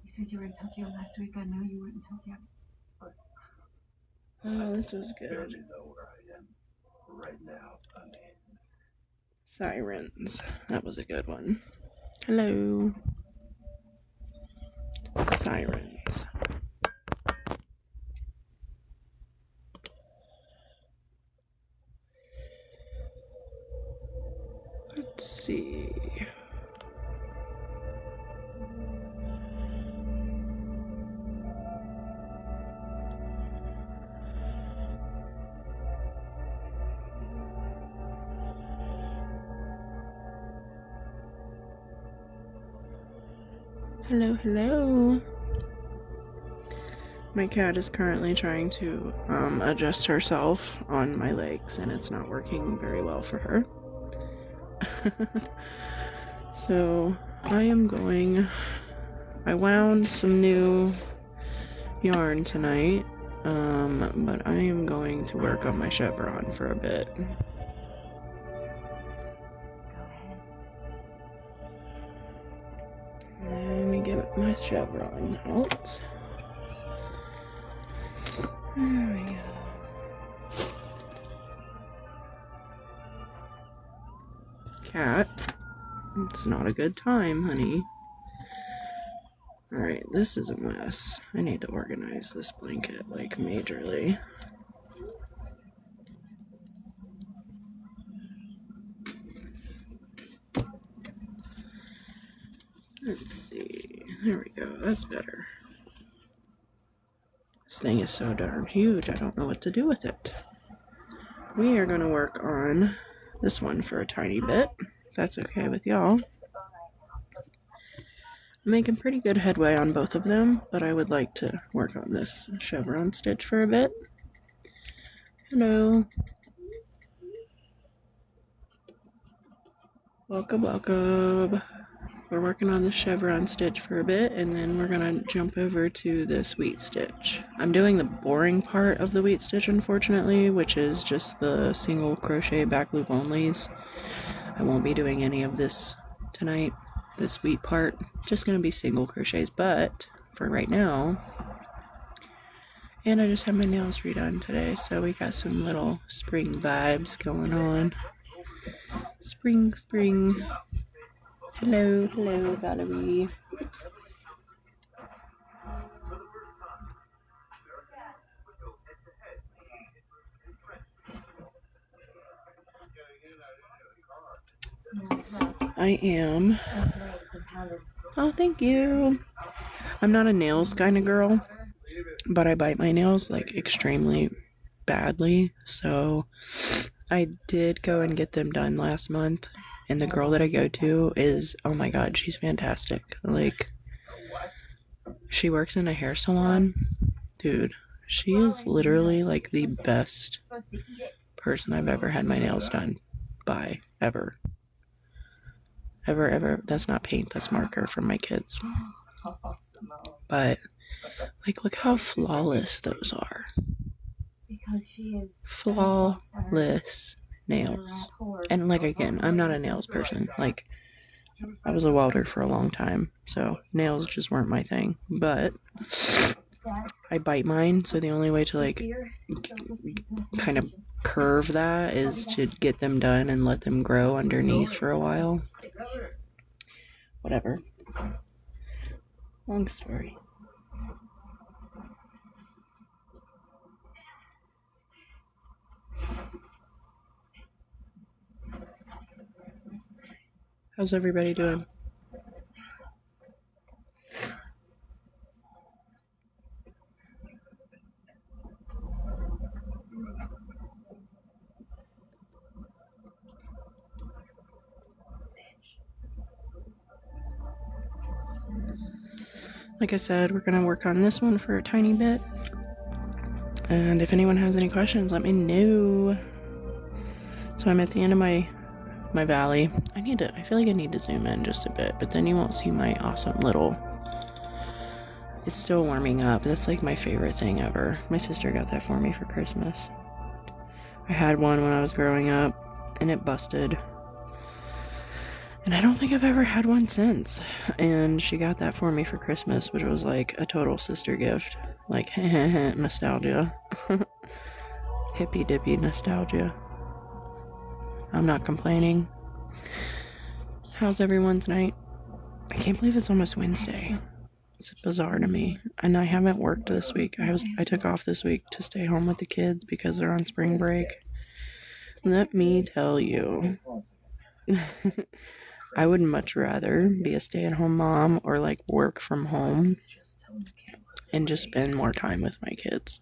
You said you were in Tokyo last week. I know you were in Tokyo. Oh, this was good. Know where I am right now. I mean, Sirens. That was a good one. Hello. Sirens. Let's see. Hello, hello. My cat is currently trying to adjust herself on my legs, and it's not working very well for her. So I wound some new yarn tonight, but I am going to work on my chevron for a bit. Let me get my chevron out. There we go. Cat, it's not a good time, honey. Alright, this is a mess. I need to organize this blanket, like, majorly. Let's see. There we go. That's better. This thing is so darn huge, I don't know what to do with it. We are going to work on this one for a tiny bit. If that's okay with y'all. I'm making pretty good headway on both of them, but I would like to work on this chevron stitch for a bit. Hello. Welcome, welcome. We're working on the chevron stitch for a bit, and then we're gonna jump over to this wheat stitch. I'm doing the boring part of the wheat stitch, unfortunately, which is just the single crochet back loop onlys. I won't be doing any of this tonight, this wheat part. Just gonna be single crochets, but for right now. And I just had my nails redone today, so we got some little spring vibes going on. Spring, spring. Hello, hello, Valerie. I am. Oh, thank you. I'm not a nails kind of girl, but I bite my nails like extremely badly, so I did go and get them done last month. And the girl that I go to is, oh my god, she's fantastic. Like, she works in a hair salon. Dude, she is literally like the best person I've ever had my nails done by, ever. Ever. That's not paint, that's marker from my kids. But, like, look how flawless those are. Flawless nails. And, like, again, I'm not a nails person. Like, I was a welder for a long time, so nails just weren't my thing. But I bite mine, so the only way to, like, kind of curve that is to get them done and let them grow underneath for a while. Whatever. Long story. How's everybody doing? Like I said, we're going to work on this one for a tiny bit. And if anyone has any questions, let me know. So I'm at the end of my valley. I feel like I need to zoom in just a bit, but then you won't see my awesome little... It's still warming up. That's like my favorite thing ever. My sister got that for me for Christmas. I had one when I was growing up, and it busted. And I don't think I've ever had one since. And she got that for me for Christmas, which was like a total sister gift. Like, nostalgia. Hippy dippy nostalgia. I'm not complaining. How's everyone tonight? I can't believe it's almost Wednesday. It's bizarre to me. And I haven't worked this week. I took off this week to stay home with the kids because they're on spring break. Let me tell you. I would much rather be a stay-at-home mom or like work from home and just spend more time with my kids.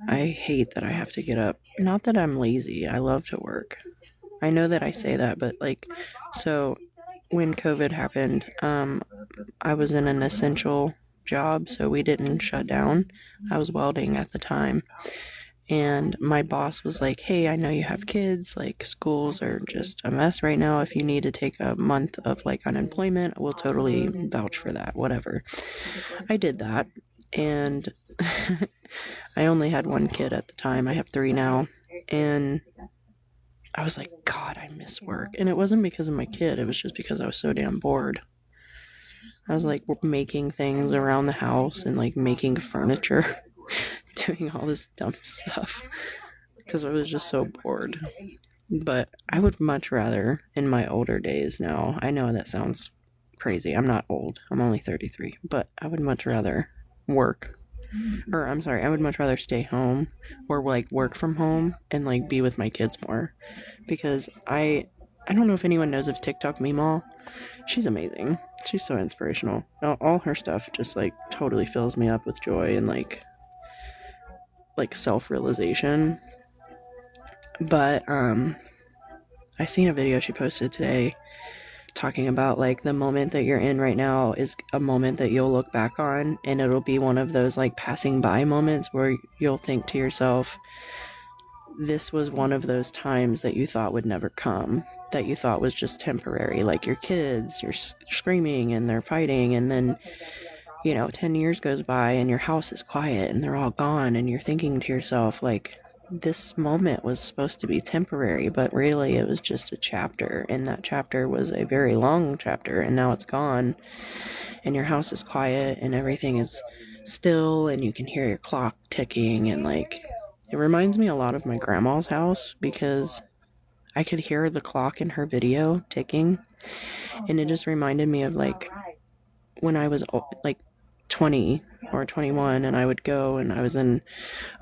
I hate that I have to get up. Not that I'm lazy. I love to work. I know that I say that, but like, so when COVID happened, I was in an essential job, so we didn't shut down. I was welding at the time. And my boss was like, hey, I know you have kids, like schools are just a mess right now. If you need to take a month of like unemployment, we'll totally vouch for that, whatever. I did that. And I only had one kid at the time. I have 3 now. And I was like, God, I miss work. And it wasn't because of my kid. It was just because I was so damn bored. I was like making things around the house and like making furniture. Doing all this dumb stuff because I was just so bored. But I would much rather, in my older days now, I know that sounds crazy. I'm not old. I'm only 33. But I would much rather work. Or I'm sorry, I would much rather stay home or like work from home and like be with my kids more. Because I don't know if anyone knows of TikTok Meemaw. She's amazing. She's so inspirational. All her stuff just like totally fills me up with joy and like self-realization. But I seen a video she posted today talking about like the moment that you're in right now is a moment that you'll look back on, and it'll be one of those like passing by moments where you'll think to yourself, this was one of those times that you thought would never come, that you thought was just temporary, like your kids, you're screaming and they're fighting, and then 10 years goes by and your house is quiet and they're all gone, and you're thinking to yourself, like, this moment was supposed to be temporary, but really it was just a chapter, and that chapter was a very long chapter, and now it's gone, and your house is quiet and everything is still, and you can hear your clock ticking, and like, it reminds me a lot of my grandma's house because I could hear the clock in her video ticking, and it just reminded me of like when I was like 20 or 21 and I would go and I was in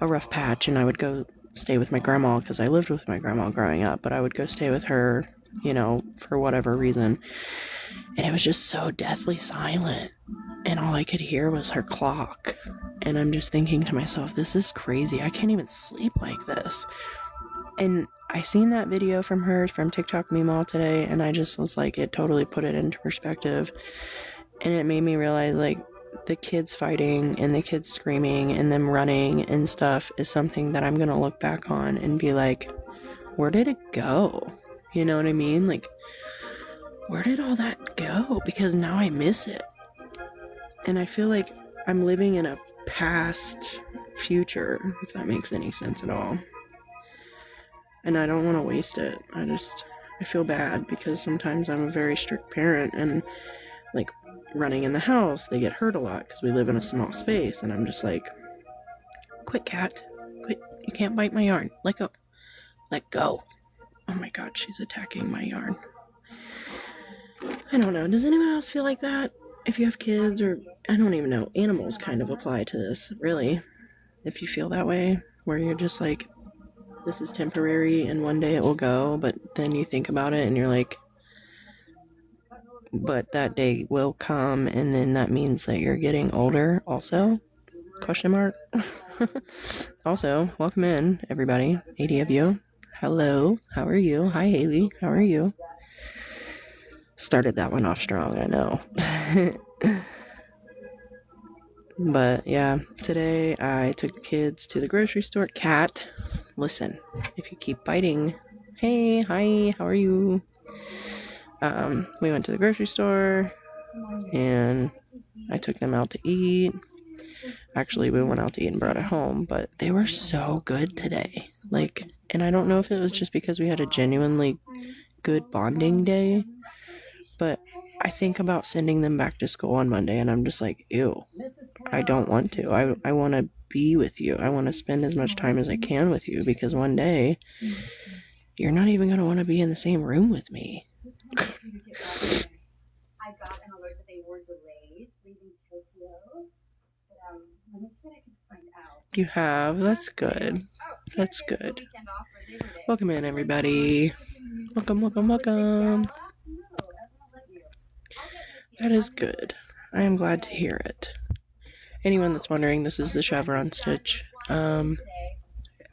a rough patch and I would go stay with my grandma because I lived with my grandma growing up, but I would go stay with her, for whatever reason. And it was just so deathly silent. And all I could hear was her clock. And I'm just thinking to myself, this is crazy. I can't even sleep like this. And I seen that video from her from TikTok Meemaw today, and I just was like, it totally put it into perspective. And it made me realize, like, the kids fighting and the kids screaming and them running and stuff is something that I'm going to look back on and be like, where did it go? You know what I mean? Like, where did all that go? Because now I miss it. And I feel like I'm living in a past future, if that makes any sense at all. And I don't want to waste it. I feel bad because sometimes I'm a very strict parent, and like running in the house, they get hurt a lot because we live in a small space, and I'm just like, quit, cat, quit, you can't bite my yarn, let go. Oh my god, she's attacking my yarn. I don't know, does anyone else feel like that? If you have kids, or I don't even know, animals kind of apply to this, really. If you feel that way, where you're just like, this is temporary and one day it will go, but then you think about it and you're like, but that day will come, and then that means that you're getting older also? Question mark. Also, welcome in, everybody. 80 of you. Hello. How are you? Hi, Haley. How are you? Started that one off strong, I know. But yeah, today I took the kids to the grocery store. Cat, listen, if you keep biting, hey, hi, how are you? We went to the grocery store and I took them out to eat. Actually, we went out to eat and brought it home, but they were so good today. Like, and I don't know if it was just because we had a genuinely good bonding day, But I think about sending them back to school on Monday, and I'm just like, ew, I don't want to. I want to be with you. I want to spend as much time as I can with you, because one day you're not even going to want to be in the same room with me. I got an alert that they were delayed leaving Tokyo. But let me see what I can find out. You have? That's good. That's good. Welcome in, everybody. Welcome, welcome, welcome. That is good. I am glad to hear it. Anyone that's wondering, this is the Chevron stitch.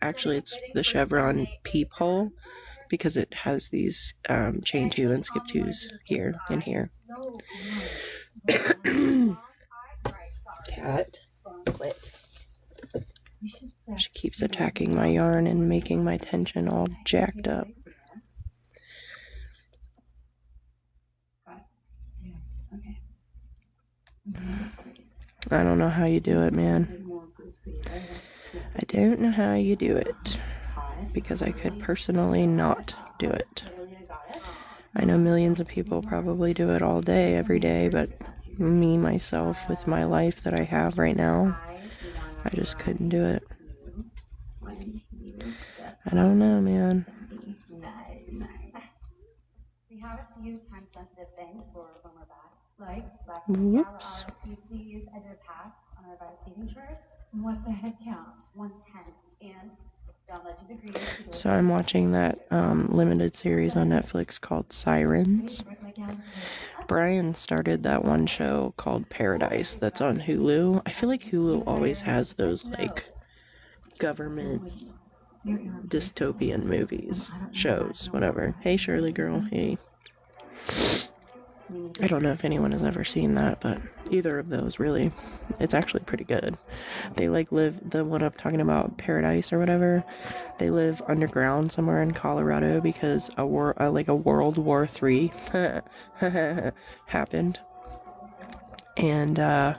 Actually, it's the Chevron peephole, because it has these chain 2 and skip 2s here and here. Cat, quit. She keeps attacking my yarn and making my tension all jacked up. I don't know how you do it, man. I don't know how you do it, because I could personally not do it. I know millions of people probably do it all day, every day, but me, myself, with my life that I have right now, I just couldn't do it. I don't know, man. We have a few time-sensitive things for when we're back. Like, last Whoops. please enter a pass on our revised seating chart. What's the head count? 110. And don't let you agree. So I'm watching that limited series on Netflix called Sirens. Brian started that one show called Paradise that's on Hulu. I feel like Hulu always has those, like, government dystopian movies, shows, whatever. Hey, Shirley girl, hey. I don't know if anyone has ever seen that, but either of those, really, it's actually pretty good. They, like, live, the one I'm talking about, Paradise or whatever, they live underground somewhere in Colorado because a World War III happened, and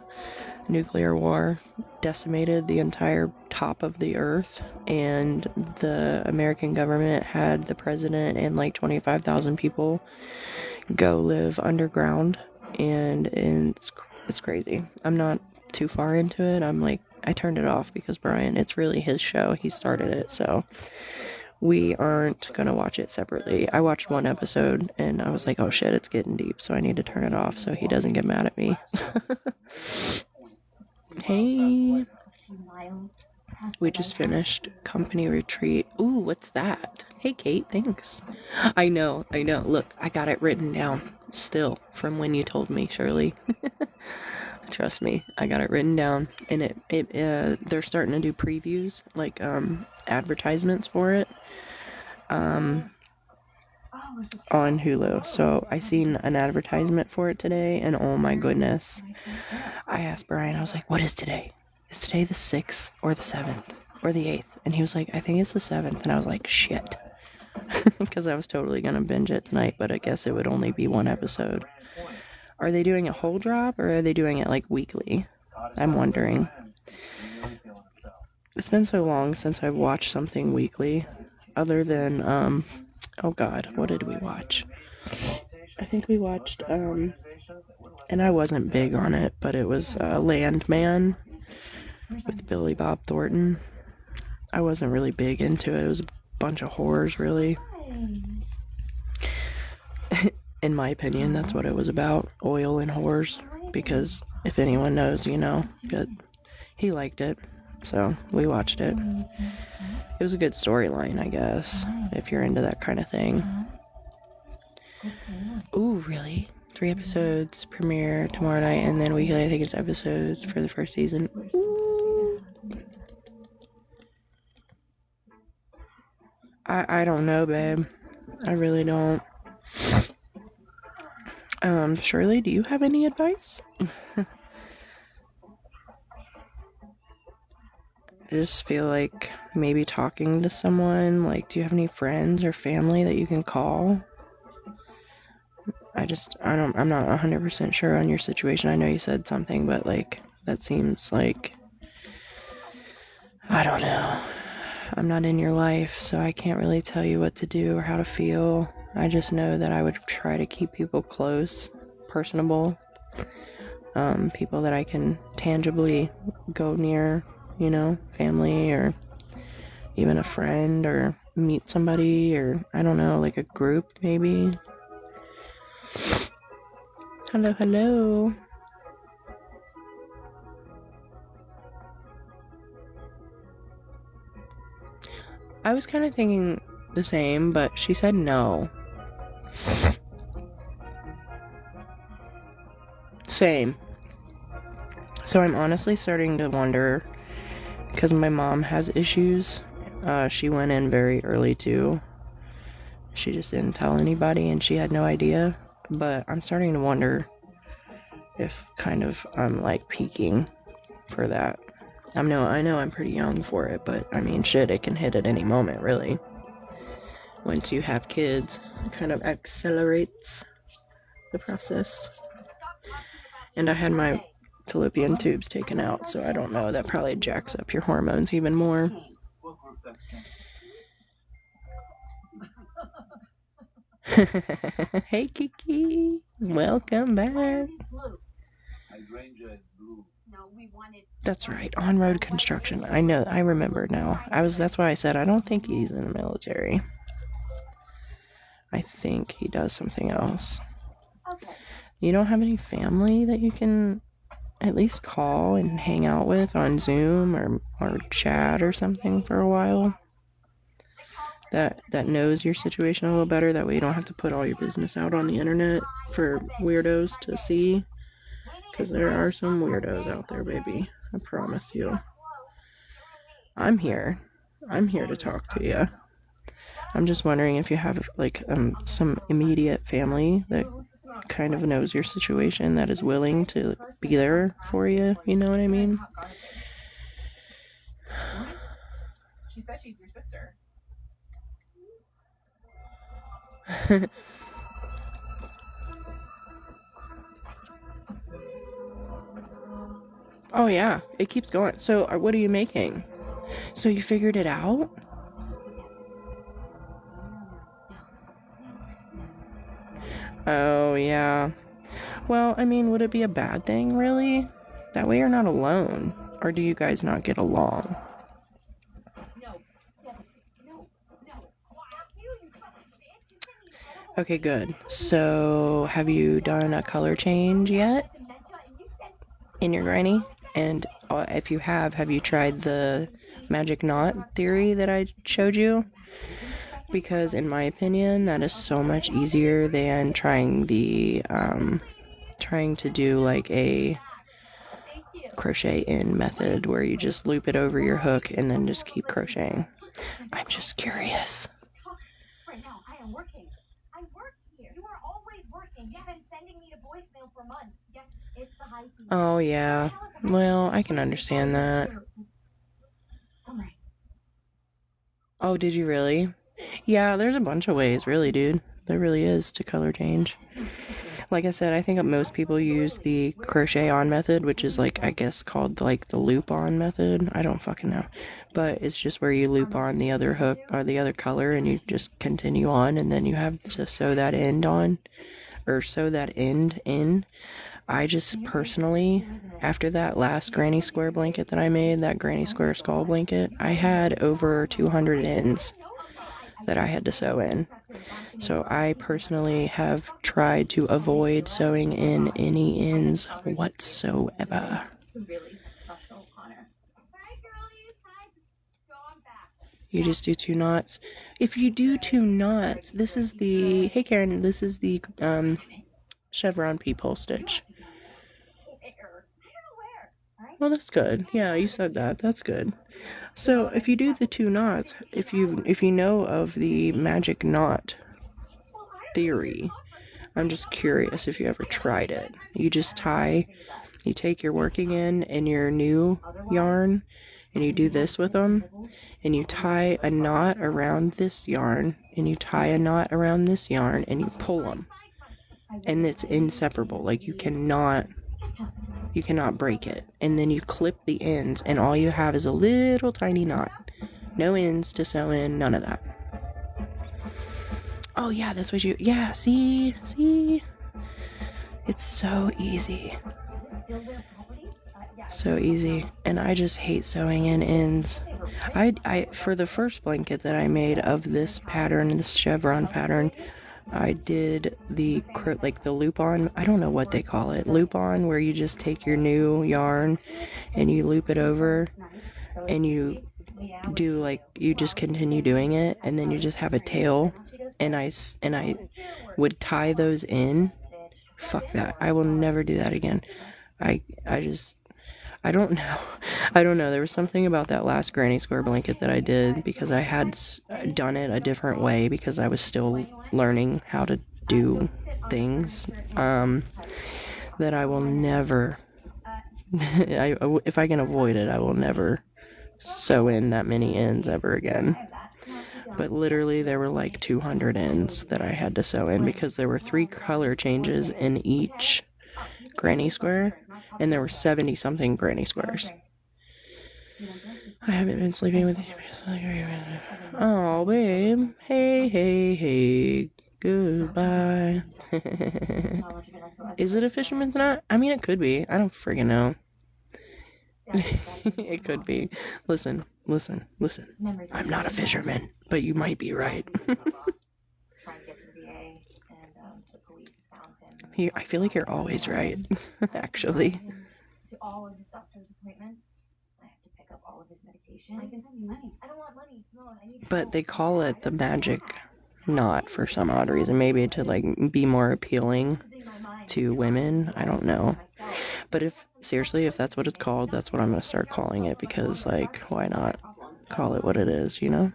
nuclear war decimated the entire top of the earth, and the American government had the president and like 25,000 people go live underground, and it's crazy. I'm not too far into it. I turned it off because Brian, it's really his show. He started it, so we aren't gonna watch it separately. I watched one episode and I was like, oh shit, it's getting deep, so I need to turn it off so he doesn't get mad at me. Hey, we just finished company retreat. Ooh, what's that? Hey, Kate, thanks. I know. Look, I got it written down still from when you told me, Shirley. Trust me, I got it written down, and they're starting to do previews, like advertisements for it on Hulu. So I seen an advertisement for it today, and oh my goodness, I asked Brian, I was like, what is today? Is today the 6th or the 7th or the 8th? And he was like, I think it's the 7th. And I was like, shit. Because I was totally going to binge it tonight, but I guess it would only be one episode. Are they doing a whole drop, or are they doing it like weekly? I'm wondering. It's been so long since I've watched something weekly, other than, oh god, what did we watch? I think we watched, and I wasn't big on it, but it was Landman with Billy Bob Thornton. I wasn't really big into it. It was a bunch of horrors, really. In my opinion, that's what it was about, oil and whores, because if anyone knows, you know, but he liked it, so we watched it. It was a good storyline, I guess, if you're into that kind of thing. Ooh, really? 3 episodes premiere tomorrow night, and then weekly, I think it's episodes for the first season. Ooh. I don't know, babe. I really don't. Shirley, do you have any advice? I just feel like maybe talking to someone, like, do you have any friends or family that you can call? I'm not 100% sure on your situation. I know you said something, but, like, that seems like, I don't know. I'm not in your life, so I can't really tell you what to do or how to feel. I just know that I would try to keep people close, personable, people that I can tangibly go near, you know, family or even a friend, or meet somebody, or I don't know, like a group maybe. Hello, hello. I was kind of thinking the same, but she said no. Same. So I'm honestly starting to wonder, because my mom has issues. She went in very early too. She just didn't tell anybody and she had no idea. But I'm starting to wonder if kind of I'm like peaking for that. I know I'm pretty young for it, but I mean, shit, it can hit at any moment, really. Once you have kids, it kind of accelerates the process. And I had my fallopian tubes taken out, so I don't know, that probably jacks up your hormones even more. Hey Kiki, welcome back. That's right, on-road construction. I know, I remember now. That's why I said I don't think he's in the military. I think he does something else. You don't have any family that you can at least call and hang out with on Zoom or chat or something for a while? That knows your situation a little better. That way you don't have to put all your business out on the internet for weirdos to see. Because there are some weirdos out there, baby. I promise you. I'm here. I'm here to talk to you. I'm just wondering if you have like some immediate family that kind of knows your situation, that is willing to be there for you. You know what I mean? She said she's your sister. Oh yeah, it keeps going. So what are you making? So you figured it out? Oh yeah. Well, I mean, would it be a bad thing, really? That way you're not alone. Or do you guys not get along? Okay, good. So, have you done a color change yet in your granny? And if you have you tried the magic knot theory that I showed you? Because in my opinion, that is so much easier than trying to do like a crochet in method where you just loop it over your hook and then just keep crocheting. I'm just curious. Right now, I am working. I work here. You are always working. You've been sending me to voicemail for months. Yes, it's the high season. Oh yeah. Well, I can understand that. Oh, did you really? Yeah, there's a bunch of ways, really, dude. There really is to color change. Like I said, I think most people use the crochet on method, which is like, I guess, called like the loop on method. I don't fucking know. But it's just where you loop on the other hook or the other color and you just continue on, and then you have to sew that end on, or sew that end in. I just personally, after that last granny square blanket that I made, that granny square skull blanket, I had over 200 ends that I had to sew in. So I personally have tried to avoid sewing in any ends whatsoever. You just do 2 knots. If you do 2 knots, this is the, hey Karen, this is the Chevron peephole stitch. Well, that's good. Yeah, you said that. That's good. So if you do the 2 knots, if you know of the magic knot theory, I'm just curious if you ever tried it. You just you take your working end and your new yarn, and you do this with them, and you tie a knot around this yarn, and you tie a knot around this yarn, and you pull them, and it's inseparable. Like you cannot break it. And then you clip the ends, and all you have is a little tiny knot. No ends to sew in, none of that. Oh yeah, this was you. Yeah, see? It's so easy. Is this still their property? Yeah. So easy. And I just hate sewing in ends. I for the first blanket that I made of this pattern, this chevron pattern, I did the loop on, I don't know what they call it, loop on, where you just take your new yarn and you loop it over and you do you just continue doing it, and then you just have a tail, and I would tie those in. Fuck that. I will never do that again. I don't know. I don't know. There was something about that last granny square blanket that I did because I had done it a different way because I was still learning how to do things that I will never, if I can avoid it, I will never sew in that many ends ever again. But literally there were like 200 ends that I had to sew in because there were 3 color changes in each granny square, and there were 70 something granny squares. I haven't been sleeping with you. Oh, babe. Hey. Goodbye. Is it a fisherman's knot? I mean, it could be. I don't friggin' know. It could be. Listen. I'm not a fisherman, but you might be right. I feel like you're always right, actually. To all of his doctor's appointments. I have to pick up all of his medications. I can send you money. I don't want money. It's not. I need help. But they call it the magic knot for some odd reason. Maybe to be more appealing to women. I don't know. But if that's what it's called, that's what I'm going to start calling it, because why not call it what it is, you know?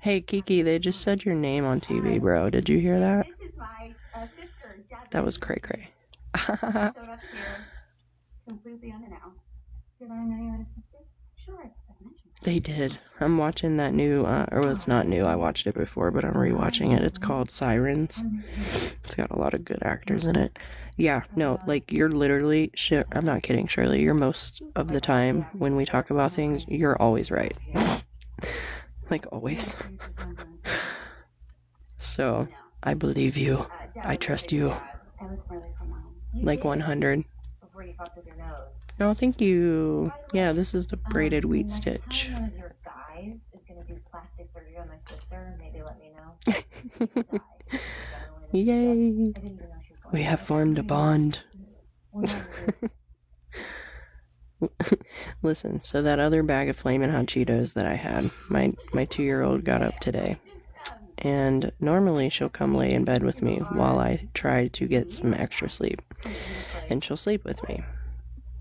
Hey Kiki, they just said your name on TV, bro. Did you hear that? This is my sister. That was cray. Showed up here completely unannounced. Did I know you had a sister? Sure, I mentioned. They did. I'm watching that new, it's not new, I watched it before, but I'm rewatching it. It's called Sirens. It's got a lot of good actors in it. Yeah, no, you're literally, I'm not kidding, Shirley, you're most of the time, when we talk about things, you're always right. Always. So, I believe you. I trust you. 100. No, thank you. Yeah, this is the braided wheat stitch. One of your guys is going to do plastic surgery on my sister. Maybe let me know. Yay. We have formed a bond. Listen, so that other bag of Flamin' Hot Cheetos that I had, my 2-year-old got up today. And normally she'll come lay in bed with me while I try to get some extra sleep. And she'll sleep with me.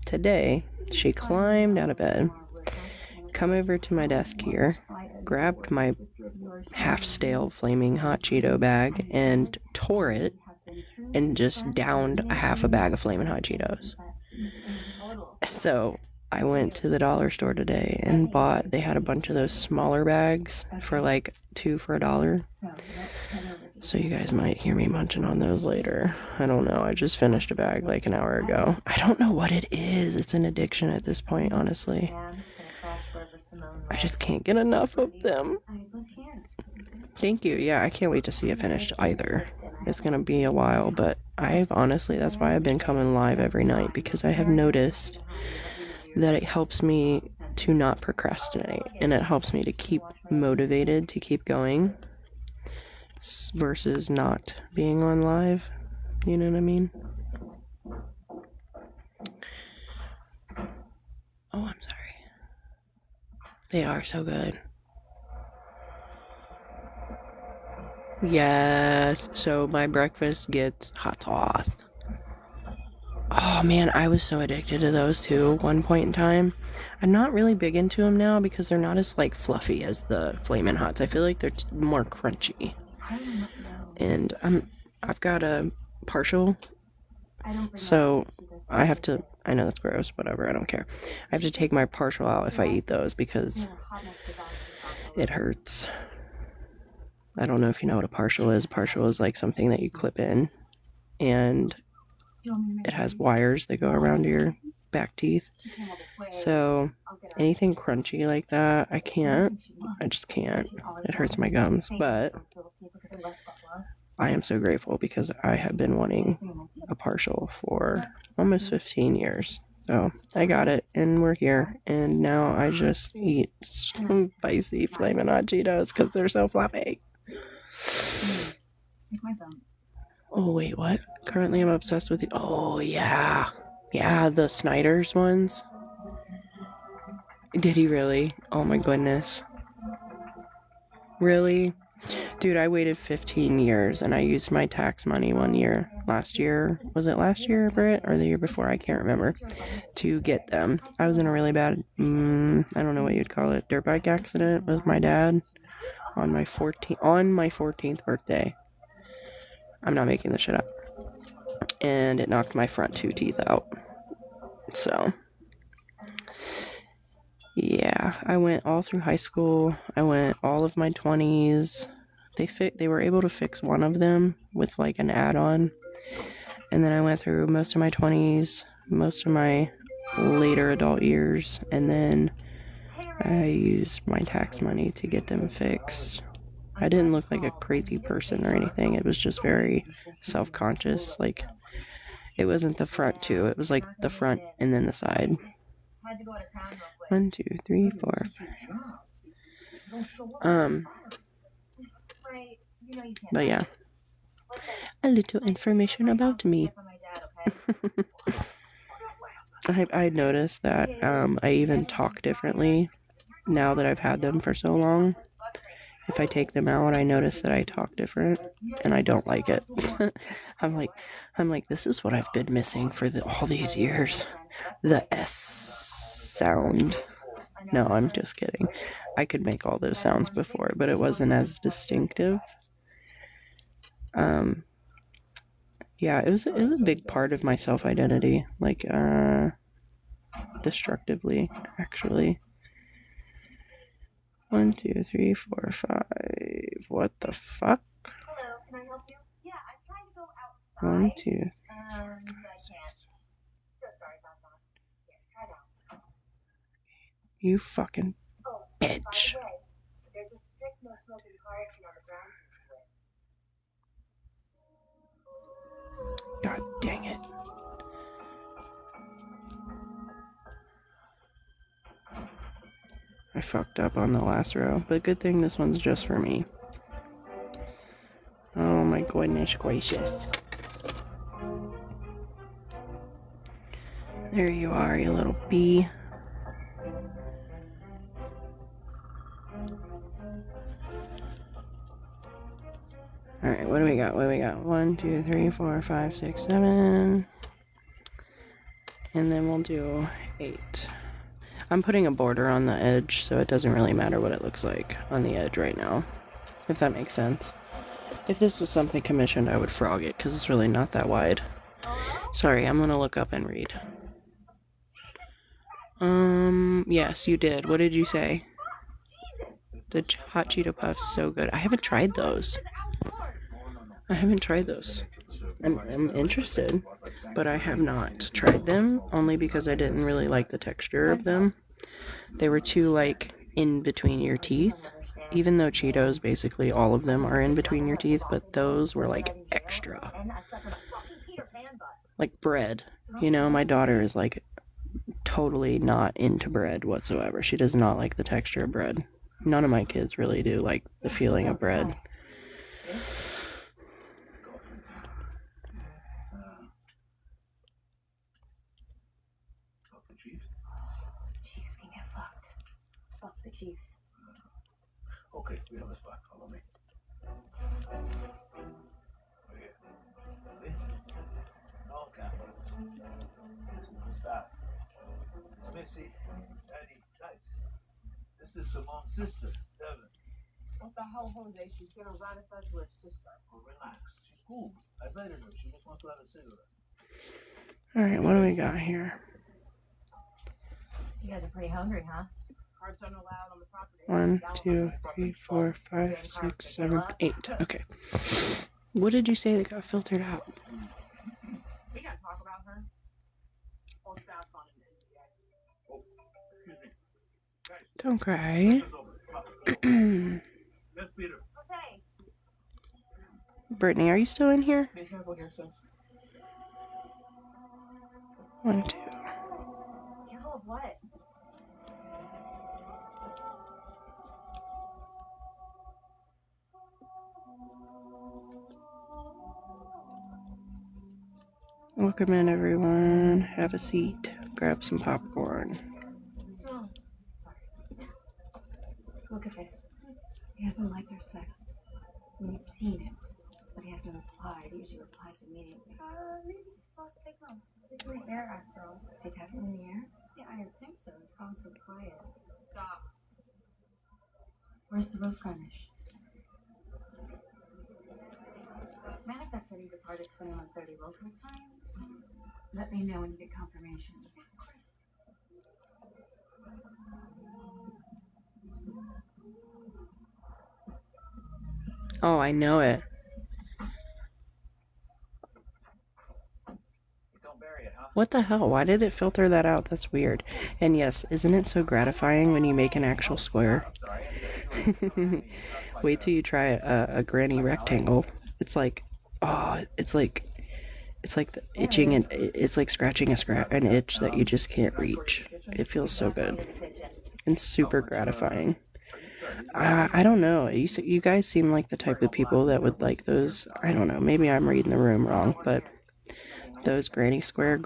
Today, she climbed out of bed, come over to my desk here, grabbed my half-stale Flaming Hot Cheeto bag and tore it and just downed a half a bag of Flamin' Hot Cheetos. So I went to the dollar store today and they had a bunch of those smaller bags for 2 for $1. So you guys might hear me munching on those later. I don't know. I just finished a bag an hour ago. I don't know what it is. It's an addiction at this point, honestly. I just can't get enough of them. Thank you. Yeah, I can't wait to see it finished either. It's gonna be a while, but that's why I've been coming live every night, because I have noticed that it helps me to not procrastinate, and it helps me to keep motivated to keep going versus not being on live. You know what I mean? Oh, I'm sorry. They are so good. Yes, so my breakfast gets hot sauce. Oh man, I was so addicted to those too at one point in time. I'm not really big into them now because they're not as fluffy as the Flamin' Hots. I feel like they're more crunchy. And I've got a partial, so I have to, I know that's gross, whatever, I don't care. I have to take my partial out if I eat those because it hurts. I don't know if you know what a partial is. Partial is something that you clip in, and it has wires that go around your back teeth. She came all this way. So I'll get her. anything crunchy like that, I can't. I just can't. It hurts my gums. But I am so grateful because I have been wanting a partial for almost 15 years. So I got it, and we're here. And now I just eat some spicy Flamin' Hot Cheetos because they're so fluffy. Take my thumb. Oh, wait, what? Currently I'm obsessed with the... Oh, yeah. Yeah, the Snyder's ones. Did he really? Oh, my goodness. Really? Dude, I waited 15 years, and I used my tax money one year. Last year. Was it last year, Britt? Or the year before? I can't remember. To get them. I was in a really bad... I don't know what you'd call it. Dirt bike accident with my dad. On my 14th birthday. I'm not making this shit up. And it knocked my front 2 teeth out. So, yeah, I went all through high school. I went all of my 20s. They were able to fix one of them with like an add-on. And then I went through most of my 20s, most of my later adult years, and then I used my tax money to get them fixed. I didn't look like a crazy person or anything. It was just very self-conscious. Like, it wasn't the front two. It was like the front and then the side. 1, 2, 3, 4, 5. But yeah. A little information about me. I noticed that I even talk differently now that I've had them for so long. If I take them out, I notice that I talk different, and I don't like it. I'm like, this is what I've been missing for all these years. The S sound. No, I'm just kidding. I could make all those sounds before, but it wasn't as distinctive. Yeah, it was a big part of my self-identity, like, destructively, actually. 1, 2, 3, 4, 5. What the fuck? Hello, can I help you? Yeah, I'm trying to go outside. 1, 2. I can't. So sorry about that. Here, try that. You fucking Oh, bitch. by the way, there's a strict no smoking policy on the grounds this split. God dang it. I fucked up on the last row, but good thing this one's just for me. Oh my goodness gracious. There you are, you little bee. Alright, what do we got? 1, 2, 3, 4, 5, 6, 7. And then we'll do 8. I'm putting a border on the edge, so it doesn't really matter what it looks like on the edge right now, if that makes sense. If this was something commissioned, I would frog it, because it's really not that wide. Sorry, I'm gonna look up and read. Yes, you did. What did you say? The hot Cheeto Puff's so good. I haven't tried those. I'm interested, but I have not tried them, only because I didn't really like the texture of them. They were too, like, in between your teeth, even though Cheetos, basically all of them are in between your teeth, but those were, like, extra. Like bread. You know, my daughter is, like, totally not into bread whatsoever. She does not like the texture of bread. None of my kids really do like the feeling of bread. Chiefs can get fucked. Fuck the Chiefs. Okay, we have a spot. Follow me. Okay. See? No capitals. This is the staff. This is Missy, Daddy, Tice. This is Simone's sister, Devin. What the hell, Jose? She's gonna ratify to her sister. Oh, relax. She's cool. I invited her. She just wants to have a cigarette. Alright, what do we got here? You guys are pretty hungry, huh? Cards aren't allowed on the property. 1, 2, 3, 4, 5, 6, 7, 8. Okay. What did you say that got filtered out? We gotta talk about her. All staff's on it. Don't cry. Yes, Peter. Jose, Brittany, are you still in here? Be careful here, sis. 1, 2. careful of what? Welcome in, everyone. Have a seat. Grab some popcorn. So, sorry. Look at this. He hasn't liked their sex. He's seen it, but he hasn't replied. He usually replies immediately. Maybe he's lost signal. He's in the air after all. Is he tapping in the air? Yeah, I assume so. It's gone so quiet. Stop. Where's the rose garnish? Manifest said he departed 21:30 local time. So. Let me know when you get confirmation. Yeah, of course. Oh, I know it. Don't bury it, huh? What the hell? Why did it filter that out? That's weird. And yes, isn't it so gratifying when you make an actual square? Wait till you try a granny rectangle. It's like, oh, it's like the itching, and it's like scratching an itch that you just can't reach. It feels so good and super gratifying. I don't know. You guys seem like the type of people that would like those. I don't know. Maybe I'm reading the room wrong, but those granny square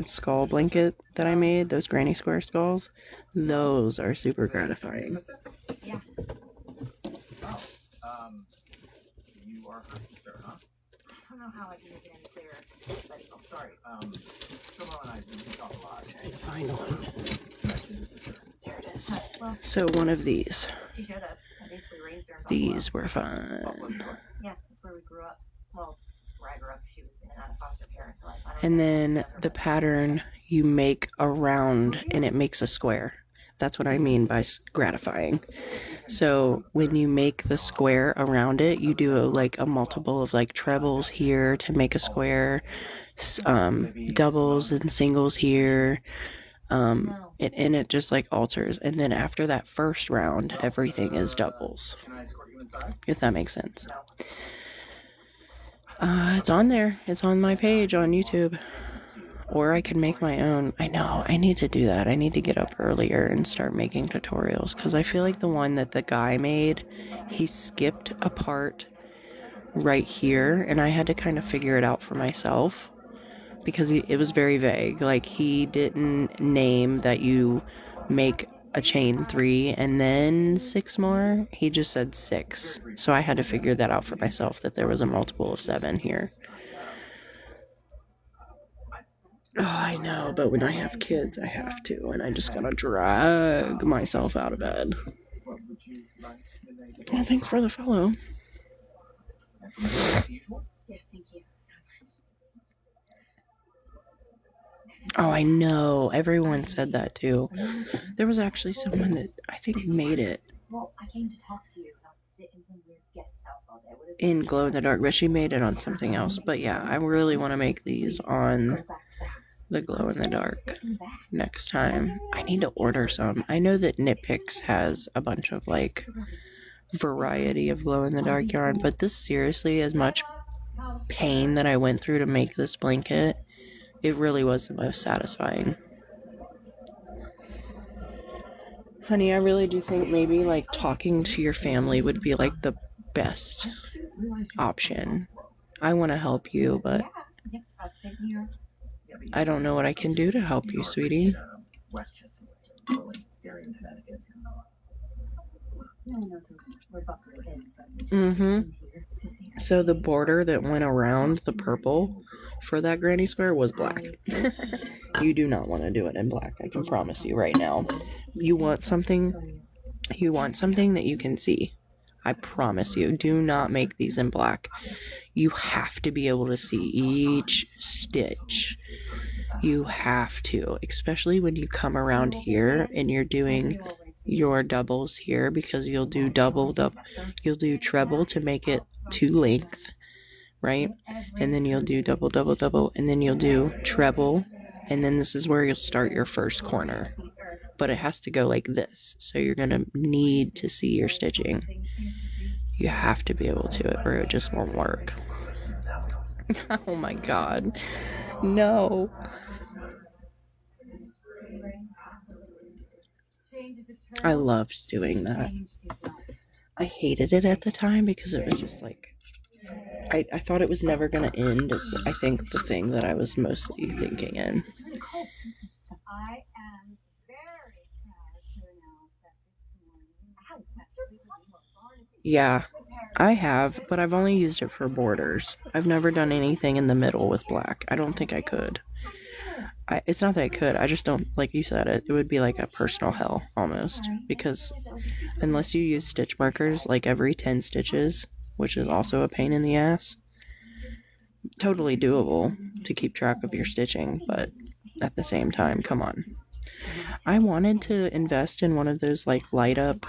skull blanket that I made, those granny square skulls, those are super gratifying. Yeah. Oh, you are her sister, huh? I don't know how I can make it any clearer. But Oh, sorry. Silver and I we talk a lot. Trying to find one. Mention your sister. There it is. well, So one of these. she showed up. I basically raised her in Buffalo. These were fun. Yeah, that's where we grew up. Well, it's where I grew up. She was in and out of foster care until I found And then the pattern you make around and it makes a square. That's what I mean by gratifying. So when you make the square around it, you do like a multiple of like trebles here to make a square, doubles and singles here, and it just like alters. And then after that first round, everything is doubles, Can I escort you inside? if that makes sense. It's on there. It's on my page on YouTube. Or I can make my own. I know, I need to do that. I need to get up earlier and start making tutorials. Because I feel like the one that the guy made, he skipped a part right here. And I had to kind of figure it out for myself. Because it was very vague. Like, he didn't name that you make a chain 3 and then 6 more. He just said 6. So I had to figure that out for myself, that there was a multiple of 7 here. Oh, I know, but when I have kids, I have to, and I just gotta drag myself out of bed. Well, thanks for the follow. Yeah, thank you so much. Oh, I know. Everyone said that too. There was actually someone that I think made it Well, I came to talk to you, not sit in some weird guest house all day. What is in glow in the dark, but she made it on something else. But yeah, I really want to make these on Go back to the house. the glow in the dark Sit in the back. next time. I need to order some. I know that Nitpicks has a bunch of like variety of glow in the dark yarn, but this seriously, as much pain that I went through to make this blanket, it really was the most satisfying. Honey, I really do think maybe like talking to your family would be like the best option. I want to help you, but Yeah, upstate New York. I don't know what I can do to help you, sweetie. Westchester, Berlin, Darien, Connecticut. No one knows where Buckley is. So it's Mm-hmm. easier to see her. So the border that went around the purple for that granny square was black. You do not want to do it in black, I can promise you right now. You want something that you can see. I promise you, do not make these in black. You have to be able to see each stitch. You have to, especially when you come around here and you're doing your doubles here, because you'll do you'll do treble to make it to length, right? And then you'll do double, double, double, and then you'll do treble, and then this is where you'll start your first corner. but it has to go like this. So you're going to need to see your stitching. You have to be able to, or it just won't work. Oh my god. No. I loved doing that. I hated it at the time because it was just like, I thought it was never going to end, is I think the thing that I was mostly thinking in. I am very proud to announce that this morning. Yeah, I have, but I've only used it for borders. I've never done anything in the middle with black. I don't think I could. It's not that I could, I just don't, like you said, it would be like a personal hell almost, because unless you use stitch markers like every 10 stitches, which is also a pain in the ass, totally doable to keep track of your stitching, but at the same time, come on. I wanted to invest in one of those like light up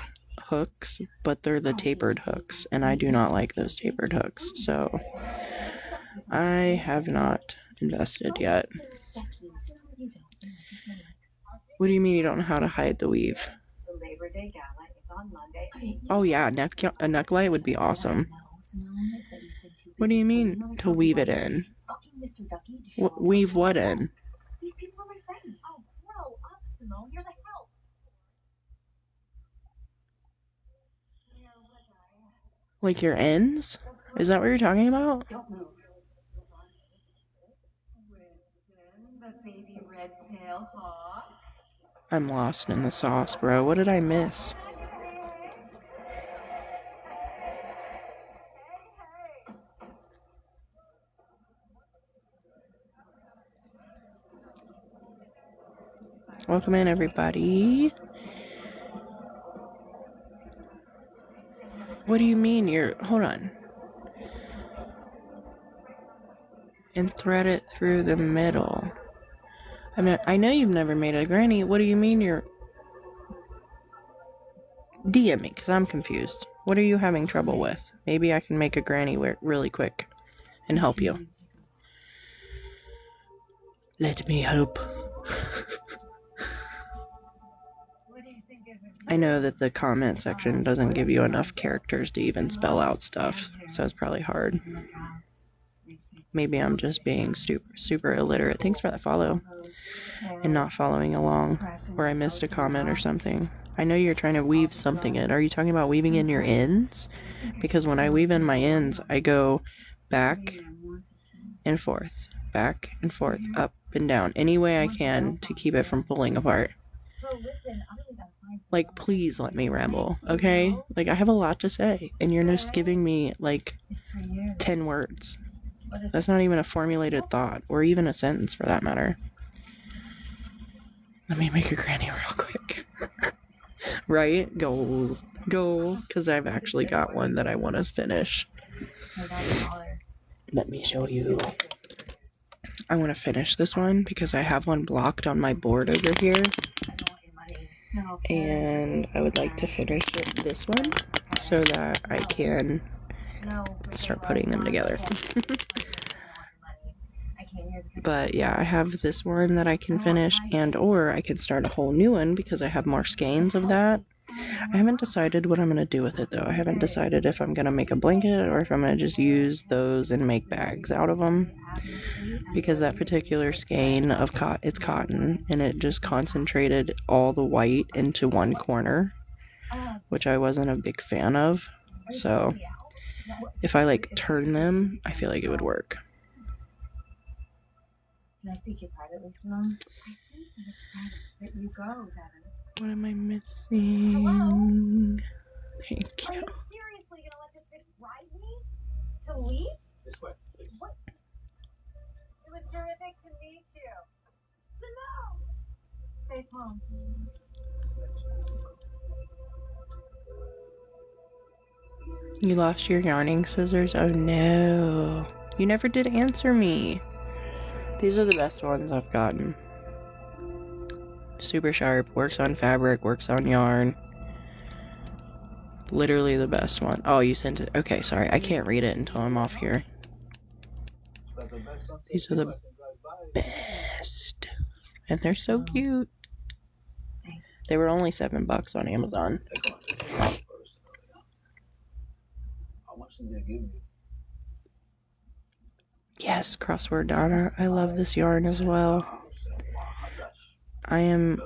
hooks, but they're the tapered hooks, and I do not like those tapered hooks, so I have not invested yet. What do you mean you don't know how to hide the weave? The Labor Day Gala is on Monday. Oh yeah, a neck light would be awesome. What do you mean to weave it in? Weave what in? These people are my friends. Oh, grow up, Simone. You're the help. Like your ends? Is that what you're talking about? Don't move. The baby red tail hawk. I'm lost in the sauce, bro. What did I miss? Welcome in, everybody. What do you mean you're... Hold on. And thread it through the middle. I know you've never made a granny. What do you mean you're... DM me, because I'm confused. What are you having trouble with? Maybe I can make a granny really quick and help you. Let me hope. I know that the comment section doesn't give you enough characters to even spell out stuff, so it's probably hard. Maybe I'm just being super illiterate. Thanks for that follow. And not following along, or I missed a comment or something. I know you're trying to weave something in. Are you talking about weaving in your ends? Because when I weave in my ends, I go back and forth, up and down, any way I can to keep it from pulling apart. Like, please let me ramble, okay? Like, I have a lot to say, and you're just giving me, like, 10 words. That's not even a formulated thought, or even a sentence for that matter. Let me make a granny real quick. Right? Go. Because I've actually got one that I want to finish. Let me show you. I want to finish this one because I have one blocked on my board over here. And I would like to finish this one so that I can start putting them together. But yeah, I have this one that I can finish, and or I can start a whole new one because I have more skeins of that. I haven't decided what I'm going to do with it though. I haven't decided if I'm going to make a blanket or if I'm going to just use those and make bags out of them. Because that particular skein of it's cotton, and it just concentrated all the white into one corner, which I wasn't a big fan of. So if I like turn them, I feel like it would work. Can I speak to you privately, Simone? I think that it's best that you go, Devin. What am I missing? Hello? Thank Are you. you seriously gonna let this bitch ride me? To leave? This way, please. What? It was terrific to meet you. Simone! Safe home. You lost your yarning scissors? Oh no. You never did answer me. These are the best ones I've gotten. Super sharp, works on fabric, works on yarn. Literally the best one. Oh, you sent it. Okay, sorry. I can't read it until I'm off here. These are the best. And they're so cute. Thanks. They were only $7 on Amazon. They come to first. How much did they give you? Yes, crossword Donna. I love this yarn as well. I'm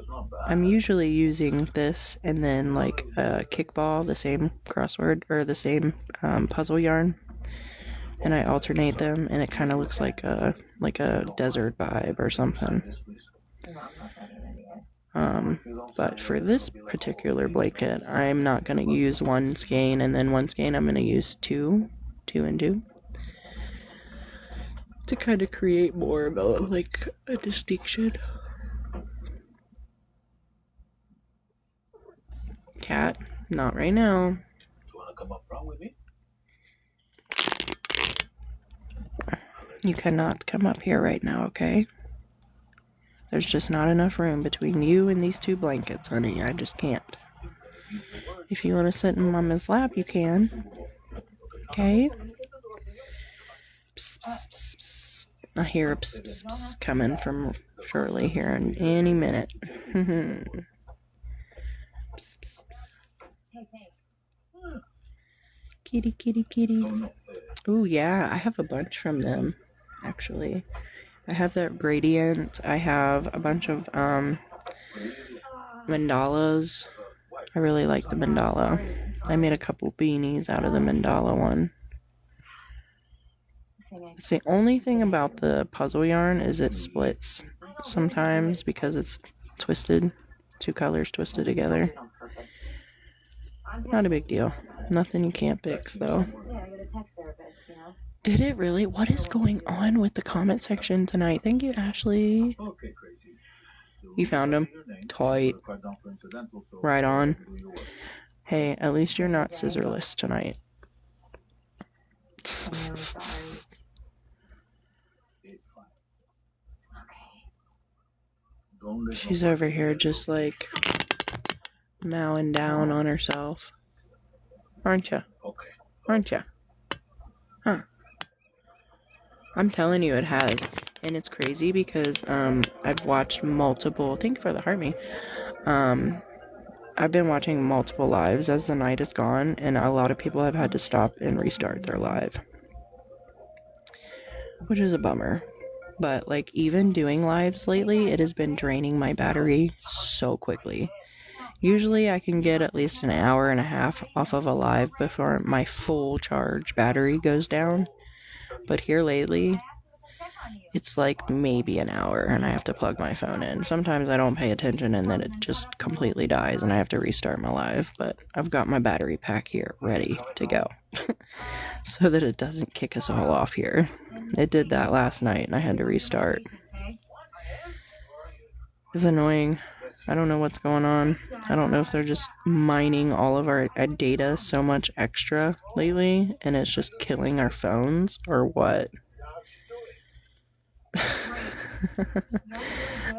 usually using this and then like a kickball, the same crossword or the same puzzle yarn, and I alternate them, and it kind of looks like a desert vibe or something. But for this particular blanket, I'm not going to use one skein and then one skein. I'm going to use two and two, to kind of create more of a distinction. Cat, not right now. You want to come up front with me? You cannot come up here right now, okay? There's just not enough room between you and these two blankets, honey. I just can't. If you want to sit in Mama's lap, you can. Okay? Psst, psst, psst, psst. I hear a psst, psst, psst coming from Shirley here in any minute. Psst, psst, psst. Hey, thanks. Kitty, kitty, kitty. Ooh, yeah, I have a bunch from them, actually. I have that gradient. I have a bunch of mandalas. I really like the mandala. I made a couple beanies out of the mandala one. It's the only thing about the puzzle yarn is it splits sometimes because it's twisted. Two colors twisted together. Not a big deal. Nothing you can't fix, though. Yeah, you're the text therapist, you know? Did it really? What is going on with the comment section tonight? Thank you, Ashley. Okay, crazy. You found him? Tight. Right on. Hey, at least you're not scissorless tonight. She's over here just like mowing down on herself. Aren't ya? Okay. Aren't ya? Huh. I'm telling you it has. And it's crazy because I've watched multiple, thank you for the heart me. I've been watching multiple lives as the night is gone, and a lot of people have had to stop and restart their live, which is a bummer. But like even doing lives lately, it has been draining my battery so quickly. Usually I can get at least an hour and a half off of a live before my full charge battery goes down. But here lately, it's like maybe an hour and I have to plug my phone in. Sometimes I don't pay attention and then it just completely dies and I have to restart my live. But I've got my battery pack here ready to go so that it doesn't kick us all off here. It did that last night and I had to restart. It's annoying. I don't know what's going on. I don't know if they're just mining all of our data so much extra lately and it's just killing our phones or what.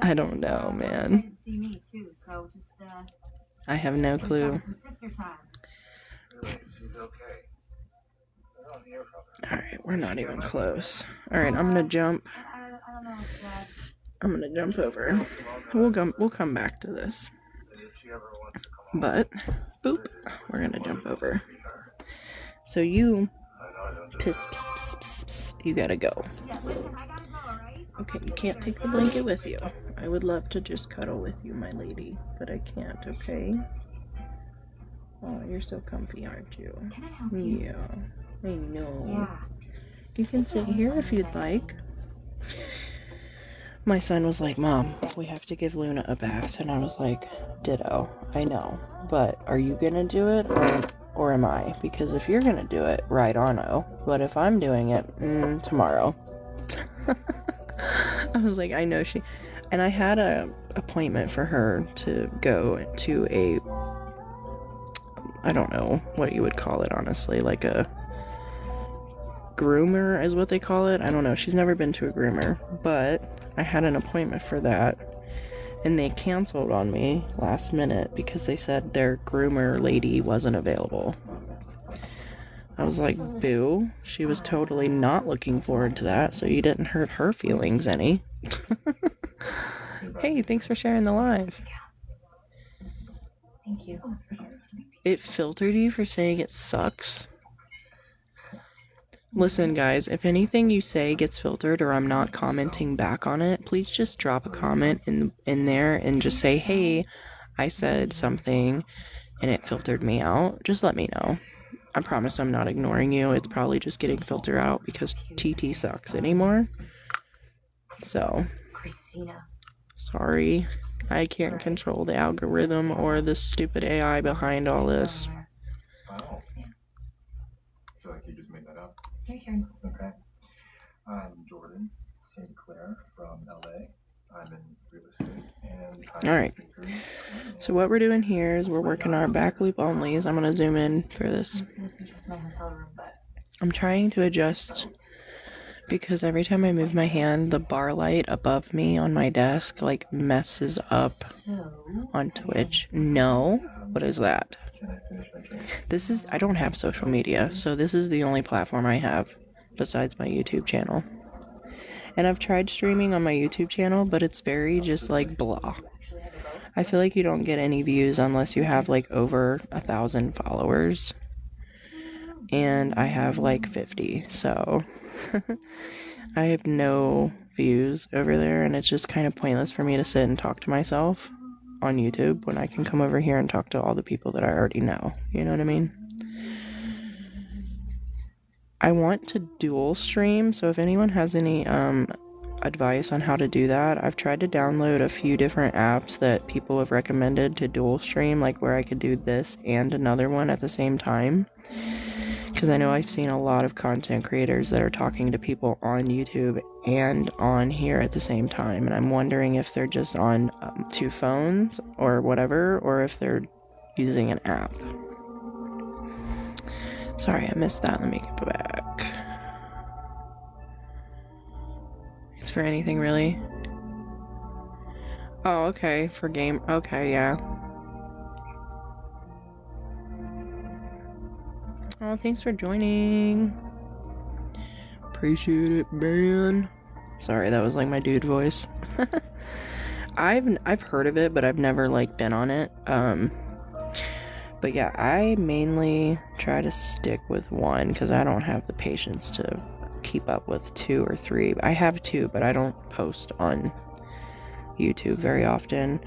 I don't know, man. I have no clue. Alright, we're not even close. Alright, I'm gonna jump. I'm gonna jump over. We'll come back to this. But, boop, we're gonna jump over. So you, piss, piss, piss, piss, piss, you gotta go. Okay, you can't take the blanket with you. I would love to just cuddle with you, my lady, but I can't, okay? Oh, you're so comfy, aren't you? Can I help you? Yeah, I know. Yeah. You can sit here if you'd like. My son was like, Mom, we have to give Luna a bath. And I was like, ditto, I know. But are you gonna do it or am I? Because if you're gonna do it, right on-o. But if I'm doing it, tomorrow. I was like, I know she... And I had a appointment for her to go to a... I don't know what you would call it, honestly. Like a... groomer is what they call it. I don't know. She's never been to a groomer. But I had an appointment for that. And they canceled on me last minute because they said their groomer lady wasn't available. I was like, boo. She was totally not looking forward to that, so you didn't hurt her feelings any. Hey, thanks for sharing the live. Thank you. It filtered you for saying it sucks? Listen, guys, if anything you say gets filtered or I'm not commenting back on it, please just drop a comment in there and just say, hey, I said something and it filtered me out. Just let me know. I promise I'm not ignoring you. It's probably just getting filtered out because TT sucks anymore. So, Christina. sorry. I can't control the algorithm or the stupid AI behind all this. Oh. I feel like you just made that up. Your turn. Okay. I'm Jordan St. Clair from LA. I'm in real estate and I'm All right. a speaker. So what we're doing here is we're working our back loop onlys. I'm going to zoom in for this. I was gonna suggest my hotel room, but I'm trying to adjust because every time I move my hand, the bar light above me on my desk like messes up so on Twitch. No? What is that? Can I finish my drink? This is, I don't have social media, so this is the only platform I have besides my YouTube channel. And I've tried streaming on my YouTube channel, but it's very just like blah. I feel like you don't get any views unless you have like over 1,000 followers. And I have like 50, so I have no views over there, and it's just kind of pointless for me to sit and talk to myself on YouTube when I can come over here and talk to all the people that I already know. You know what I mean? I want to dual stream, so if anyone has any advice on how to do that, I've tried to download a few different apps that people have recommended to dual stream, like where I could do this and another one at the same time. Because I know I've seen a lot of content creators that are talking to people on YouTube and on here at the same time. And I'm wondering if they're just on 2 phones or whatever, or if they're using an app. Sorry, I missed that. Let me go back. It's for anything, really? Oh, okay. For game. Okay, yeah. Oh, thanks for joining. Appreciate it, man. Sorry, that was like my dude voice. I've heard of it, but I've never like been on it. But yeah, I mainly try to stick with one because I don't have the patience to keep up with 2 or 3. I have 2, but I don't post on YouTube very often.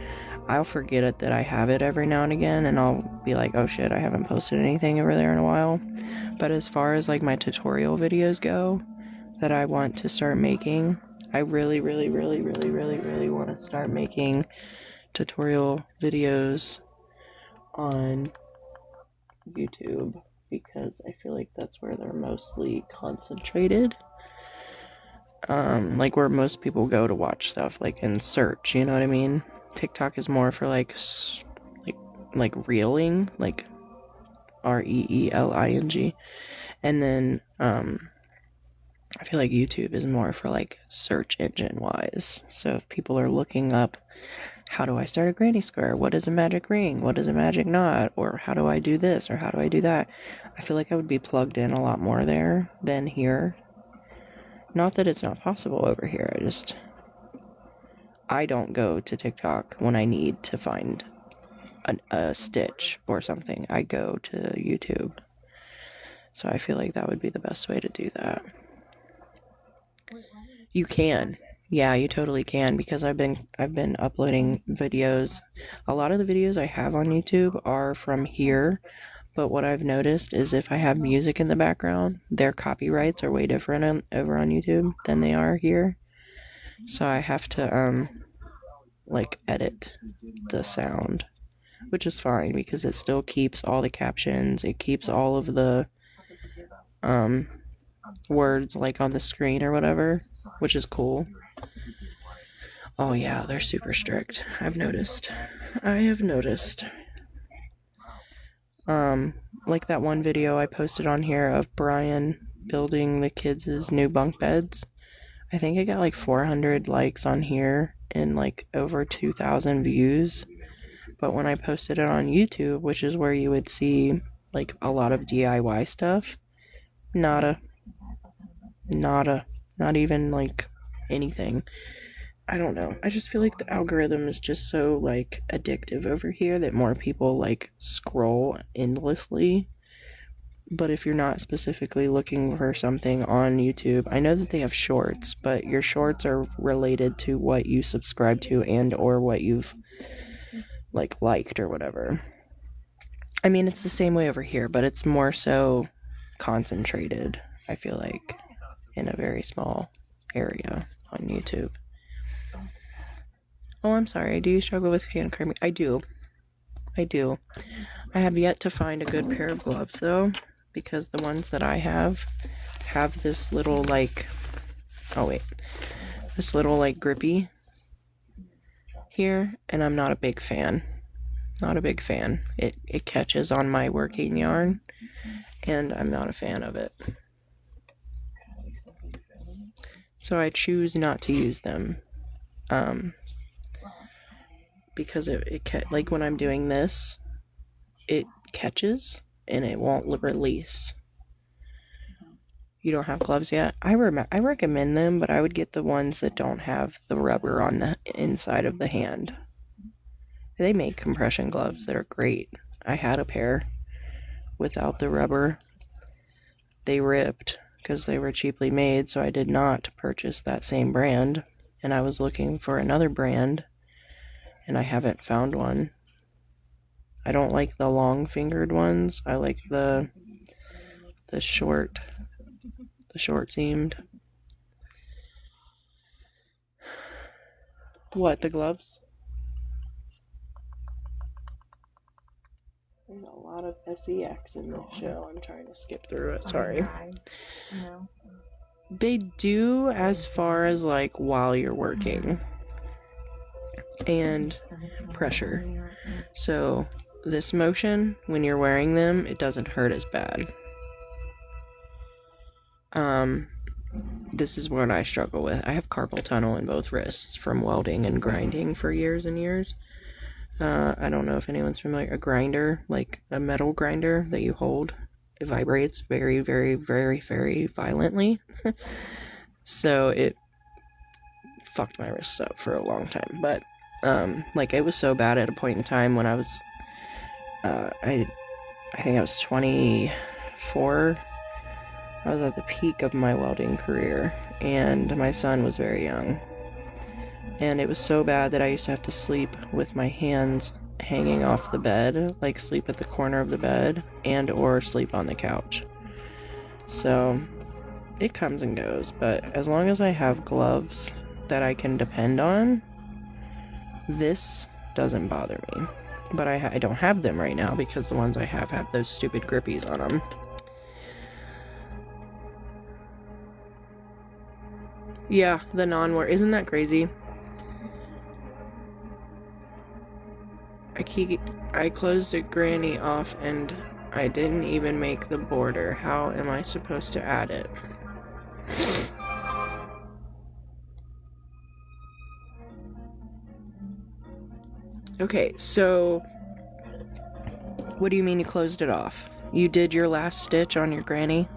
I'll forget it that I have it every now and again, and I'll be like, oh shit, I haven't posted anything over there in a while. But as far as like my tutorial videos go that I want to start making, I really want to start making tutorial videos on YouTube because I feel like that's where they're mostly concentrated. Like where most people go to watch stuff, like in search, you know what I mean? TikTok is more for like reeling, like reeling, and then I feel like YouTube is more for like search engine wise. So if people are looking up, how do I start a granny square? What is a magic ring? What is a magic knot? Or how do I do this? Or how do I do that? I feel like I would be plugged in a lot more there than here. Not that it's not possible over here. I don't go to TikTok when I need to find a stitch or something. I go to YouTube. So I feel like that would be the best way to do that. You can. Yeah, you totally can, because I've been uploading videos. A lot of the videos I have on YouTube are from here, but what I've noticed is if I have music in the background, their copyrights are way different over on YouTube than they are here. So I have to like edit the sound, which is fine because it still keeps all the captions, it keeps all of the words like on the screen or whatever, which is cool. Oh yeah, they're super strict. I have noticed. Like that one video I posted on here of Brian building the kids' new bunk beds. I think it got like 400 likes on here and like over 2,000 views. But when I posted it on YouTube, which is where you would see like a lot of DIY stuff, not even like anything. I don't know. I just feel like the algorithm is just so like addictive over here that more people like scroll endlessly. But if you're not specifically looking for something on YouTube, I know that they have shorts, but your shorts are related to what you subscribe to and or what you've like liked or whatever. I mean, it's the same way over here, but it's more so concentrated, I feel like, in a very small area on YouTube. Oh, I'm sorry. Do you struggle with hand cramping? I do. I have yet to find a good pair of gloves, though, because the ones that I have this little, like, this little, like, grippy here, and I'm not a big fan. Not a big fan. It catches on my working yarn, and I'm not a fan of it. So I choose not to use them. Because like when I'm doing this, it catches and it won't release. You don't have gloves yet? I recommend them, but I would get the ones that don't have the rubber on the inside of the hand. They make compression gloves that are great. I had a pair without the rubber. They ripped because they were cheaply made, so I did not purchase that same brand. And I was looking for another brand, and I haven't found one. I don't like the long-fingered ones. I like the short seamed. What, the gloves? There's a lot of sex in this show. I'm trying to skip through it. Sorry. They do as far as like while you're working and pressure. So this motion, when you're wearing them, it doesn't hurt as bad. This is what I struggle with. I have carpal tunnel in both wrists from welding and grinding for years and years. I don't know if anyone's familiar. A grinder, like a metal grinder that you hold, it vibrates very, very, very, very violently. So it fucked my wrists up for a long time. But like it was so bad at a point in time when I was, I think I was 24. I was at the peak of my welding career, and my son was very young. And it was so bad that I used to have to sleep with my hands hanging off the bed, like sleep at the corner of the bed and or sleep on the couch. So it comes and goes, but as long as I have gloves that I can depend on, this doesn't bother me. But I don't have them right now because the ones I have those stupid grippies on them. Yeah, the non-wear. Isn't that crazy? I closed a granny off and I didn't even make the border. How am I supposed to add it? Okay, so what do you mean you closed it off? You did your last stitch on your granny?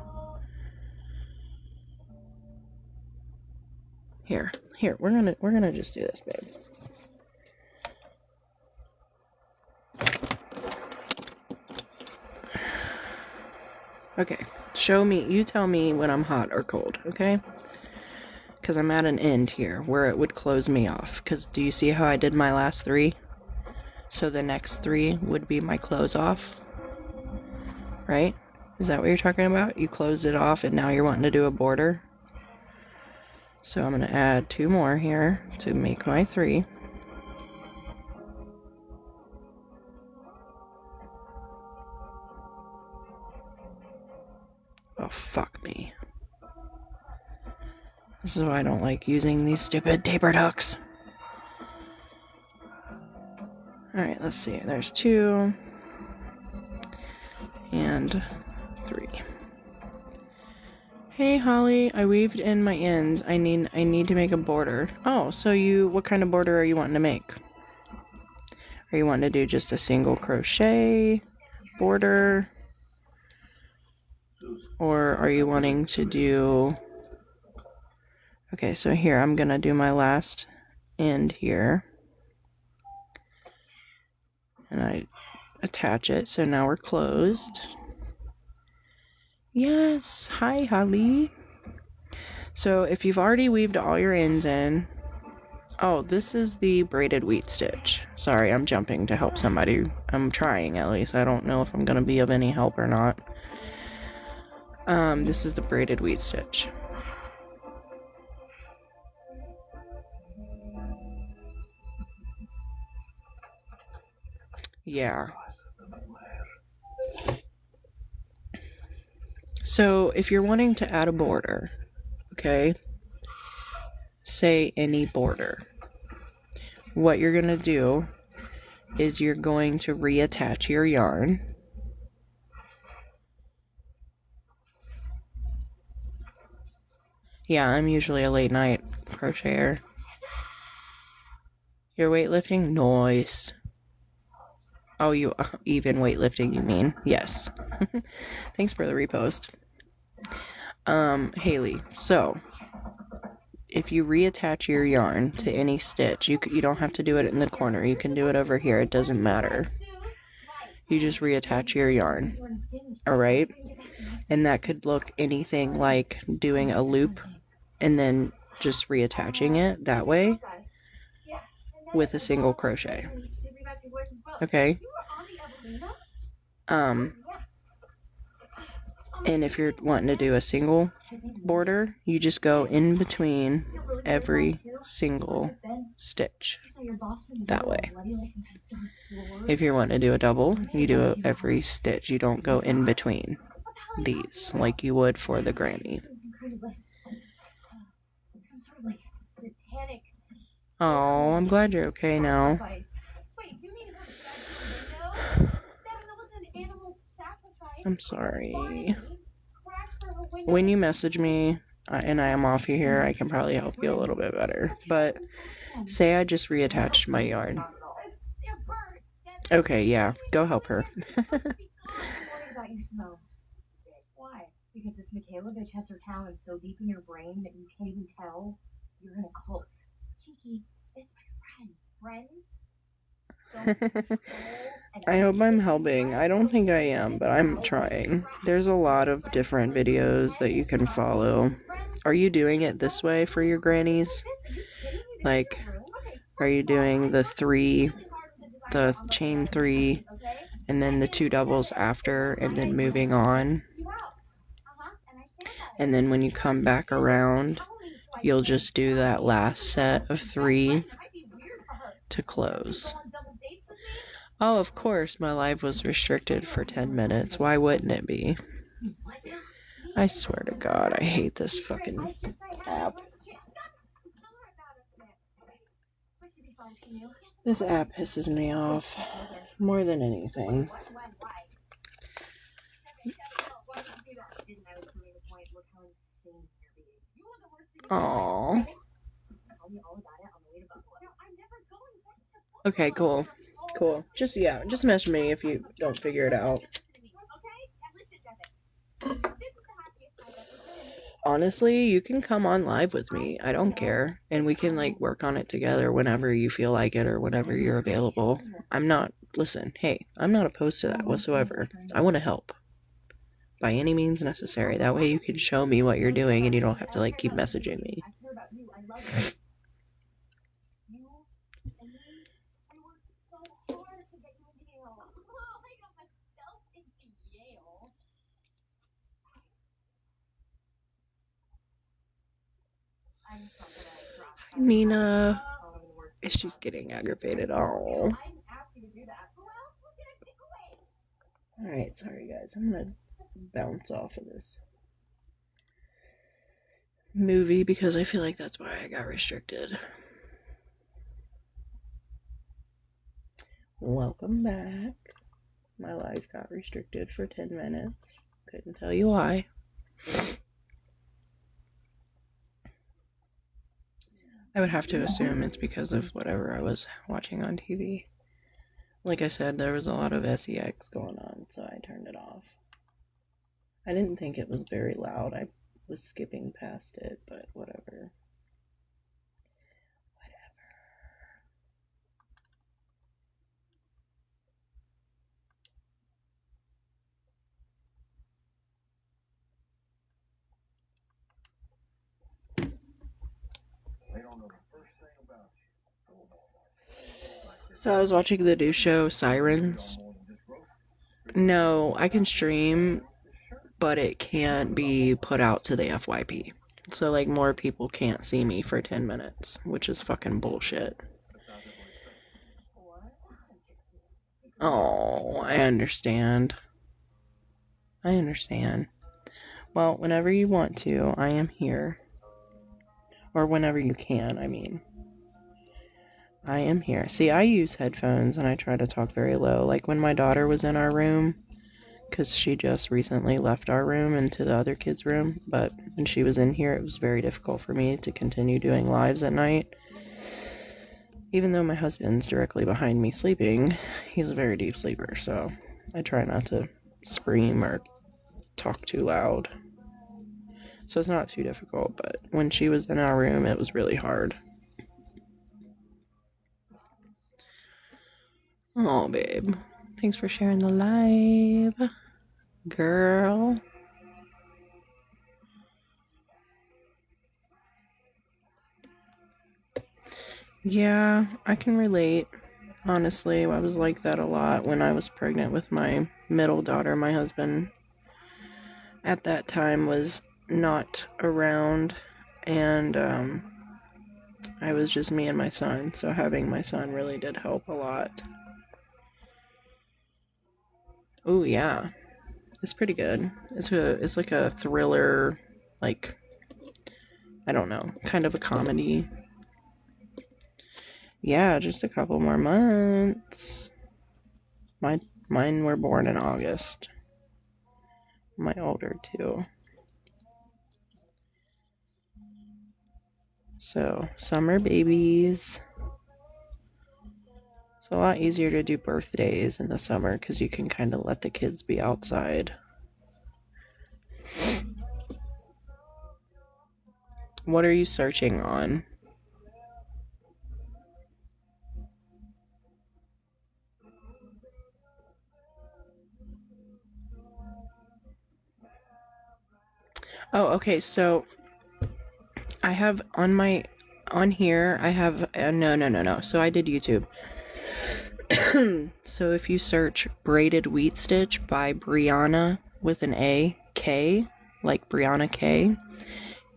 Here, we're gonna just do this, babe. Okay, show me, you tell me when I'm hot or cold, okay? Because I'm at an end here where it would close me off. Because do you see how I did my last 3? So the next 3 would be my close off, right? Is that what you're talking about? You closed it off and now you're wanting to do a border? So I'm going to add 2 more here to make my 3. Oh, fuck me. This is why I don't like using these stupid tapered hooks. Alright, let's see. There's 2. And 3. Hey, Holly, I weaved in my ends. I need to make a border. Oh, so what kind of border are you wanting to make? Are you wanting to do just a single crochet border? Or are you wanting to do... Okay, so here, I'm gonna do my last end here. And I attach it, so now we're closed. Yes, hi Holly. So if you've already weaved all your ends in, oh, this is the braided wheat stitch. Sorry, I'm jumping to help somebody. I'm trying at least. I don't know if I'm gonna be of any help or not. This is the braided wheat stitch. Yeah. So if you're wanting to add a border, okay, say any border, what you're gonna do is you're going to reattach your yarn. Yeah, I'm usually a late night crocheter. You're weightlifting? Nice. Oh, you even weightlifting, you mean? Yes. Thanks for the repost. Haley, so if you reattach your yarn to any stitch, you don't have to do it in the corner. You can do it over here. It doesn't matter. You just reattach your yarn. All right? And that could look anything like doing a loop and then just reattaching it that way with a single crochet. Okay? And if you're wanting to do a single border, you just go in between every single stitch that way. If you're wanting to do a double, you do every stitch. You don't go in between these like you would for the granny. Oh, I'm glad you're okay now. I'm sorry. When you message me and I am off here, I can probably help you a little bit better. But say I just reattached my yarn. Okay, yeah, go help her. Why? Because this Michaela bitch has her talents so deep in your brain that you can't even tell you're in a cult. Cheeky, it's my friend. Friends? I hope I'm helping. I don't think I am, but I'm trying. There's a lot of different videos that you can follow. Are you doing it this way for your grannies? Like, are you doing the chain 3, and then the 2 doubles after, and then moving on? And then when you come back around, you'll just do that last set of 3 to close. Oh, of course, my live was restricted for 10 minutes. Why wouldn't it be? I swear to God, I hate this fucking app. This app pisses me off more than anything. Aww. Okay, cool. Cool. Just message me if you don't figure it out. Honestly, you can come on live with me. I don't care. And we can like work on it together whenever you feel like it or whenever you're available. I'm not opposed to that whatsoever. I want to help. By any means necessary. That way you can show me what you're doing and you don't have to like keep messaging me. Nina, she's getting aggravated. Oh. Alright, sorry guys. I'm gonna bounce off of this movie because I feel like that's why I got restricted. Welcome back. My live got restricted for 10 minutes. Couldn't tell you why. I would have to assume it's because of whatever I was watching on TV. Like I said, there was a lot of sex going on, so I turned it off. I didn't think it was very loud. I was skipping past it, but whatever. So I was watching the new show Sirens. No, I can stream, but it can't be put out to the FYP. So, like, more people can't see me for 10 minutes, which is fucking bullshit. Oh, I understand. I understand. Well, whenever you want to, I am here. Or whenever you can, I mean. I am here. See, I use headphones and I try to talk very low. Like when my daughter was in our room, because she just recently left our room into the other kids' room. But when she was in here, it was very difficult for me to continue doing lives at night. Even though my husband's directly behind me sleeping, he's a very deep sleeper, so I try not to scream or talk too loud. So it's not too difficult, but when she was in our room, it was really hard. Oh, babe. Thanks for sharing the live, girl. Yeah, I can relate. Honestly, I was like that a lot when I was pregnant with my middle daughter. My husband at that time was not around, and I was just me and my son, so having my son really did help a lot. Oh yeah, it's pretty good. It's like a thriller, like, I don't know, kind of a comedy. Yeah, just a couple more months. Mine were born in August. My older two. So, summer babies. It's a lot easier to do birthdays in the summer because you can kind of let the kids be outside. What are you searching on? Oh, okay, so I have on here, I have, no. So I did YouTube. So if you search Braided Wheat Stitch by Brianna with an A, K, like Brianna K,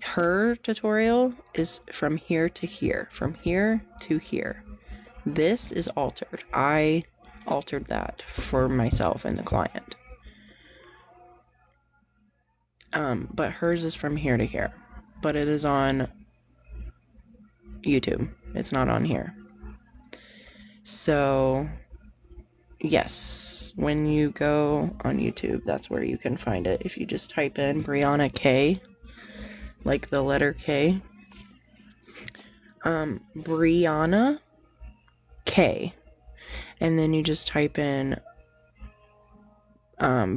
her tutorial is from here to here, from here to here. This is altered. I altered that for myself and the client. But hers is from here to here. But it is on YouTube. It's not on here. So, yes, when you go on YouTube, that's where you can find it. If you just type in Brianna K, like the letter K, Brianna K, and then you just type in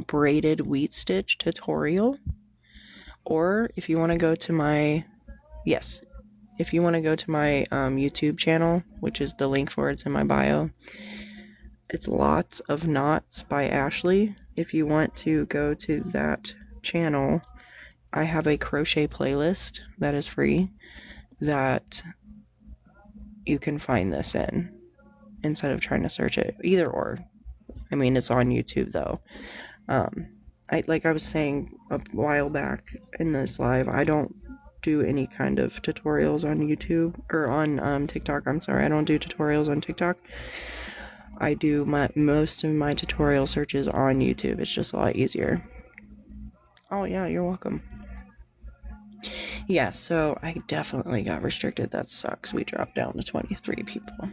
braided wheat stitch tutorial. Or if you want to go to my, if you want to go to my YouTube channel, which is the link for it's in my bio, it's Lots of Knots by Ashley. If you want to go to that channel, I have a crochet playlist that is free that you can find this in instead of trying to search it. Either or. I mean, it's on YouTube though. Like I was saying a while back in this live, I don't do any kind of tutorials on YouTube or on TikTok. I'm sorry, I don't do tutorials on TikTok. I do most of my tutorial searches on YouTube. It's just a lot easier. Oh yeah, you're welcome. Yeah, so I definitely got restricted. That sucks. We dropped down to 23 people.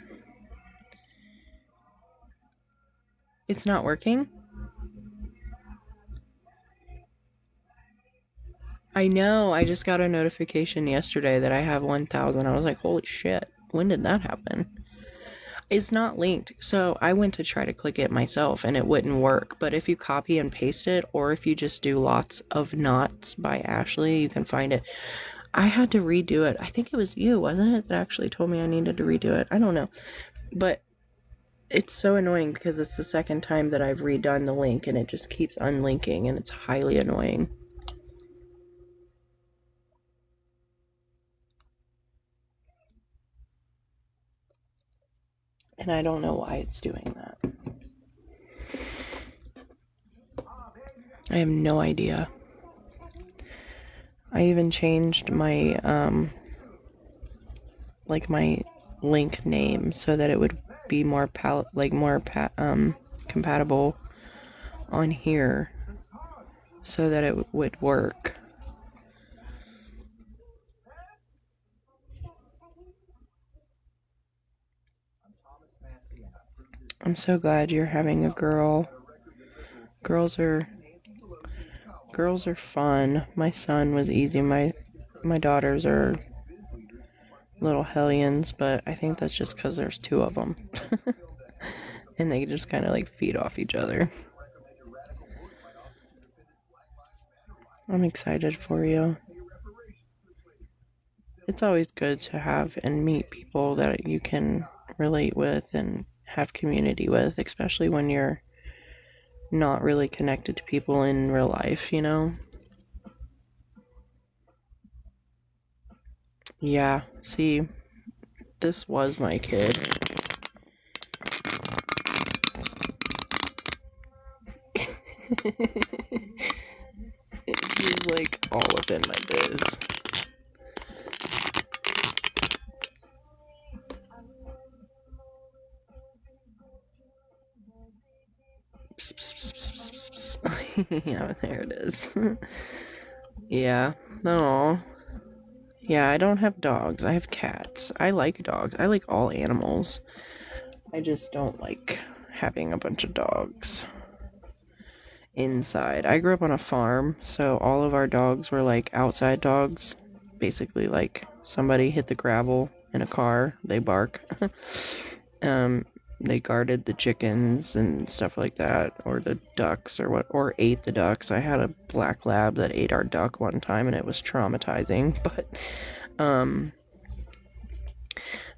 It's not working? I know, I just got a notification yesterday that I have 1,000. I was like, holy shit, when did that happen? It's not linked, so I went to try to click it myself and it wouldn't work. But if you copy and paste it, or if you just do Lots of Knots by Ashley, you can find it. I had to redo it. I think it was you, wasn't it, that actually told me I needed to redo it? I don't know. But it's so annoying because it's the second time that I've redone the link and it just keeps unlinking and it's highly annoying. And I don't know why it's doing that. I have no idea. I even changed my my link name so that it would be more compatible on here, so that it would work. I'm so glad you're having a girl. Girls are fun. My son was easy. My daughters are little hellions, but I think that's just because there's two of them. And they just kind of like feed off each other. I'm excited for you. It's always good to have and meet people that you can relate with and have community with, especially when you're not really connected to people in real life, you know? Yeah, see, this was my kid. He's like all within my biz. Yeah, there it is. Yeah, no. Yeah, I don't have dogs. I have cats. I like dogs. I like all animals. I just don't like having a bunch of dogs inside. I grew up on a farm, so all of our dogs were like outside dogs. Basically, like somebody hit the gravel in a car, they bark. They guarded the chickens and stuff like that, or the ducks, or ate the ducks. I had a black lab that ate our duck one time, and it was traumatizing. But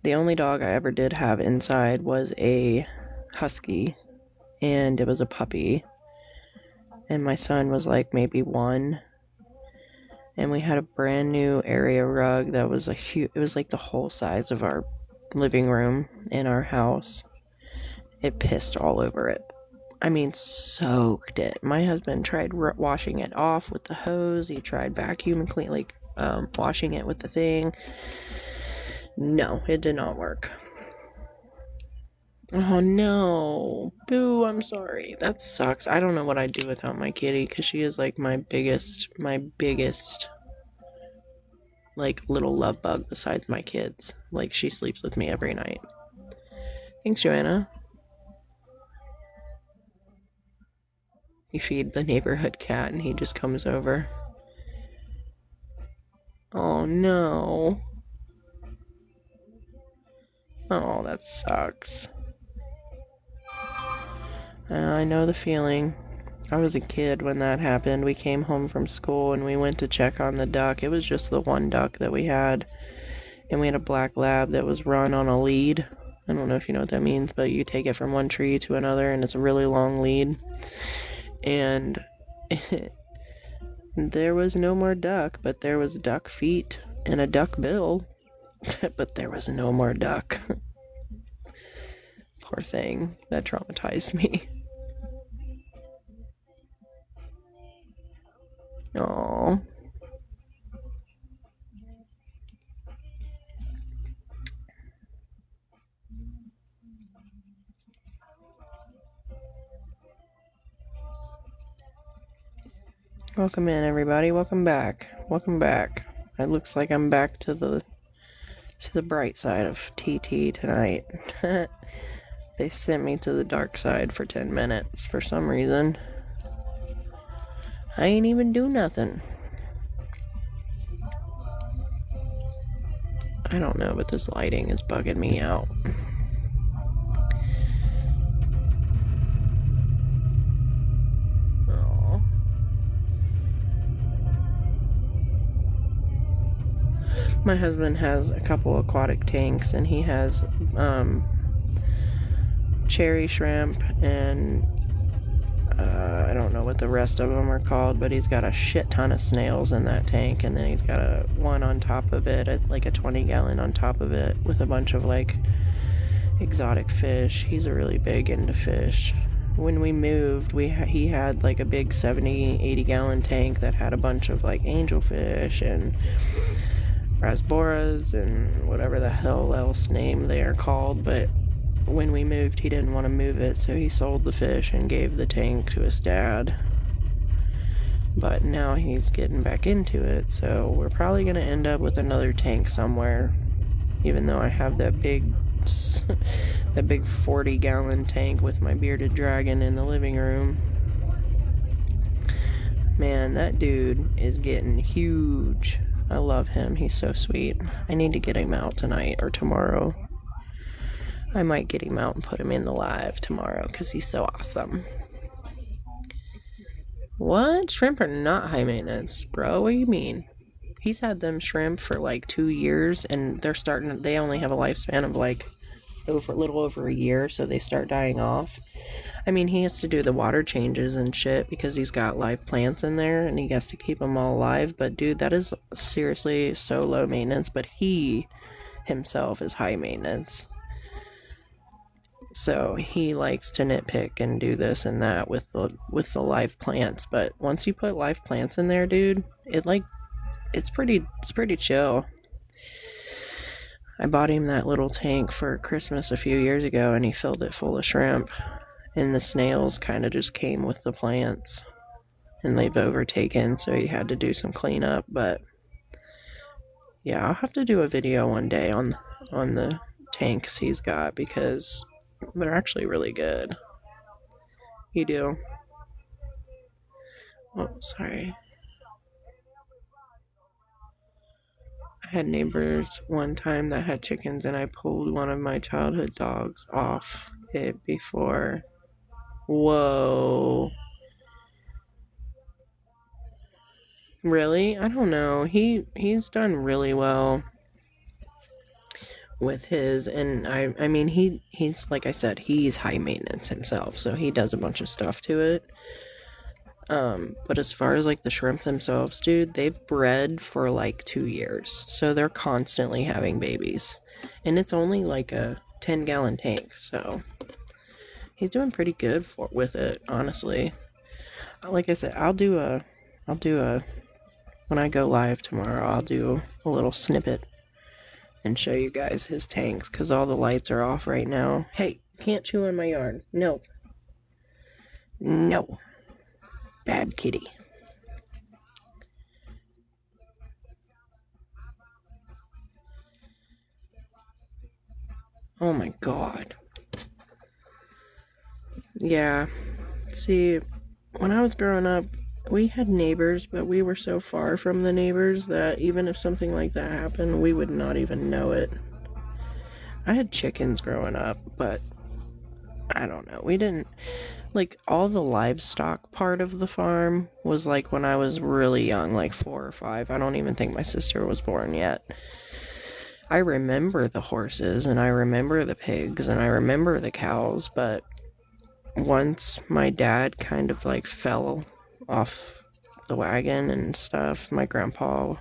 the only dog I ever did have inside was a husky, and it was a puppy. And my son was like maybe 1. And we had a brand new area rug that was it was like the whole size of our living room in our house. It pissed all over it. I mean, soaked it. My husband tried washing it off with the hose. He tried vacuum and clean, washing it with the thing. No, it did not work. Oh no. Boo, I'm sorry. That sucks. I don't know what I'd do without my kitty, because she is like my biggest like little love bug besides my kids. Like, she sleeps with me every night. Thanks, Joanna. You feed the neighborhood cat and he just comes over. Oh no. Oh, that sucks. I know the feeling. I was a kid when that happened. We came home from school and we went to check on the duck. It was just the one duck that we had. And we had a black lab that was run on a lead. I don't know if you know what that means, but you take it from one tree to another and it's a really long lead. And there was no more duck, but there was duck feet and a duck bill. But there was no more duck. Poor thing. That traumatized me. Aww. Welcome in, everybody. Welcome back. Welcome back. It looks like I'm back to the bright side of TT tonight. They sent me to the dark side for 10 minutes for some reason. I ain't even do nothing. I don't know, but this lighting is bugging me out. Aww. My husband has a couple aquatic tanks, and he has cherry shrimp and I don't know what the rest of them are called, but he's got a shit ton of snails in that tank, and then he's got one on top of it, like a 20-gallon on top of it, with a bunch of like exotic fish. He's a really big into fish. When we moved, he had like a big 70, 80 gallon tank that had a bunch of like angelfish and rasboras and whatever the hell else name they are called. But when we moved, he didn't want to move it, so he sold the fish and gave the tank to his dad. But now he's getting back into it, so we're probably going to end up with another tank somewhere, even though I have that big 40 gallon tank with my bearded dragon in the living room. Man, that dude is getting huge. I love him. He's so sweet. I need to get him out tonight or tomorrow. I might get him out and put him in the live tomorrow because he's so awesome. What? Shrimp are not high maintenance, bro. What do you mean? He's had them shrimp for like 2 years, and they only have a lifespan of like a little over a year, so they start dying off. I mean, he has to do the water changes and shit because he's got live plants in there, and he has to keep them all alive. But dude, that is seriously so low maintenance, but he himself is high maintenance. So he likes to nitpick and do this and that with the live plants. But once you put live plants in there, dude, it's pretty chill. I bought him that little tank for Christmas a few years ago, and he filled it full of shrimp. And the snails kind of just came with the plants, and they've overtaken, so he had to do some cleanup. But yeah, I'll have to do a video one day on the tanks he's got because they're actually really good. You do. Oh, sorry. I had neighbors one time that had chickens, and I pulled one of my childhood dogs off it before. Whoa. Really? I don't know. He's done really well with his, and I mean he's like I said, he's high maintenance himself, so he does a bunch of stuff to it. But as far as like the shrimp themselves, dude, they've bred for like 2 years, so they're constantly having babies, and it's only like a 10-gallon tank, so he's doing pretty good with it, honestly. Like I said, I'll do a when I go live tomorrow, I'll do a little snippet and show you guys his tanks, because all the lights are off right now. Hey, can't chew on my yarn. No. Bad kitty. Oh my god. Yeah. See, when I was growing up, we had neighbors, but we were so far from the neighbors that even if something like that happened, we would not even know it. I had chickens growing up, but I don't know. We didn't, like, all the livestock part of the farm was like when I was really young, like 4 or 5. I don't even think my sister was born yet. I remember the horses, and I remember the pigs, and I remember the cows, but once my dad kind of like fell off the wagon and stuff, my grandpa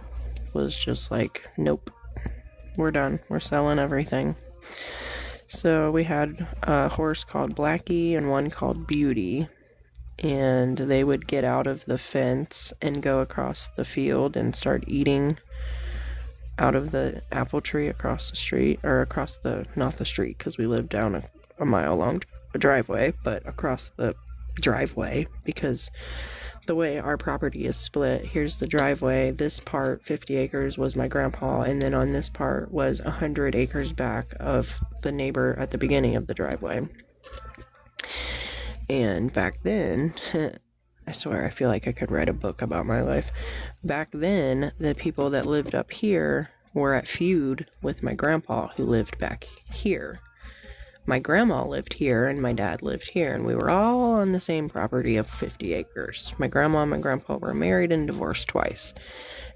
was just like, nope, we're done, we're selling everything. So we had a horse called Blackie and one called Beauty, and they would get out of the fence and go across the field and start eating out of the apple tree across the street, or across the, not the street, because we lived down a mile long driveway, but across the driveway, because the way our property is split, here's the driveway, this part 50 acres was my grandpa, and then on this part was 100 acres back of the neighbor at the beginning of the driveway. And back then, I swear I feel like I could write a book about my life. Back then, the people that lived up here were at feud with my grandpa, who lived back here. My grandma lived here and my dad lived here, and we were all on the same property of 50 acres. My grandma and my grandpa were married and divorced twice.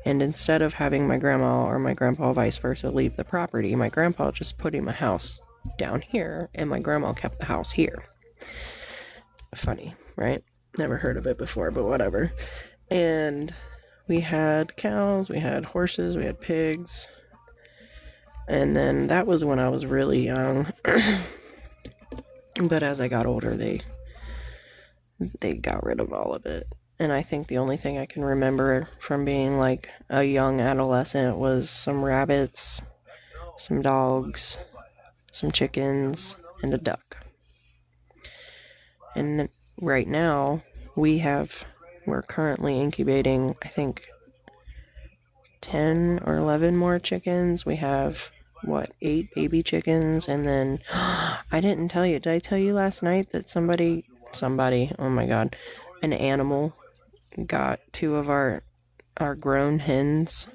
And instead of having my grandma or my grandpa vice versa leave the property, my grandpa just put him a house down here, and my grandma kept the house here. Funny, right? Never heard of it before, but whatever. And we had cows, we had horses, we had pigs. And then that was when I was really young. But as I got older, they got rid of all of it. And I think the only thing I can remember from being like a young adolescent was some rabbits, some dogs, some chickens, and a duck. And right now, we're currently incubating, I think, 10 or 11 more chickens. We have, 8 baby chickens, and then, I didn't tell you, did I tell you last night that somebody, oh my god, an animal got 2 of our grown hens?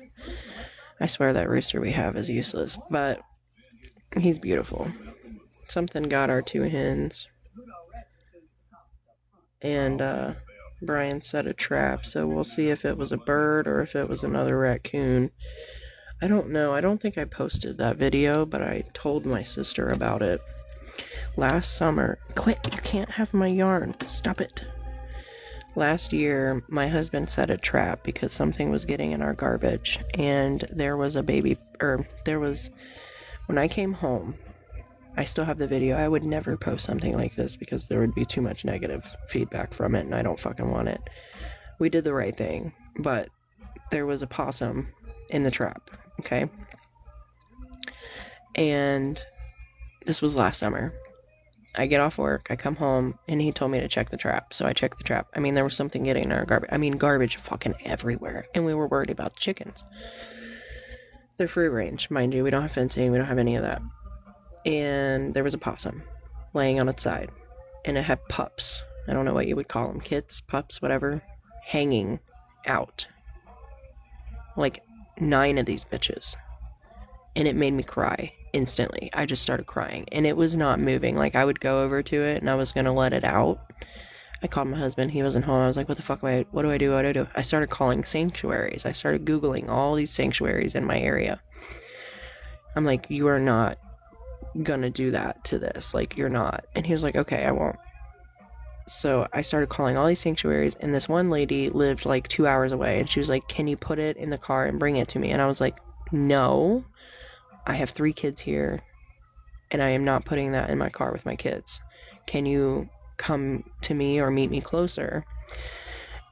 I swear that rooster we have is useless, but he's beautiful. Something got our 2 hens, and Brian set a trap, so we'll see if it was a bird or if it was another raccoon. I don't know. I don't think I posted that video, but I told my sister about it. Last summer... Quit! You can't have my yarn. Stop it. Last year, my husband set a trap because something was getting in our garbage, and there was a baby... When I came home, I still have the video. I would never post something like this because there would be too much negative feedback from it, and I don't fucking want it. We did the right thing, but there was a possum in the trap, okay? And this was last summer. I get off work, I come home, and he told me to check the trap. So I checked the trap. I mean, there was something getting in our garbage. I mean, garbage fucking everywhere. And we were worried about the chickens. They're free range, mind you. We don't have fencing. We don't have any of that. And there was a possum laying on its side. And it had pups. I don't know what you would call them. Kits, pups, whatever. Hanging out. Like 9 of these bitches. And it made me cry instantly. I just started crying. And it was not moving. Like, I would go over to it and I was going to let it out. I called my husband. He wasn't home. I was like, what the fuck? What do I do? I started calling sanctuaries. I started Googling all these sanctuaries in my area. I'm like, you are not gonna do that to this. Like, you're not. And he was like, okay, I won't. So I started calling all these sanctuaries, and this one lady lived like 2 hours away, and she was like, can you put it in the car and bring it to me? And I was like, no, I have 3 kids here, and I am not putting that in my car with my kids. Can you come to me or meet me closer?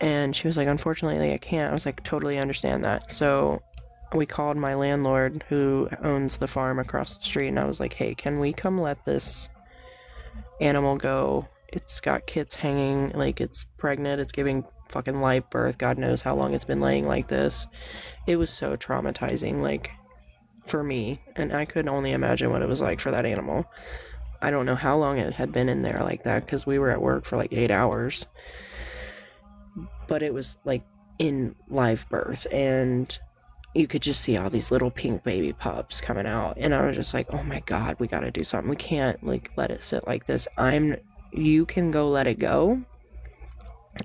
And she was like, unfortunately, I can't. I was like, totally understand that. So we called my landlord who owns the farm across the street, and I was like, hey, can we come let this animal go? It's got kits hanging, like, it's pregnant, it's giving fucking live birth, God knows how long it's been laying like this. It was so traumatizing, like, for me, and I could only imagine what it was like for that animal. I don't know how long it had been in there like that, because we were at work for like 8 hours, but it was like in live birth, and you could just see all these little pink baby pups coming out, and I was just like, oh my god, we gotta do something. We can't, like, let it sit like this. You can go let it go.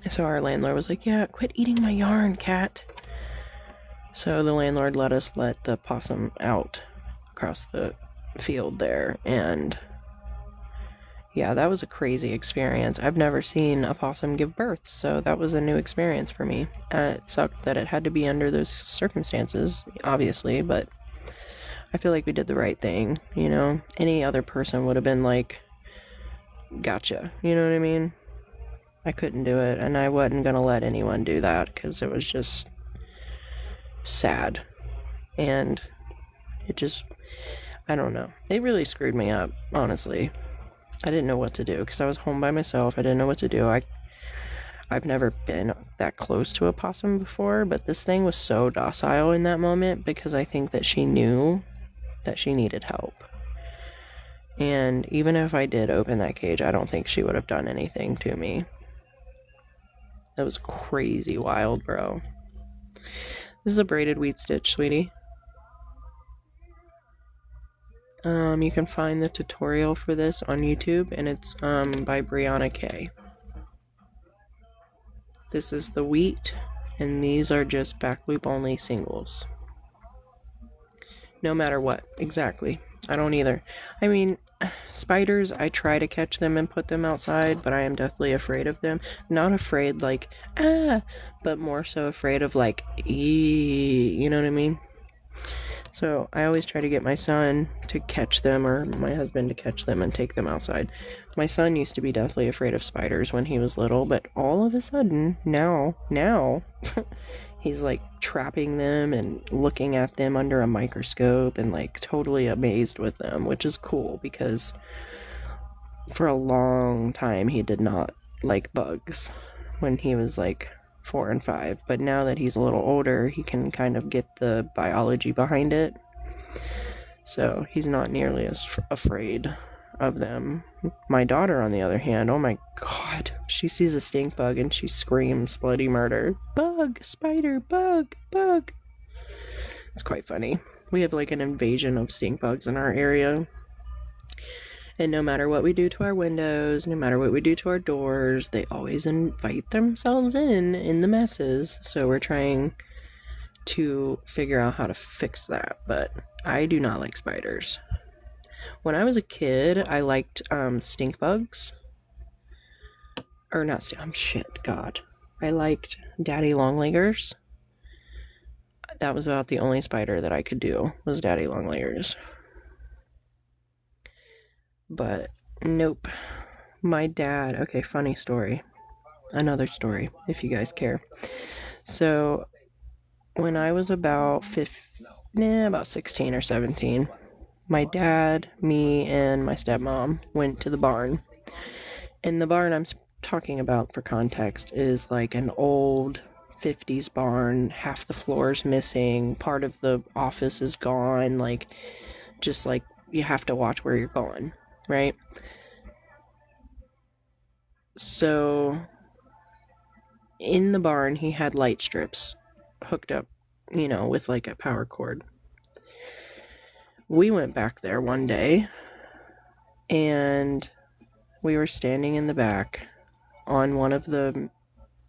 So our landlord was like, yeah, quit eating my yarn, cat. So the landlord let us let the possum out across the field there, and yeah, that was a crazy experience. I've never seen a possum give birth, so that was a new experience for me. It sucked that it had to be under those circumstances, obviously, but I feel like we did the right thing, you know? Any other person would have been like, gotcha, you know what I mean? I couldn't do it, and I wasn't gonna let anyone do that, because it was just sad, and it just, I don't know. It really screwed me up, honestly. I didn't know what to do, because I was home by myself. I didn't know what to do. I've never been that close to a possum before, but this thing was so docile in that moment, because I think that she knew that she needed help. And even if I did open that cage, I don't think she would have done anything to me. That was crazy wild, bro. This is a braided wheat stitch, sweetie. You can find the tutorial for this on YouTube, and it's by Brianna K. This is the wheat, and these are just back loop only singles. No matter what, exactly. I don't either. I mean, spiders, I try to catch them and put them outside, but I am deathly afraid of them. Not afraid like, but more so afraid of like, you know what I mean? So I always try to get my son to catch them, or my husband to catch them and take them outside. My son used to be deathly afraid of spiders when he was little, but all of a sudden, now, he's like trapping them and looking at them under a microscope and like totally amazed with them, which is cool because for a long time he did not like bugs when he was like 4 and 5, but now that he's a little older, he can kind of get the biology behind it, so he's not nearly as afraid of them. My daughter, on the other hand, oh my god, she sees a stink bug and she screams bloody murder. Bug, spider, bug, bug. It's quite funny. We have like an invasion of stink bugs in our area. And no matter what we do to our windows, no matter what we do to our doors, they always invite themselves in the messes. So we're trying to figure out how to fix that. But I do not like spiders. When I was a kid, I liked stink bugs. Or not God. I liked daddy longleggers. That was about the only spider that I could do, was daddy longleggers. But nope. My dad, okay, funny story. Another story, if you guys care. So when I was about 16 or 17, my dad, me, and my stepmom went to the barn. And the barn I'm talking about, for context, is like an old 50s barn. Half the floor's missing. Part of the office is gone. Like, just like, you have to watch where you're going, right? So in the barn, he had light strips hooked up, with like a power cord. We went back there one day and we were standing in the back on one of the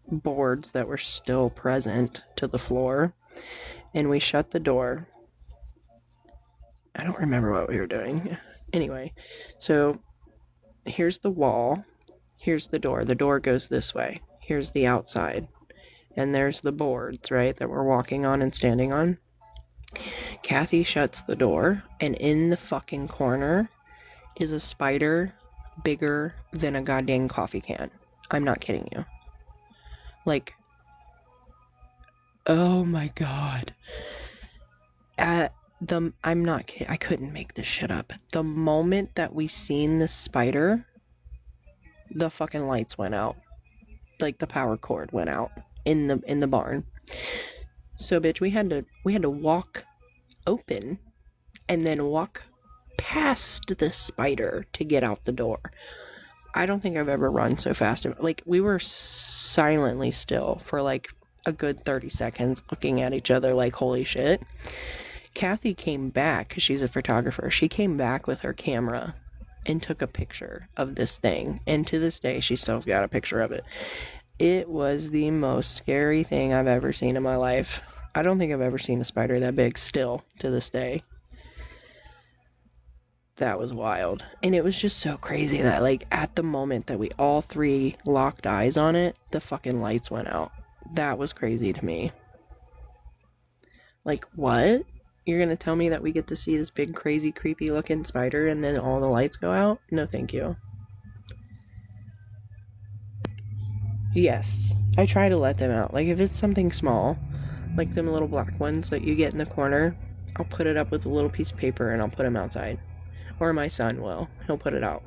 boards that were still present to the floor, and we shut the door. I don't remember what we were doing. Anyway, so here's the wall, here's the door goes this way, here's the outside, and there's the boards, right, that we're walking on and standing on. Kathy shuts the door, and in the fucking corner is a spider bigger than a goddamn coffee can. I'm not kidding you. Like, oh my god. I'm not kidding. I couldn't make this shit up. The moment that we seen this spider, the fucking lights went out. Like, the power cord went out in the barn. So, bitch, we had to walk open and then walk past the spider to get out the door. I don't think I've ever run so fast. Like, we were silently still for like a good 30 seconds looking at each other like, holy shit. Kathy came back, because she's a photographer. She came back with her camera and took a picture of this thing. And to this day, she still got a picture of it. It was the most scary thing I've ever seen in my life. I don't think I've ever seen a spider that big still to this day. That was wild. And it was just so crazy that, like, at the moment that we all three locked eyes on it, the fucking lights went out. That was crazy to me. Like, what? You're gonna tell me that we get to see this big, crazy, creepy looking spider and then all the lights go out? No, thank you. Yes, I try to let them out. Like, if it's something small, like them little black ones that you get in the corner, I'll put it up with a little piece of paper and I'll put them outside. Or my son will. He'll put it out.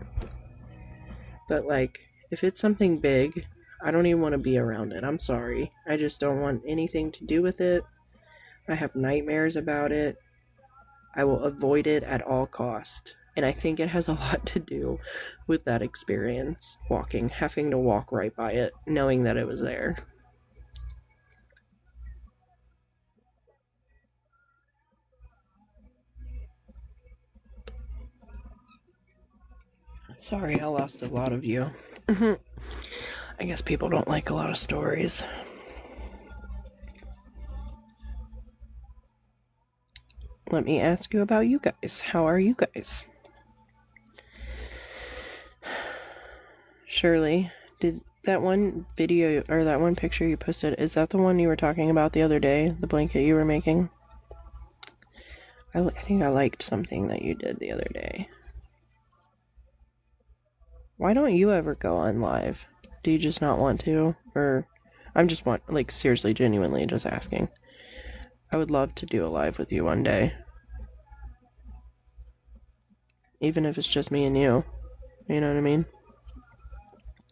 But, like, if it's something big, I don't even want to be around it. I'm sorry. I just don't want anything to do with it. I have nightmares about it. I will avoid it at all cost. And I think it has a lot to do with that experience, having to walk right by it, knowing that it was there. Sorry, I lost a lot of you. I guess people don't like a lot of stories. Let me ask you about you guys. How are you guys? Shirley, did that one video or that one picture you posted, is that the one you were talking about the other day? The blanket you were making? I think I liked something that you did the other day. Why don't you ever go on live? Do you just not want to? Or I'm just seriously, genuinely just asking. I would love to do a live with you one day. Even if it's just me and you. You know what I mean?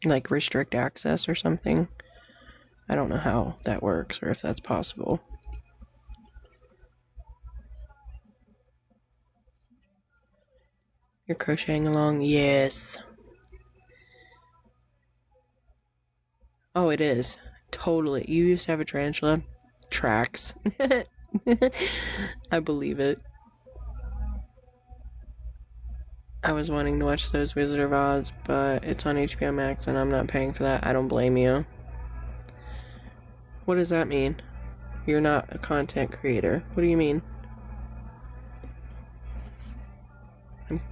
Like restrict access or something. I don't know how that works or if that's possible. You're crocheting along? Yes. Oh, it is. Totally. You used to have a tarantula? Tracks. I believe it. I was wanting to watch those Wizard of Oz, but it's on HBO Max and I'm not paying for that. I don't blame you. What does that mean? You're not a content creator. What do you mean?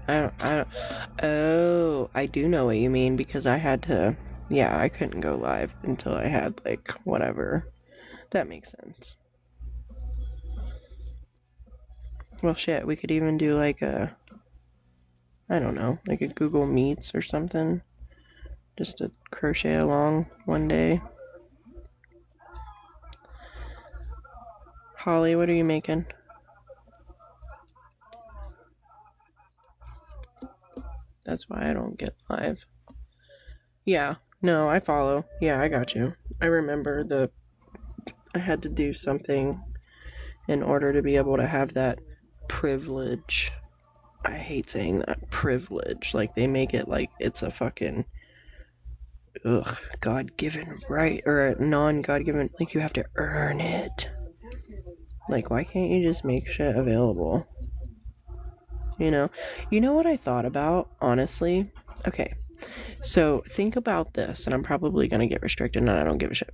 I don't. Oh, I do know what you mean because I had to. Yeah, I couldn't go live until I had whatever. That makes sense. Well, shit, we could even do I don't know, like a Google Meets or something. Just to crochet along one day. Holly, what are you making? That's why I don't get live. Yeah, no, I follow. Yeah, I got you. I remember I had to do something in order to be able to have that privilege. I hate saying that, privilege. Like, they make it like it's a fucking God-given right, or a non-God-given, like you have to earn it. Like, why can't you just make shit available? You know what I thought about, honestly? Okay, so think about this, and I'm probably gonna get restricted and I don't give a shit.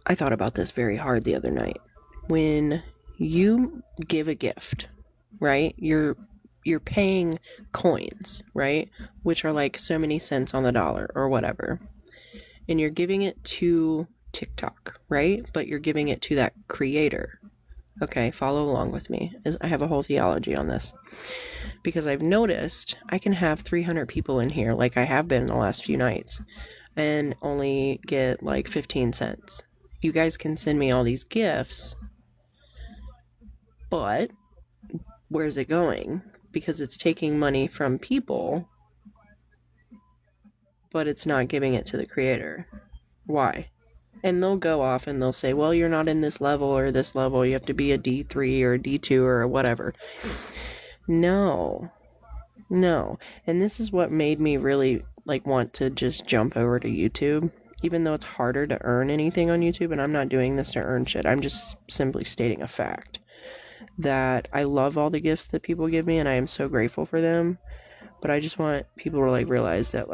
I thought about this very hard the other night. When you give a gift, right, you're paying coins, right, which are like so many cents on the dollar or whatever, and you're giving it to TikTok, right, but you're giving it to that creator. Okay, follow along with me. I have a whole theology on this because I've noticed I can have 300 people in here like I have been the last few nights and only get like 15 cents. You guys can send me all these gifts, but where's it going? Because it's taking money from people, but it's not giving it to the creator. Why? And they'll go off and they'll say, well, you're not in this level or this level. You have to be a D3 or a D2 or whatever. No. And this is what made me really want to just jump over to YouTube. Even though it's harder to earn anything on YouTube, and I'm not doing this to earn shit. I'm just simply stating a fact. That I love all the gifts that people give me and I am so grateful for them. But I just want people to realize that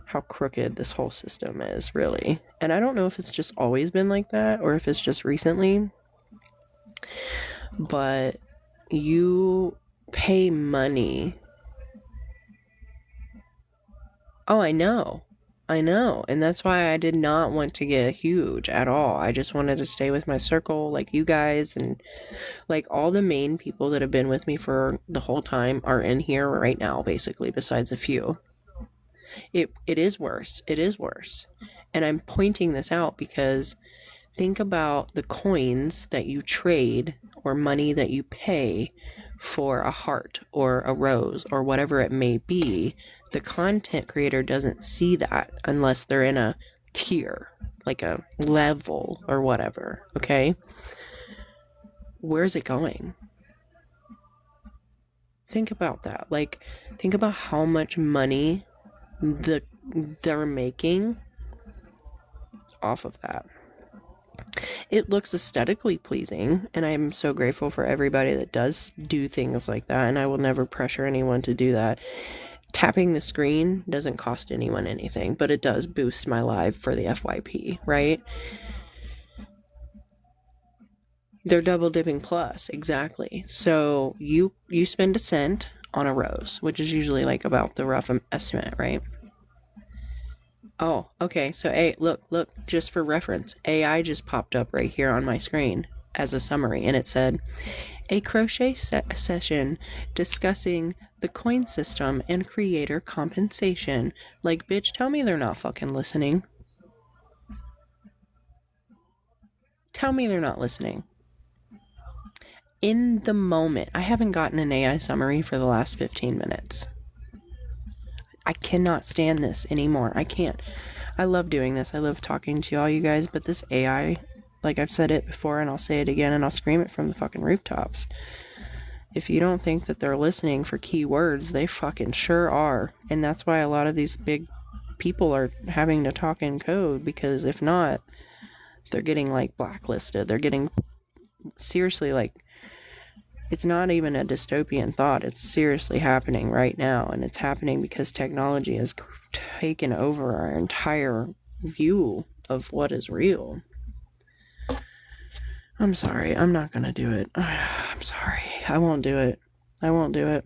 how crooked this whole system is, really. And I don't know if it's just always been like that or if it's just recently. But you pay money. Oh, I know. And that's why I did not want to get huge at all. I just wanted to stay with my circle, like you guys, and all the main people that have been with me for the whole time are in here right now, basically, besides a few. It is worse. And I'm pointing this out because think about the coins that you trade or money that you pay for a heart or a rose or whatever it may be. The content creator doesn't see that unless they're in a tier, like a level or whatever, okay? Where's it going? Think about that. Think about how much money they're making off of that. It looks aesthetically pleasing, and I'm so grateful for everybody that does do things like that, and I will never pressure anyone to do that. Tapping the screen doesn't cost anyone anything, but it does boost my live for the FYP, right? They're double dipping plus, exactly. So you spend a cent on a rose, which is usually about the rough estimate, right? Oh, okay. So look, just for reference, AI just popped up right here on my screen. as a summary, and it said, a crochet session discussing the coin system and creator compensation. Like, bitch, tell me they're not fucking listening. Tell me they're not listening. In the moment, I haven't gotten an AI summary for the last 15 minutes. I cannot stand this anymore. I can't. I love doing this. I love talking to all you guys, but this AI, like I've said it before and I'll say it again and I'll scream it from the fucking rooftops. If you don't think that they're listening for key words, they fucking sure are. And that's why a lot of these big people are having to talk in code, because if not, they're getting like blacklisted. They're getting seriously, like, it's not even a dystopian thought. It's seriously happening right now. And it's happening because technology has taken over our entire view of what is real. I'm sorry. I'm not going to do it. I'm sorry. I won't do it. I won't do it.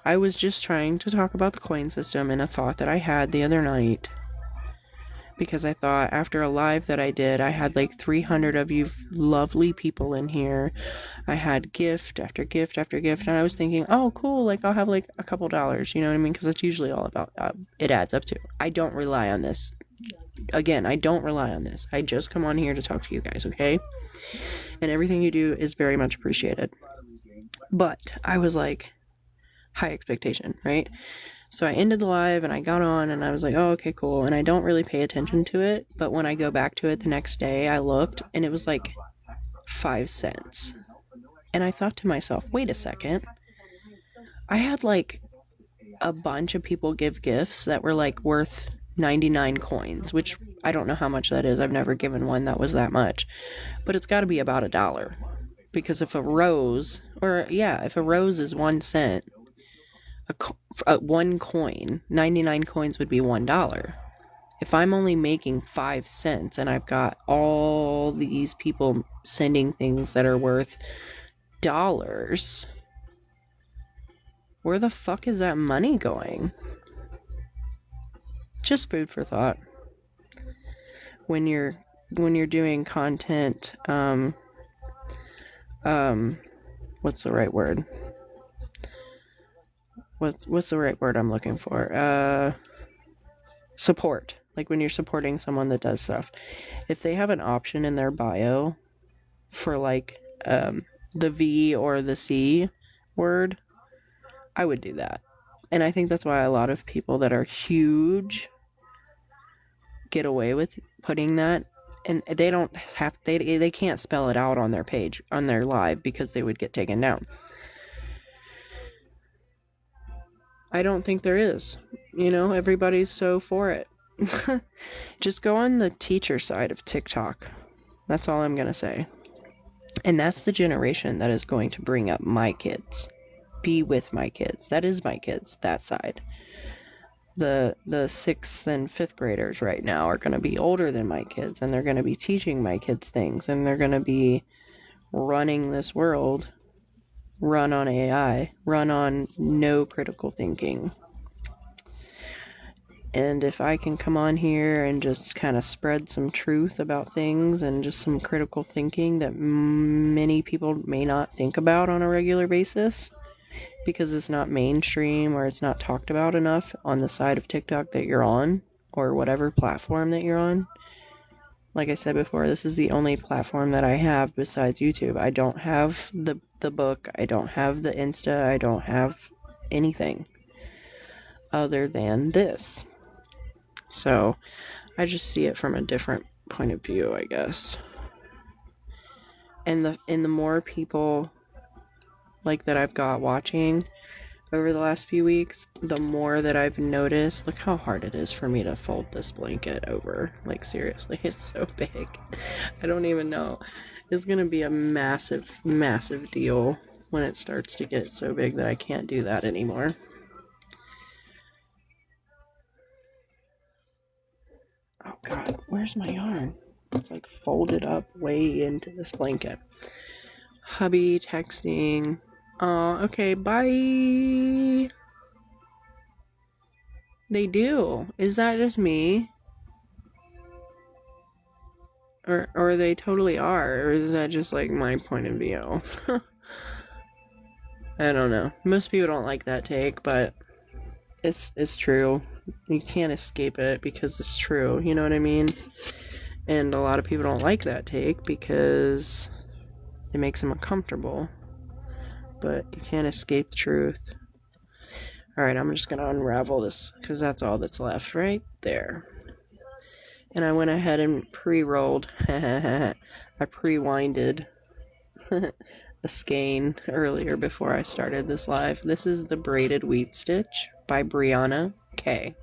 I was just trying to talk about the coin system and a thought that I had the other night. Because I thought after a live that I did, I had like 300 of you lovely people in here. I had gift after gift after gift. And I was thinking, oh, cool. Like, I'll have like a couple dollars. You know what I mean? Because that's usually all about it adds up to. I don't rely on this. Again, I don't rely on this. I just come on here to talk to you guys, okay? And everything you do is very much appreciated. But I was like, high expectation, right? So I ended the live and I got on and I was like, oh, okay, cool. And I don't really pay attention to it. But when I go back to it the next day, I looked and it was like 5 cents. And I thought to myself, wait a second. I had like a bunch of people give gifts that were like worth 99 coins, which I don't know how much that is. I've never given one that was that much, but it's got to be about $1, because if a rose is 1 cent, one coin, 99 coins would be $1. If I'm only making 5 cents and I've got all these people sending things that are worth dollars, where the fuck is that money going? Just food for thought. When you're doing content, what's the right word? What's the right word I'm looking for? Support. Like when you're supporting someone that does stuff. If they have an option in their bio for like the V or the C word, I would do that. And I think that's why a lot of people that are huge get away with putting that, and they don't have, they can't spell it out on their page, on their live, because they would get taken down. I don't think there is. You know, everybody's so for it. Just go on the teacher side of TikTok. That's all I'm going to say. And that's the generation that is going to bring up my kids. Be with my kids. That is my kids, that side. The 6th and 5th graders right now are going to be older than my kids, and they're going to be teaching my kids things, and they're going to be running this world, run on AI, run on no critical thinking. And if I can come on here and just kind of spread some truth about things and just some critical thinking that many people may not think about on a regular basis, because it's not mainstream or it's not talked about enough on the side of TikTok that you're on, or whatever platform that you're on. Like I said before, this is the only platform that I have besides YouTube. I don't have the book, I don't have the Insta, I don't have anything other than this. So I just see it from a different point of view, I guess. And the more people like that I've got watching over the last few weeks, the more that I've noticed, look how hard it is for me to fold this blanket over. Like, seriously, it's so big. I don't even know. It's gonna be a massive, massive deal when it starts to get so big that I can't do that anymore. Oh God, where's my yarn? It's like folded up way into this blanket. Hubby texting. Oh, okay, bye. They do. Is that just me? Or they totally are, or is that just like my point of view? I don't know. Most people don't like that take, but it's true. You can't escape it because it's true, you know what I mean? And a lot of people don't like that take because it makes them uncomfortable. But you can't escape the truth. Alright, I'm just gonna unravel this because that's all that's left right there. And I went ahead and pre-rolled. I pre-winded a skein earlier before I started this live. This is the Braided Wheat Stitch by Brianna K.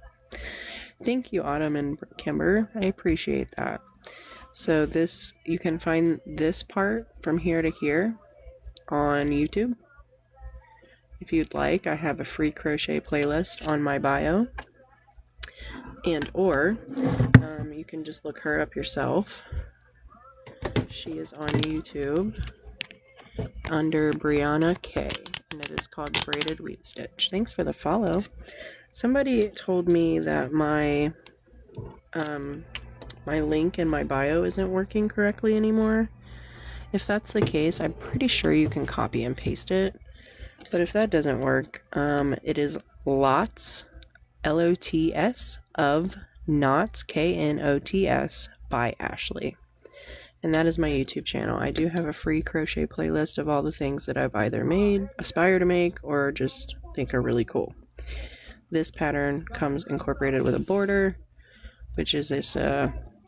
Thank you, Autumn and Kimber. I appreciate that. So this, you can find this part from here to here on YouTube. If you'd like, I have a free crochet playlist on my bio. And or you can just look her up yourself. She is on YouTube under Brianna K, and it is called Braided Wheat Stitch. Thanks for the follow. Somebody told me that my my link in my bio isn't working correctly anymore. If that's the case, I'm pretty sure you can copy and paste it. But if that doesn't work, it is lots, L-O-T-S, of knots, K-N-O-T-S, by Ashley. And that is my YouTube channel. I do have a free crochet playlist of all the things that I've either made, aspire to make, or just think are really cool. This pattern comes incorporated with a border, which is this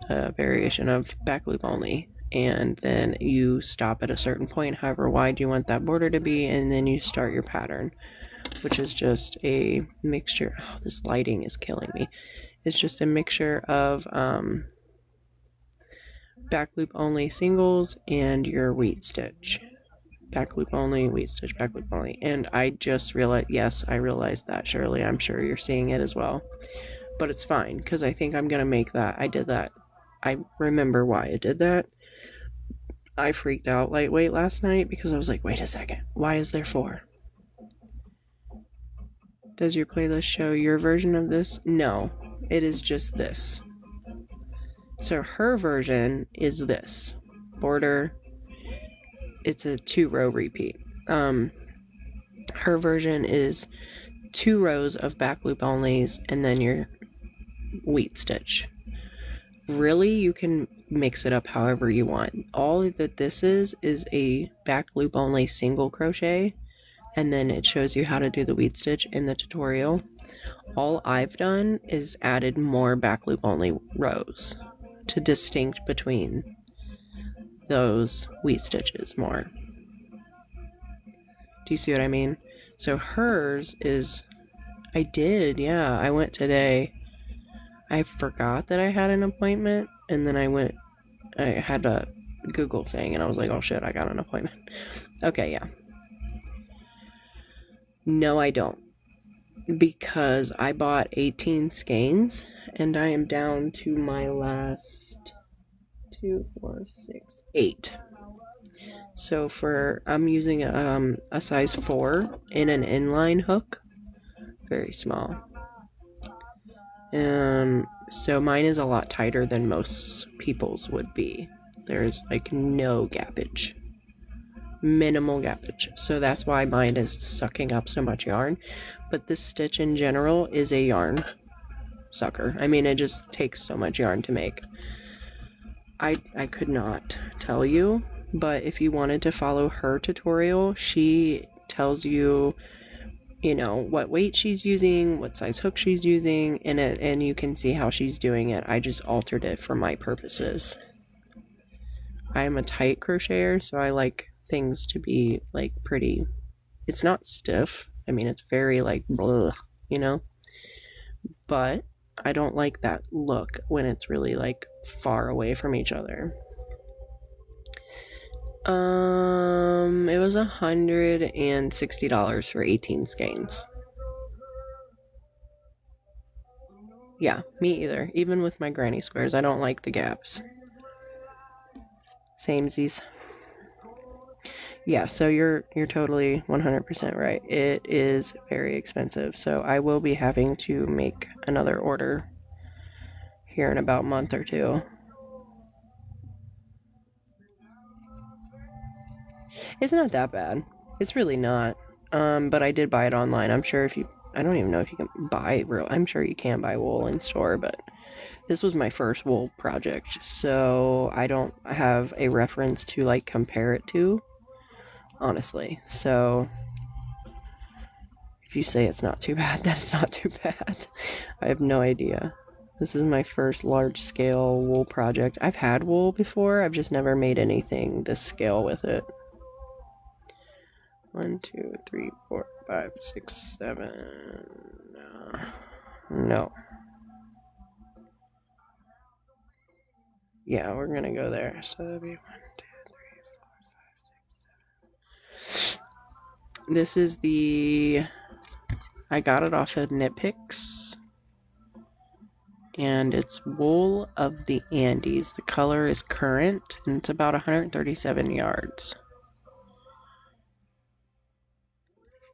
variation of back loop only. And then you stop at a certain point, however wide you want that border to be, and then you start your pattern, which is just a mixture. Oh, this lighting is killing me. It's just a mixture of back loop only singles and your wheat stitch. Back loop only, wheat stitch, back loop only. And I just realized, yes, I realized that, Shirley. I'm sure you're seeing it as well. But it's fine, because I think I'm going to make that. I did that. I remember why I did that. I freaked out lightweight last night because I was like, wait a second, why is there 4? Does your playlist show your version of this? No, it is just this. So her version is this. Border, it's a 2-row repeat. Her version is 2 rows of back loop onlys and then your wheat stitch. Really, you can mix it up however you want. All that this is a back loop only single crochet, and then it shows you how to do the wheat stitch in the tutorial. All I've done is added more back loop only rows to distinct between those wheat stitches more. Do you see what I mean? So hers is, I went today. I forgot that I had an appointment, and then I had a Google thing, and I was like, oh shit, I got an appointment. Okay, yeah. No, I don't. Because I bought 18 skeins, and I am down to my last 8. So I'm using a size 4 in an inline hook. Very small. So mine is a lot tighter than most people's would be. There's like no gappage. Minimal gappage. So that's why mine is sucking up so much yarn. But this stitch in general is a yarn sucker. I mean, it just takes so much yarn to make. I could not tell you, but if you wanted to follow her tutorial, she tells you, you know, what weight she's using, what size hook she's using, and you can see how she's doing it. I just altered it for my purposes. I am a tight crocheter, so I like things to be like pretty. It's not stiff. I mean, it's very like blah, you know, but I don't like that look when it's really like far away from each other. It was $160 for 18 skeins. Yeah, me either. Even with my granny squares, I don't like the gaps. Samesies. Yeah, so you're totally 100% right. It is very expensive, so I will be having to make another order here in about a month or 2. It's not that bad. It's really not. But I did buy it online. I'm sure if you, I don't even know if you can buy real. I'm sure you can buy wool in store, but this was my first wool project, so I don't have a reference to like compare it to, honestly. So if you say it's not too bad, then it's not too bad. I have no idea. This is my first large scale wool project. I've had wool before, I've just never made anything this scale with it. 1, 2, 3, 4, 5, 6, 7. No. Yeah, we're gonna go there. So that'd be 1, 2, 3, 4, 5, 6, 7. This is the. I got it off of Nitpicks. And it's Wool of the Andes. The color is current, and it's about 137 yards.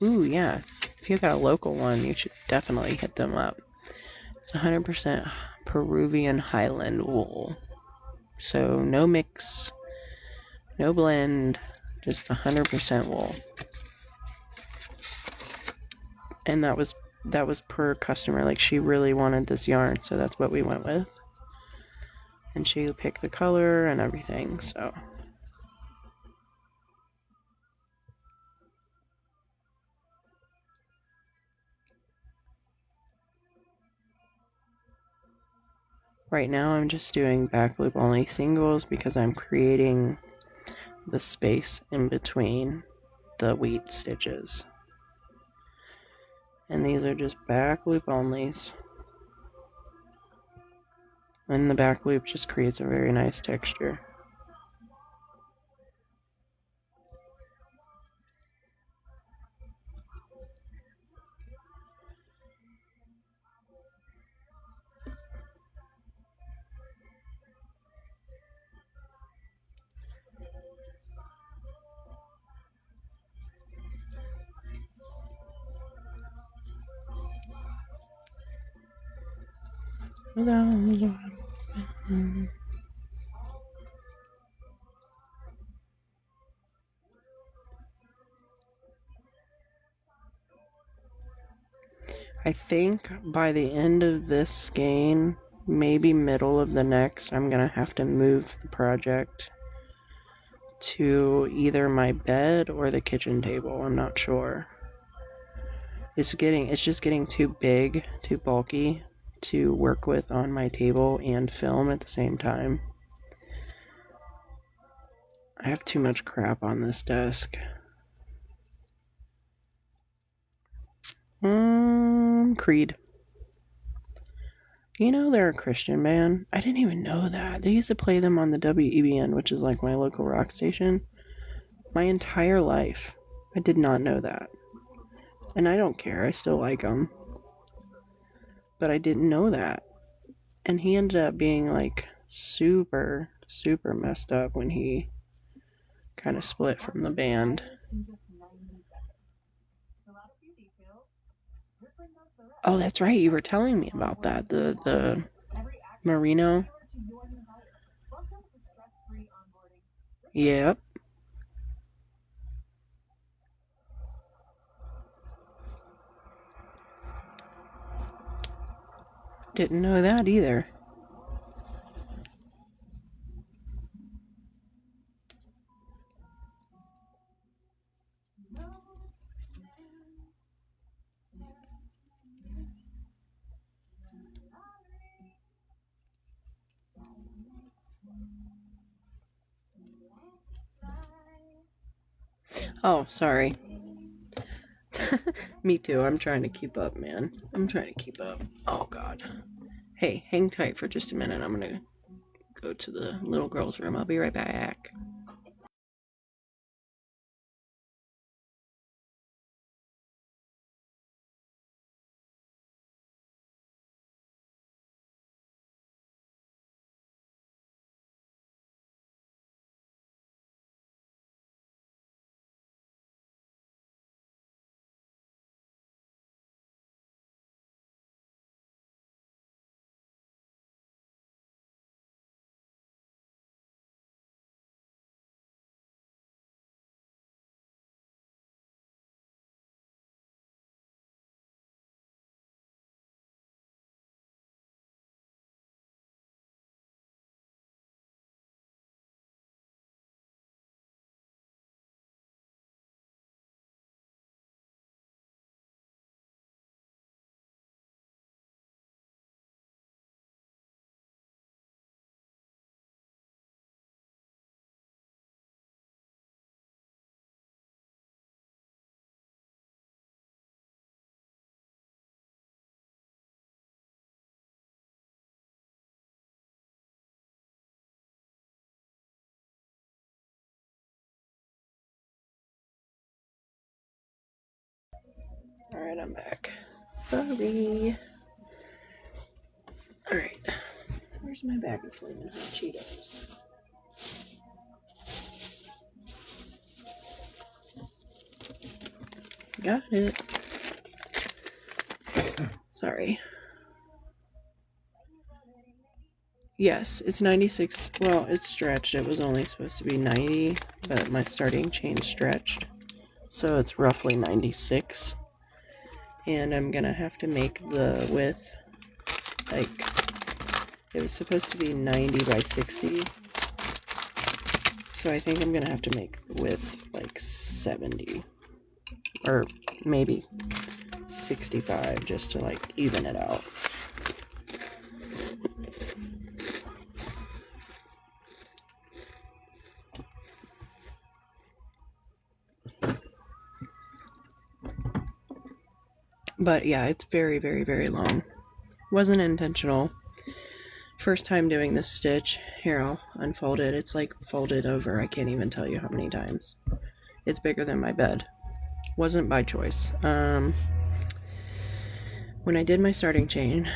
Ooh, yeah. If you got a local one, you should definitely hit them up. It's 100% Peruvian Highland wool. So no mix, no blend, just 100% wool. And that was per customer. Like, she really wanted this yarn, so that's what we went with. And she picked the color and everything, so. Right now I'm just doing back loop only singles because I'm creating the space in between the wheat stitches. And these are just back loop onlys. And the back loop just creates a very nice texture. I think by the end of this skein, maybe middle of the next, I'm gonna have to move the project to either my bed or the kitchen table. I'm not sure. It's just getting too big, too bulky to work with on my table and film at the same time. I have too much crap on this desk. Creed. You know they're a Christian band? I didn't even know that. They used to play them on the WEBN, which is like my local rock station, my entire life. I did not know that. And I don't care. I still like them. But I didn't know that. And he ended up being like super, super messed up when he kind of split from the band. Oh, that's right. You were telling me about that. The merino. Yep. Didn't know that either. Oh, sorry. Me too. I'm trying to keep up, man. I'm trying to keep up. Oh, God. Hey, hang tight for just a minute. I'm gonna go to the little girl's room. I'll be right back. Alright, I'm back. Sorry. Alright. Where's my bag of flaming hot Cheetos? Got it. Sorry. Yes, it's 96. Well, it's stretched. It was only supposed to be 90, but my starting chain stretched. So it's roughly 96. And I'm gonna have to make the width, like, it was supposed to be 90 by 60. So I think I'm gonna have to make the width like 70. Or maybe 65 just to like even it out. But yeah, it's very, very, very long. Wasn't intentional. First time doing this stitch. Here, I'll unfold it. It's like folded over. I can't even tell you how many times. It's bigger than my bed. Wasn't by choice. When I did my starting chain,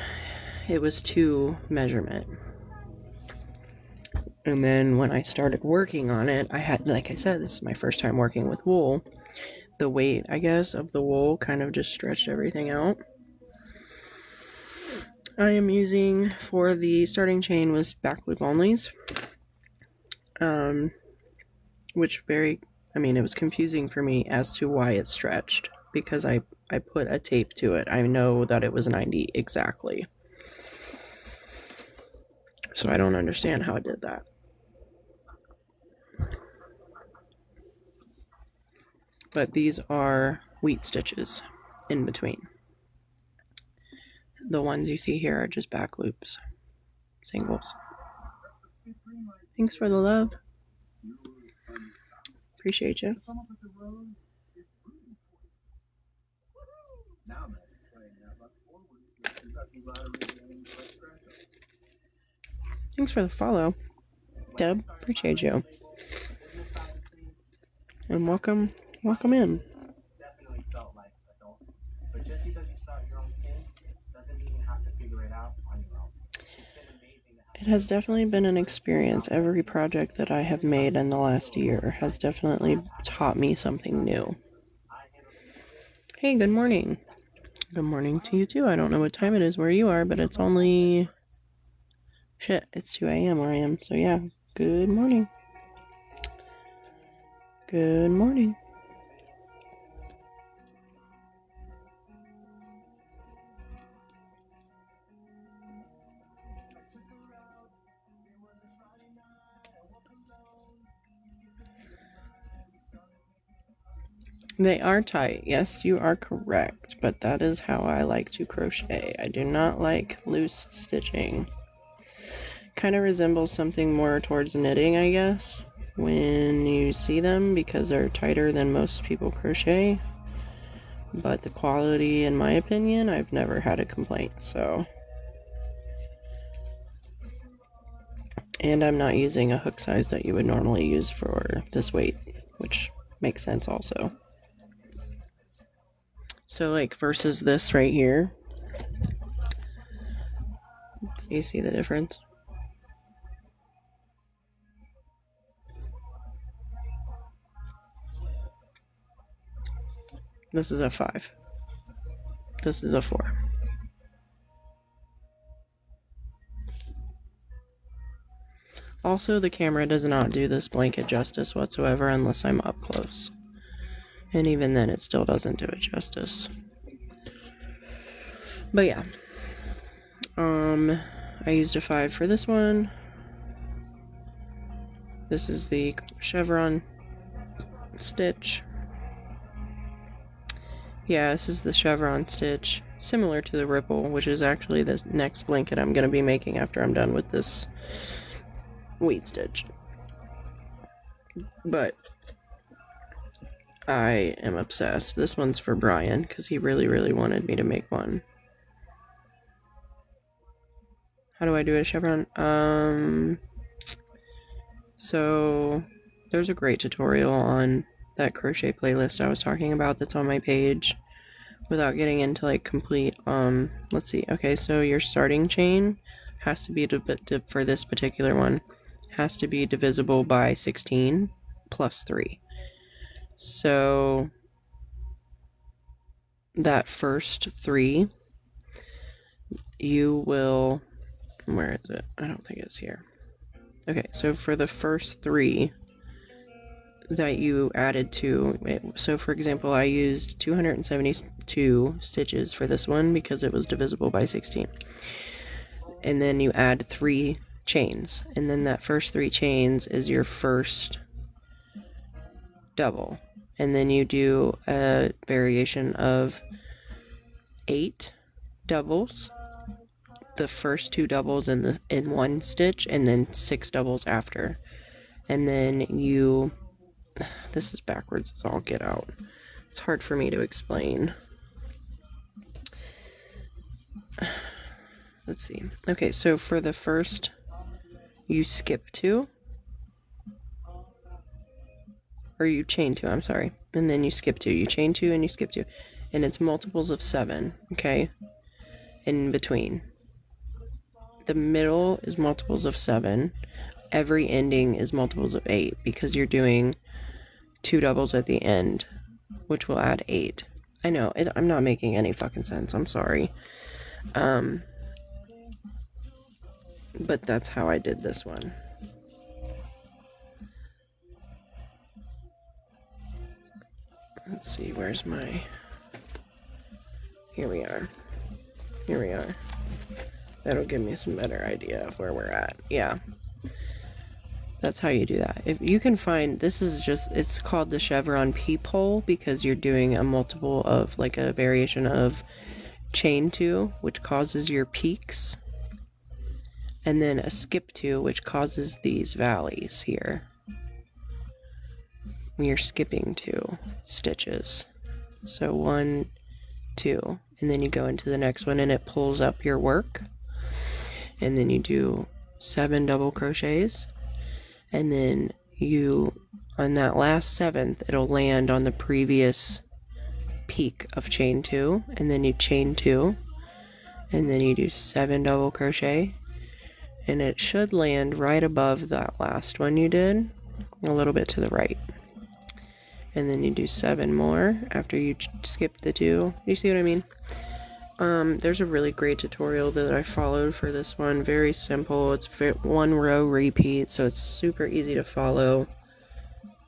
it was 2 measurement. And then when I started working on it, I had, like I said, this is my first time working with wool. The weight, I guess, of the wool kind of just stretched everything out. I am using, for the starting chain, was back loop onlys. Which it was confusing for me as to why it stretched. Because I put a tape to it. I know that it was 90 exactly. So I don't understand how it did that. But these are wheat stitches in between. The ones you see here are just back loops, singles. Thanks for the love. Appreciate you. Thanks for the follow, Deb. Appreciate you. And welcome in. Definitely felt like adult. But just because you start your own thing doesn't mean you have to figure it out on your own. It's been amazing. It has definitely been an experience. Every project that I have made in the last year has definitely taught me something new. Hey, good morning. Good morning to you too. I don't know what time it is where you are, but it's only... Shit, it's 2 a.m. where I am. So yeah, good morning. Good morning. They are tight. Yes, you are correct, but that is how I like to crochet. I do not like loose stitching. Kind of resembles something more towards knitting, I guess, when you see them, because they're tighter than most people crochet. But the quality, in my opinion, I've never had a complaint, so. And I'm not using a hook size that you would normally use for this weight, which makes sense also. So like versus this right here, do you see the difference? This is a 5. This is a 4. Also, the camera does not do this blanket justice whatsoever unless I'm up close. And even then, it still doesn't do it justice. But yeah. I used a 5 for this one. This is the Chevron stitch. Yeah, this is the Chevron stitch. Similar to the Ripple, which is actually the next blanket I'm going to be making after I'm done with this wheat stitch. But I am obsessed. This one's for Brian because he really, really wanted me to make one. How do I do a chevron? So there's a great tutorial on that crochet playlist I was talking about that's on my page. without getting into like complete, let's see. Okay, so your starting chain has to be, for this particular one, has to be divisible by 16 plus 3. So that first 3, you will, where is it? I don't think it's here. Okay, so for the first 3 that you added to it, so for example, I used 272 stitches for this one because it was divisible by 16. And then you add 3 chains, and then that first 3 chains is your first double. And then you do a variation of 8 doubles, the first 2 doubles in one stitch, and then 6 doubles after. And then you, this is backwards as all get out. It's hard for me to explain. Let's see. Okay, so for the first, you skip 2. Or you chain 2, I'm sorry. And then you skip 2. You chain 2 and you skip 2. And it's multiples of 7, okay? In between. The middle is multiples of 7. Every ending is multiples of 8 because you're doing 2 doubles at the end, which will add 8. I know, I'm not making any fucking sense. I'm sorry. But that's how I did this one. Let's see, where's my... Here we are. Here we are. That'll give me some better idea of where we're at. Yeah. That's how you do that. If you can find, this is just, it's called the Chevron peephole because you're doing a multiple of, like a variation of chain 2, which causes your peaks. And then a skip 2, which causes these valleys here. You're skipping 2 stitches. So 1, 2, and then you go into the next one and it pulls up your work. And then you do 7 double crochets. And then you, on that last 7th, it'll land on the previous peak of chain 2. And then you chain 2. And then you do 7 double crochet. And it should land right above that last one you did, a little bit to the right. And then you do 7 more after you skip the 2. You see what I mean? There's a really great tutorial that I followed for this one. Very simple. It's 1 row repeat, so it's super easy to follow.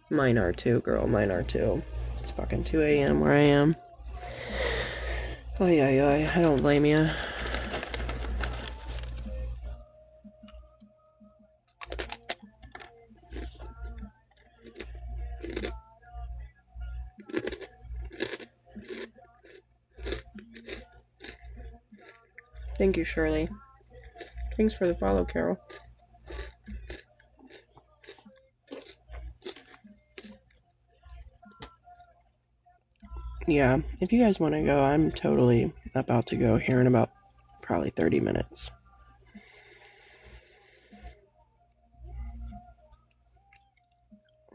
Mine are too, girl. Mine are too. It's fucking 2 a.m. where I am. Oh yeah, I don't blame you. Thank you, Shirley. Thanks for the follow, Carol. Yeah, if you guys want to go, I'm totally about to go here in about probably 30 minutes.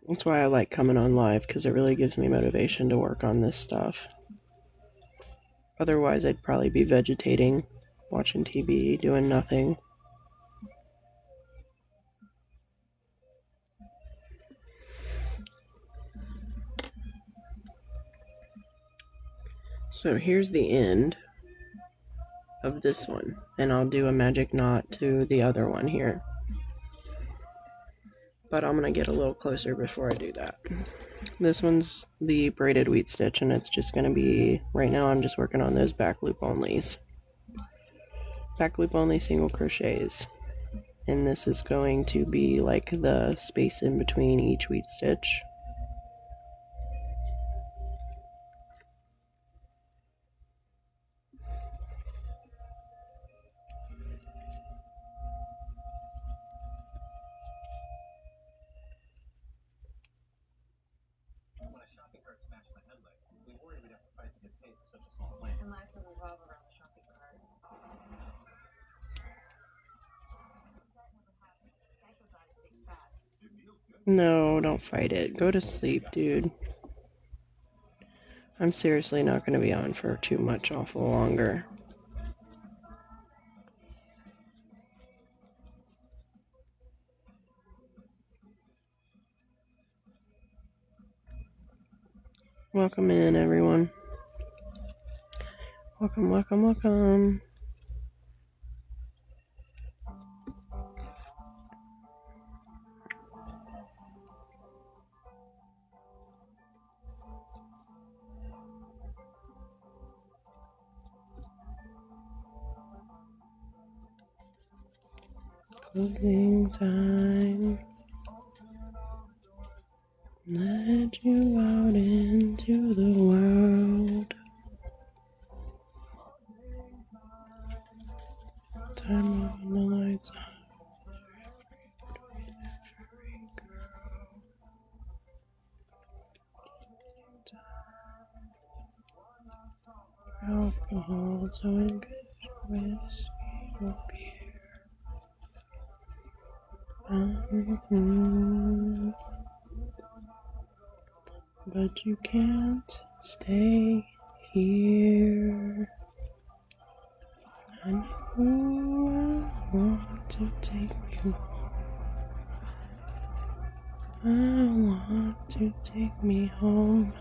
That's why I like coming on live, because it really gives me motivation to work on this stuff. Otherwise, I'd probably be vegetating, watching TV, doing nothing. So here's the end of this one, and I'll do a magic knot to the other one here. But I'm going to get a little closer before I do that. This one's the braided wheat stitch, and it's just going to be, right now I'm just working on those back loop onlys. Back loop only single crochets. And this is going to be like the space in between each wheat stitch. No, don't fight it. Go to sleep, dude. I'm seriously not going to be on for too much awful longer. Welcome in, everyone. Welcome, welcome, welcome. Closing time. Let you out into the world. Time off and the lights on. Alcohol, so in good with will be here. But you can't stay here. I know I want to take you home. I want to take me home.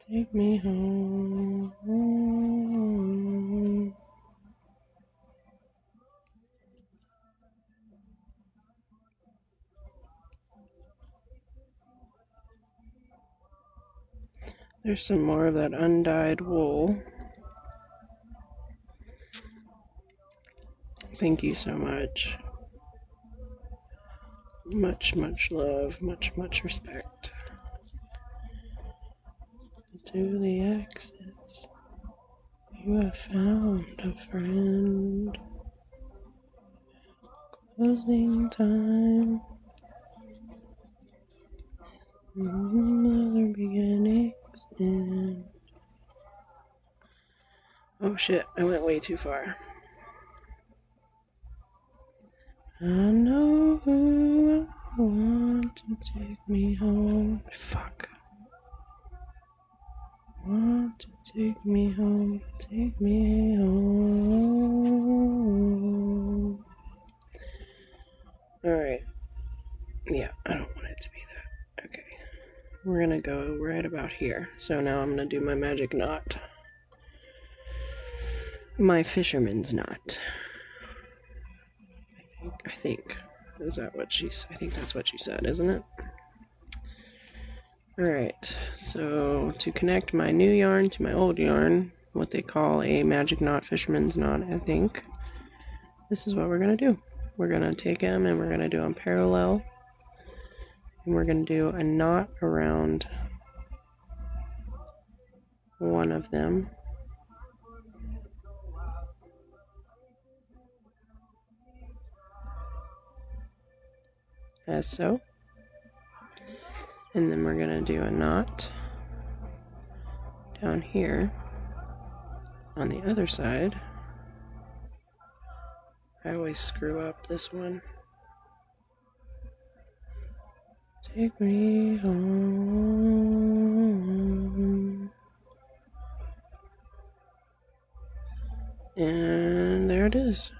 Take me home. There's some more of that undyed wool. Thank you so much. Much, much love, much, much respect. To the exits, you have found a friend. Closing time. Another beginnings in. Oh shit, I went way too far. I know who I want to take me home. Fuck. Want to take me home, take me home. Alright. Yeah, I don't want it to be that. Okay. We're gonna go right about here. So now I'm gonna do my magic knot. My fisherman's knot. I think. Is that what I think that's what she said, isn't it? Alright, so to connect my new yarn to my old yarn, what they call a magic knot, fisherman's knot, I think, this is what we're going to do. We're going to take them and we're going to do them parallel. And we're going to do a knot around one of them. As so. And then we're going to do a knot down here on the other side. I always screw up this one. Take me home. And there it is.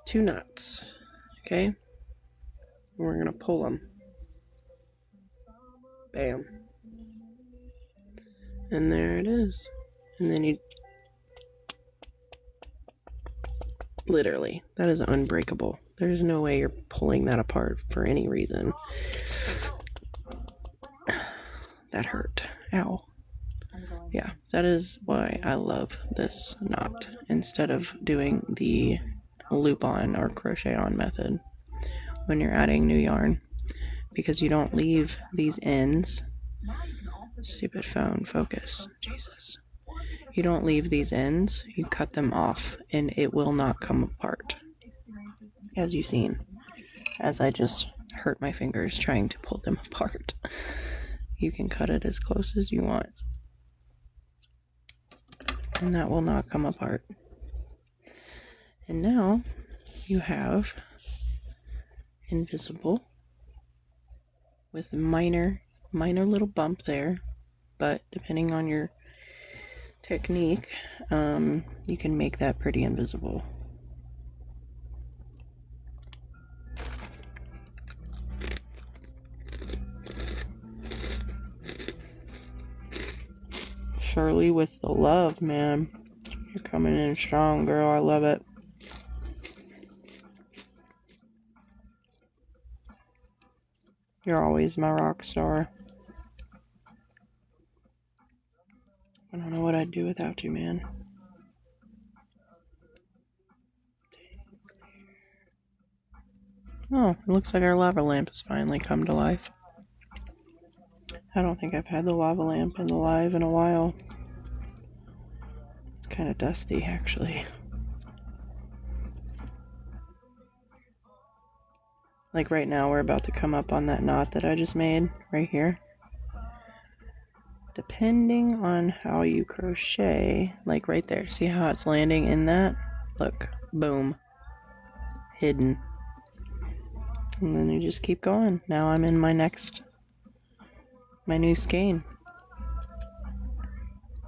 2 knots. Okay? We're going to pull them. Bam. And there it is. And then you... Literally, that is unbreakable. There's no way you're pulling that apart for any reason. That hurt. Ow. Yeah, that is why I love this knot instead of doing the loop on or crochet on method when you're adding new yarn, because you don't leave these ends. Stupid phone, focus. Jesus. You don't leave these ends, you cut them off and it will not come apart. As you've seen, as I just hurt my fingers trying to pull them apart. You can cut it as close as you want, and that will not come apart. And now you have invisible with minor little bump there, but depending on your technique, you can make that pretty invisible. Shirley with the love, man. You're coming in strong, girl. I love it. You're always my rock star. I don't know what I'd do without you, man. Oh, it looks like our lava lamp has finally come to life. I don't think I've had the lava lamp in the live in a while. It's kind of dusty, actually. Like right now, we're about to come up on that knot that I just made right here. Depending on how you crochet, like right there, see how it's landing in that? Look, boom, hidden. And then you just keep going. Now I'm in my new skein.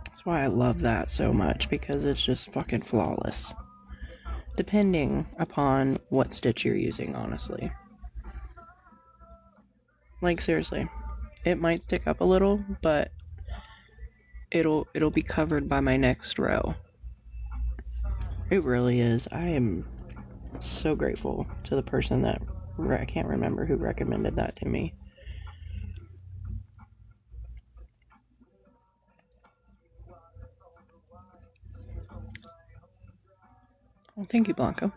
That's why I love that so much, because it's just fucking flawless. Depending upon what stitch you're using, honestly. Like seriously, it might stick up a little, but it'll be covered by my next row. It really is. I am so grateful to the person that, I can't remember who recommended that to me. Well, thank you, Blanca.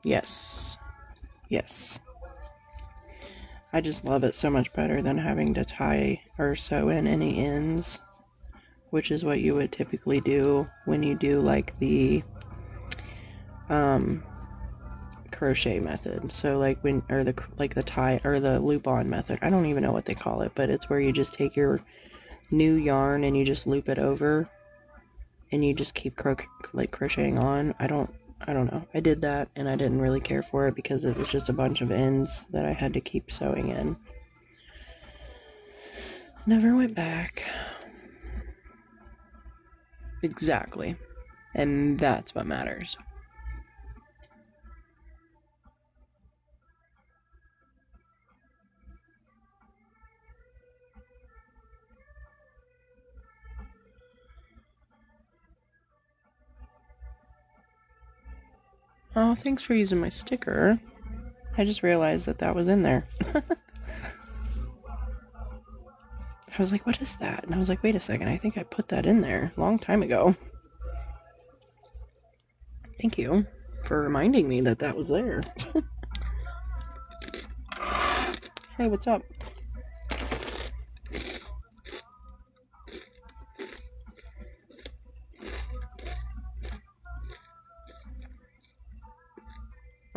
Yes. Yes. I just love it so much better than having to tie or sew in any ends, which is what you would typically do when you do like the crochet method. So like when, or the tie or the loop on method. I don't even know what they call it, but it's where you just take your new yarn and you just loop it over and you just keep crocheting on. I don't know. I did that and I didn't really care for it because it was just a bunch of ends that I had to keep sewing in. Never went back. Exactly. And that's what matters. Oh, thanks for using my sticker. I just realized that was in there. I was like, what is that? And I was like, wait a second, I think I put that in there a long time ago. Thank you for reminding me that was there. Hey, what's up?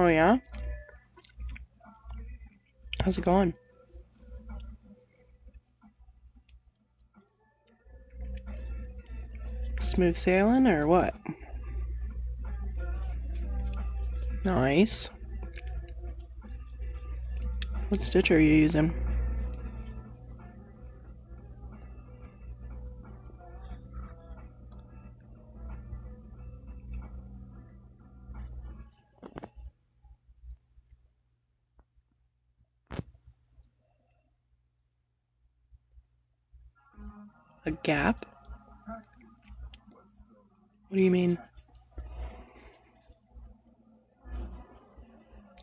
Oh yeah? How's it going? Smooth sailing or what? Nice. What stitch are you using? A gap? What do you mean?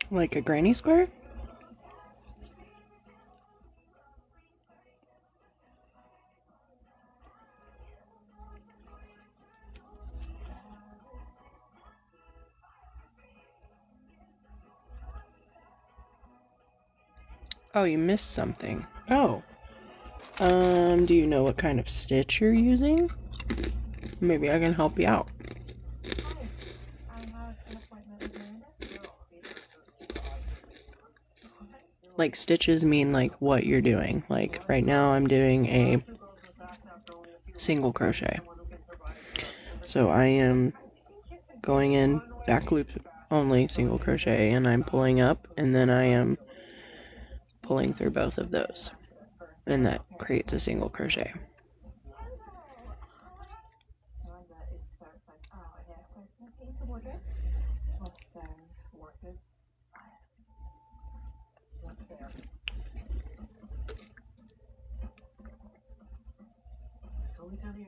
Like a granny square? Oh, you missed something. Oh. Do you know what kind of stitch you're using? Maybe I can help you out. Like stitches mean like what you're doing. Like right now I'm doing a single crochet. So I am going in back loop only single crochet, and I'm pulling up, and then I am pulling through both of those, and that creates a single crochet. It's only 10 a.m.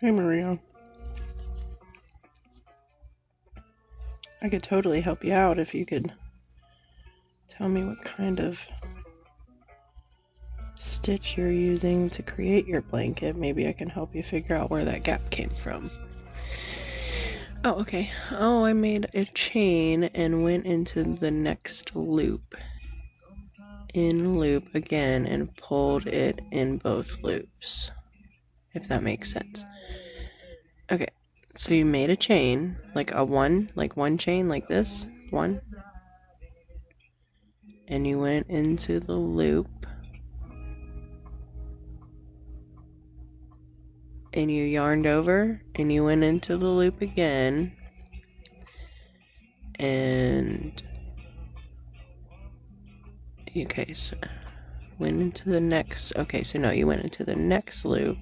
Hey, Maria. I could totally help you out if you could tell me what kind of stitch you're using to create your blanket. Maybe I can help you figure out where that gap came from. Oh, okay. Oh, I made a chain and went into the next loop. In loop again and pulled it in both loops, if that makes sense. Okay, so you made a chain, like one chain like this, one, and you went into the loop and you yarned over and you went into the loop again and okay, so went into the next, okay, so no, you went into the next loop.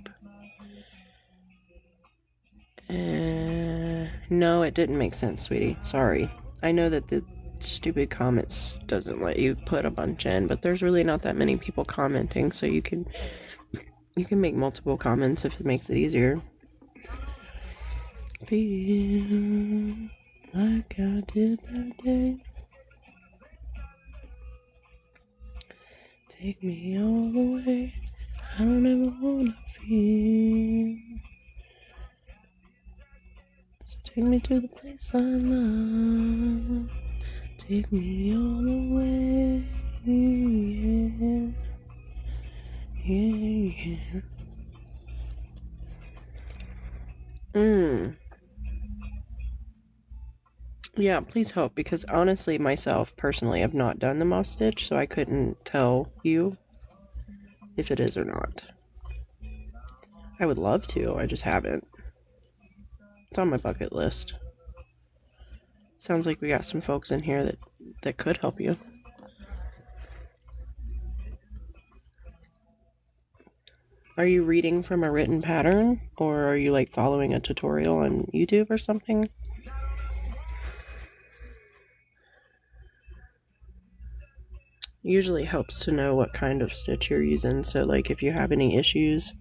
No, it didn't make sense, sweetie. Sorry. I know that the stupid comments doesn't let you put a bunch in, but there's really not that many people commenting, so you can make multiple comments if it makes it easier. Feel like I did that day. Take me all the way. I don't ever wanna feel. So take me to the place I love. Take me all the way. Yeah. Yeah. Yeah, please help, because honestly, myself, personally, I've not done the moss stitch, so I couldn't tell you if it is or not. I would love to, I just haven't. It's on my bucket list. Sounds like we got some folks in here that could help you. Are you reading from a written pattern, or are you like following a tutorial on YouTube or something? Usually helps to know what kind of stitch you're using, so like if you have any issues,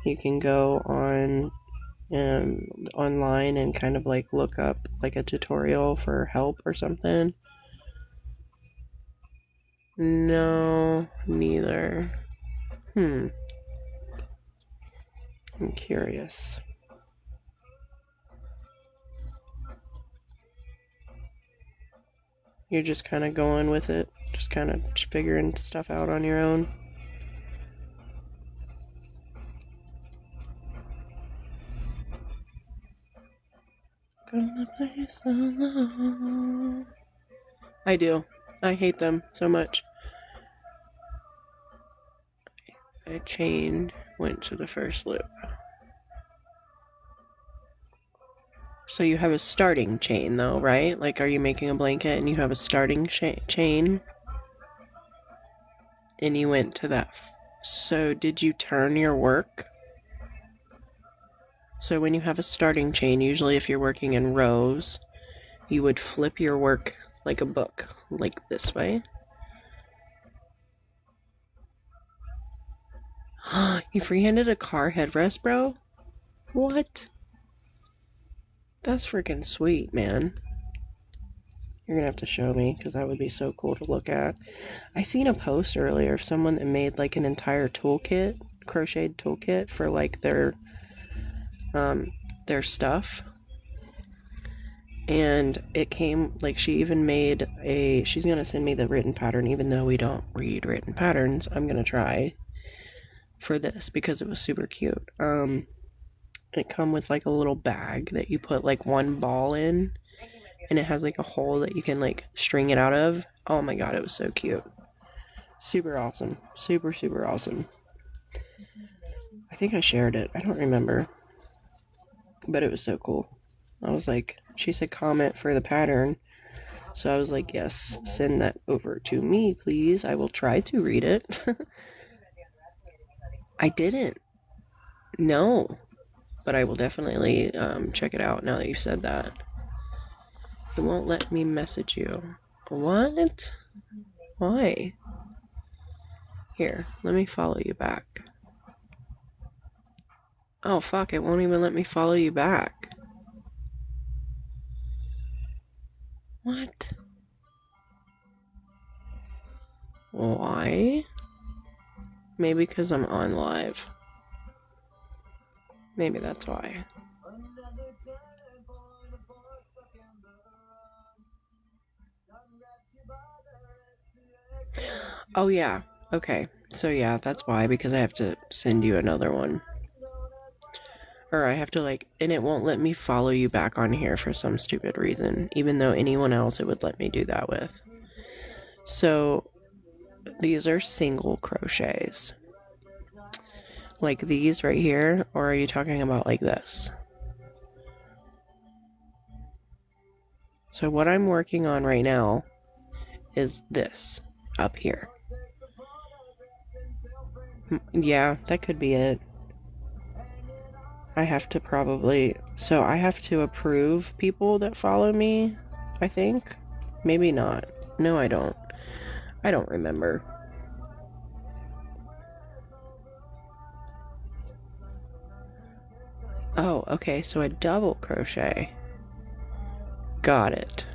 you can go on online and kind of like look up like a tutorial for help or something. No, neither. I'm curious. You're just kind of going with it, just kind of figuring stuff out on your own. Gonna place alone. I do. I hate them so much. I chained, went to the first loop. So you have a starting chain though, right? Like, are you making a blanket and you have a starting chain? And you went to that. So did you turn your work? So when you have a starting chain, usually if you're working in rows, you would flip your work like a book, like this way. You freehanded a car headrest, bro? What? That's freaking sweet, man. You're gonna have to show me, because that would be so cool to look at. I seen a post earlier of someone that made like an entire toolkit, crocheted toolkit for like their stuff. And it came, like, she even made she's gonna send me the written pattern, even though we don't read written patterns. I'm gonna try for this because it was super cute. And it come with like a little bag that you put like one ball in, and it has like a hole that you can like string it out of. Oh my god, it was so cute. Super awesome. Super, super awesome. I think I shared it. I don't remember. But it was so cool. I was like, she said comment for the pattern. So I was like, yes, send that over to me, please. I will try to read it. I didn't. No. But I will definitely check it out now that you said that. It won't let me message you. What? Why? Here, let me follow you back. Oh, fuck, it won't even let me follow you back. What? Why? Maybe because I'm on live. Maybe that's why. Oh, yeah. Okay. So, yeah, that's why, because I have to send you another one. Or I have to, like, and it won't let me follow you back on here for some stupid reason, even though anyone else it would let me do that with. So, these are single crochets. Like these right here, or are you talking about like this? So what I'm working on right now is this up here. Yeah, that could be it. I have to probably, so I have to approve people that follow me, I think. Maybe not. No, I don't. I don't remember. Oh, okay, so a double crochet. Got it.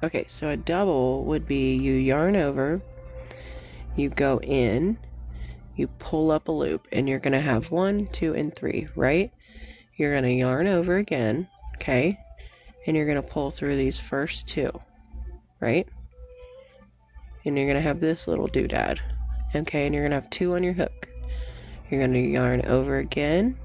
Okay, so a double would be you yarn over, you go in, you pull up a loop, and you're going to have 1, 2, and 3, right? You're going to yarn over again, okay? And you're going to pull through these first 2, right? And you're going to have this little doodad, okay? And you're going to have 2 on your hook. You're going to yarn over again,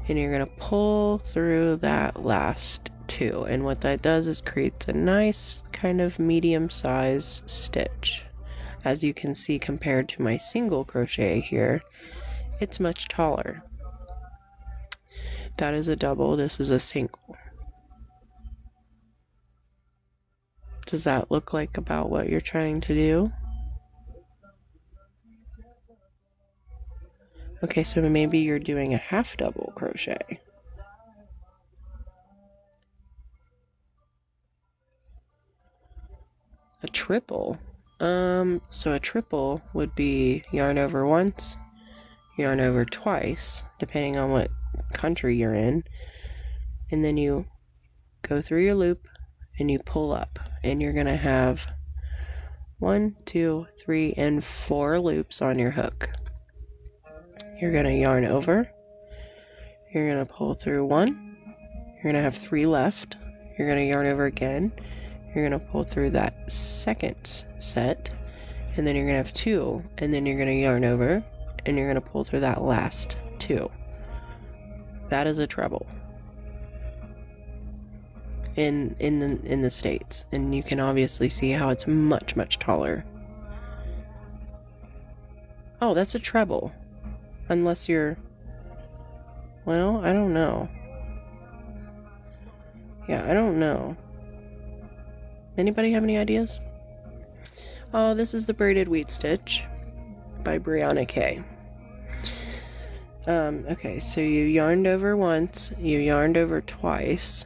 and you're going to pull through that last 2. And what that does is creates a nice kind of medium-sized stitch. As you can see, compared to my single crochet here, it's much taller. That is a double, this is a single. Does that look like about what you're trying to do? Okay, so maybe you're doing a half double crochet. A triple? So a triple would be yarn over once, yarn over twice, depending on what country you're in, and then you go through your loop and you pull up, and you're gonna have 1, 2, 3, and 4 loops on your hook. You're gonna yarn over, you're gonna pull through 1, you're gonna have 3 left, you're gonna yarn over again, you're gonna pull through that second set, and then you're gonna have 2, and then you're gonna yarn over, and you're gonna pull through that last 2. That is a treble in the States, and you can obviously see how it's much, much taller. Oh, that's a treble. Unless you're, well, I don't know. Yeah, I don't know. Anybody have any ideas? Oh, this is the braided wheat stitch by Brianna K. Okay, so you yarned over once, you yarned over twice,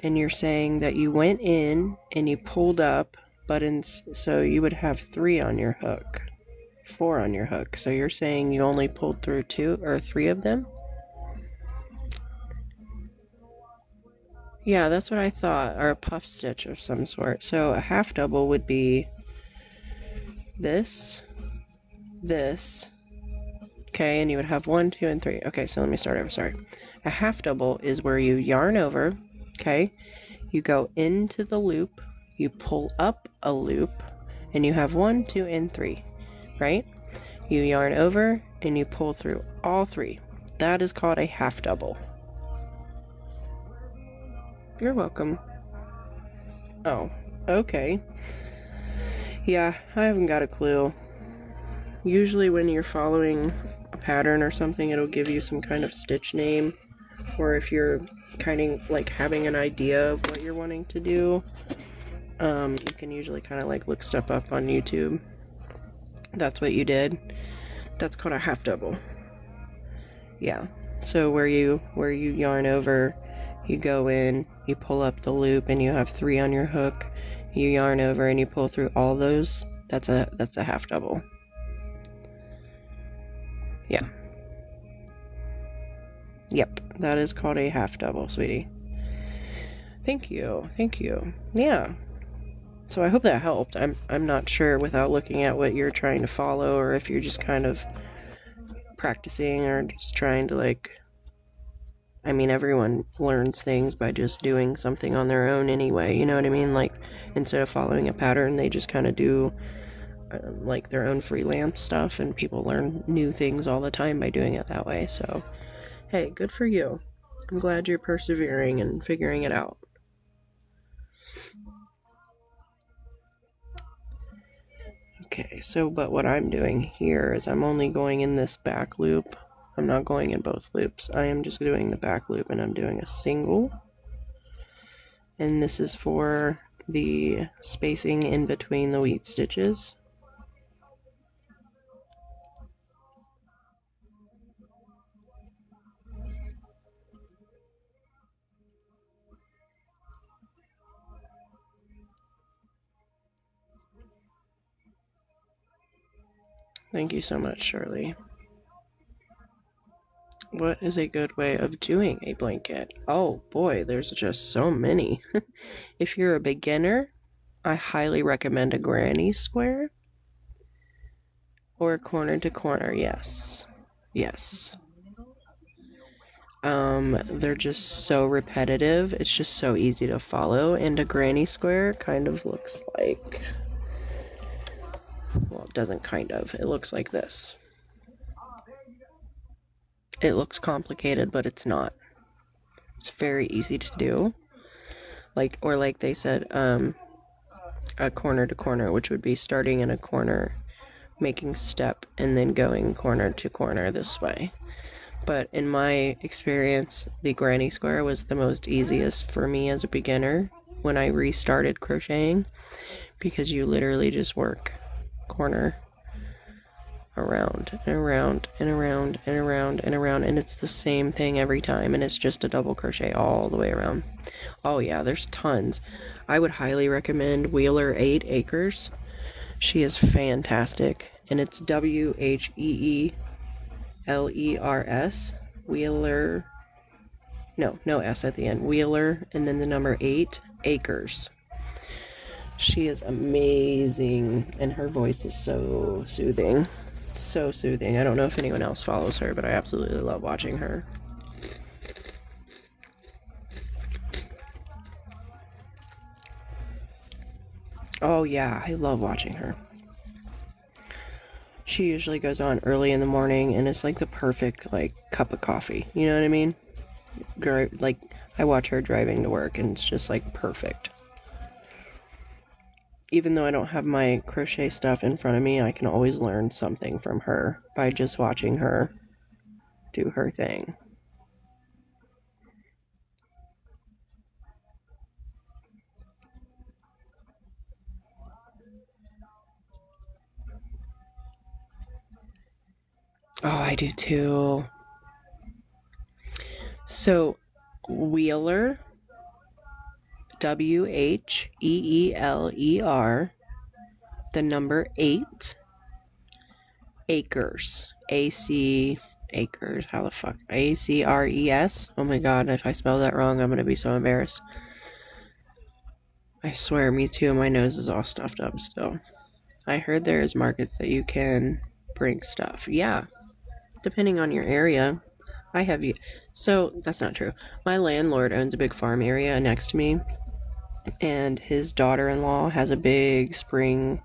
and you're saying that you went in and you pulled up, but so you would have 3 on your hook, 4 on your hook. So you're saying you only pulled through 2 or 3 of them? Yeah, that's what I thought, or a puff stitch of some sort. So a half double would be this, okay, and you would have 1, 2, and 3. Okay, so let me start over, sorry. A half double is where you yarn over, okay, you go into the loop, you pull up a loop, and you have 1, 2, and 3, right? You yarn over, and you pull through all 3. That is called a half double. You're welcome. Oh, okay. Yeah, I haven't got a clue. Usually when you're following a pattern or something, it'll give you some kind of stitch name. Or if you're kind of like having an idea of what you're wanting to do, you can usually kind of like look stuff up on YouTube. That's what you did. That's called a half double. Yeah. So where you yarn over, you go in, you pull up the loop, and you have 3 on your hook. You yarn over and you pull through all those. That's a half double. Yeah. Yep, that is called a half double, sweetie. Thank you. Yeah. So I hope that helped. I'm not sure without looking at what you're trying to follow, or if you're just kind of practicing or just trying to like, I mean, everyone learns things by just doing something on their own anyway, you know what I mean? Like, instead of following a pattern, they just kind of do like their own freelance stuff, and people learn new things all the time by doing it that way. So hey, good for you. I'm glad you're persevering and figuring it out. Okay, so but what I'm doing here is I'm only going in this back loop. I'm not going in both loops. I am just doing the back loop, and I'm doing a single. And this is for the spacing in between the wheat stitches. Thank you so much, Shirley. What is a good way of doing a blanket? Oh boy, there's just so many. If you're a beginner, I highly recommend a granny square or corner to corner. Yes. They're just so repetitive. It's just so easy to follow, and a granny square kind of looks like, well, it doesn't kind of. It looks like this. It looks complicated, but it's not. It's very easy to do. Like, or like they said, a corner to corner, which would be starting in a corner, making step, and then going corner to corner this way. But in my experience, the granny square was the most easiest for me as a beginner when I restarted crocheting, because you literally just work corner around and around and around and around and around, and it's the same thing every time, and it's just a double crochet all the way around. Oh yeah, there's tons. I would highly recommend Wheeler 8 Acres. She is fantastic, and it's WHEELERS. Wheeler, no S at the end. Wheeler and then the number 8 Acres. She is amazing, and her voice is so soothing. So soothing. I don't know if anyone else follows her, but I absolutely love watching her. Oh yeah, I love watching her. She usually goes on early in the morning, and it's like the perfect like cup of coffee. You know what I mean? Like, I watch her driving to work, and it's just like perfect. Even though I don't have my crochet stuff in front of me, I can always learn something from her by just watching her do her thing. Oh, I do too. So, Wheeler, WHEELER, the number 8, Acres, AC, Acres, how the fuck, ACRES? Oh my god, if I spell that wrong, I'm gonna be so embarrassed. I swear, me too, my nose is all stuffed up still. I heard there is markets that you can bring stuff. Yeah, depending on your area. I have you. So that's not true. My landlord owns a big farm area next to me, and his daughter-in-law has a big spring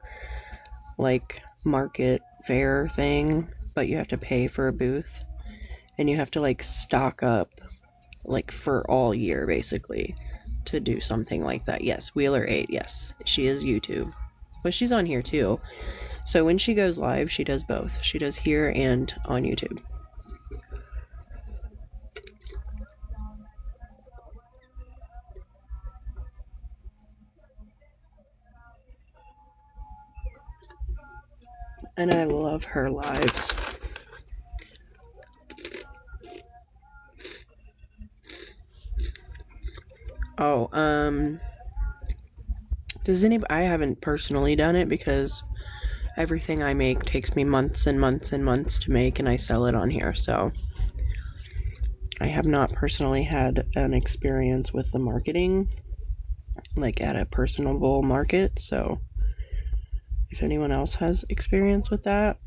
like market fair thing, but you have to pay for a booth. and you have to like stock up like for all year basically to do something like that. Yes, Wheeler 8, yes, she is YouTube, but she's on here too. So when she goes live, she does both. She does here and on YouTube. And I love her lives. Oh, I haven't personally done it because everything I make takes me months and months and months to make, and I sell it on here, so I have not personally had an experience with the marketing, like at a personable market, so if anyone else has experience with that,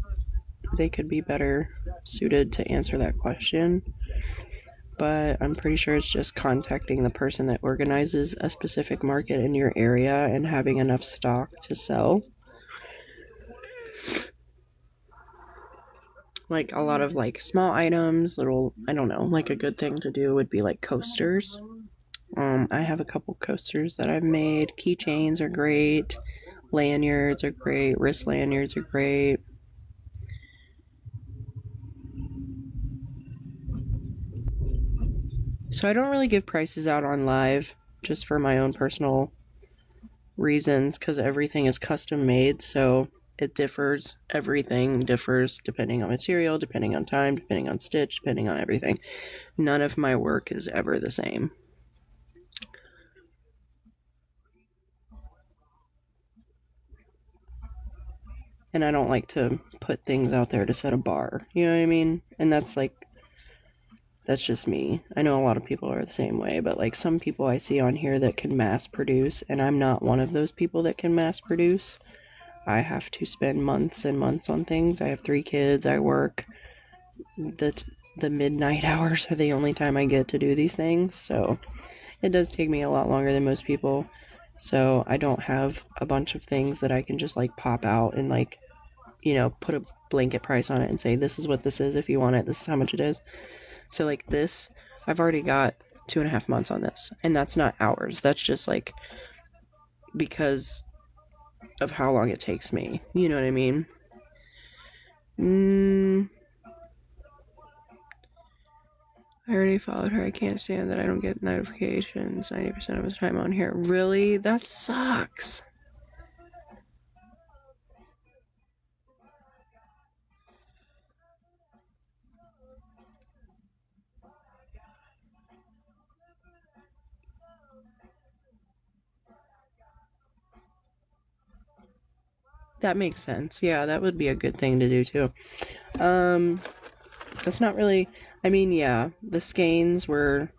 they could be better suited to answer that question. But I'm pretty sure it's just contacting the person that organizes a specific market in your area and having enough stock to sell. Like a lot of like small items, little, I don't know, like a good thing to do would be like coasters. I have a couple coasters that I've made. Keychains are great. Lanyards are great. Wrist lanyards are great. So I don't really give prices out on live, just for my own personal reasons, because everything is custom made, so it differs. Everything differs depending on material, depending on time, depending on stitch, depending on everything. None of my work is ever the same. And I don't like to put things out there to set a bar, you know what I mean? And that's just me. I know a lot of people are the same way, but like some people I see on here that can mass produce, and I'm not one of those people that can mass produce. I have to spend months and months on things. I have 3 kids. I work. The midnight hours are the only time I get to do these things, so it does take me a lot longer than most people. So I don't have a bunch of things that I can just like pop out and like, you know, put a blanket price on it and say, this is what this is if you want it. This is how much it is. So like this, I've already got 2.5 months on this, and that's not hours. That's just like because of how long it takes me. You know what I mean? I already followed her. I can't stand that I don't get notifications 90% of the time on here. Really? That sucks. That makes sense. Yeah, that would be a good thing to do too. That's not really, I mean, yeah, the skeins were,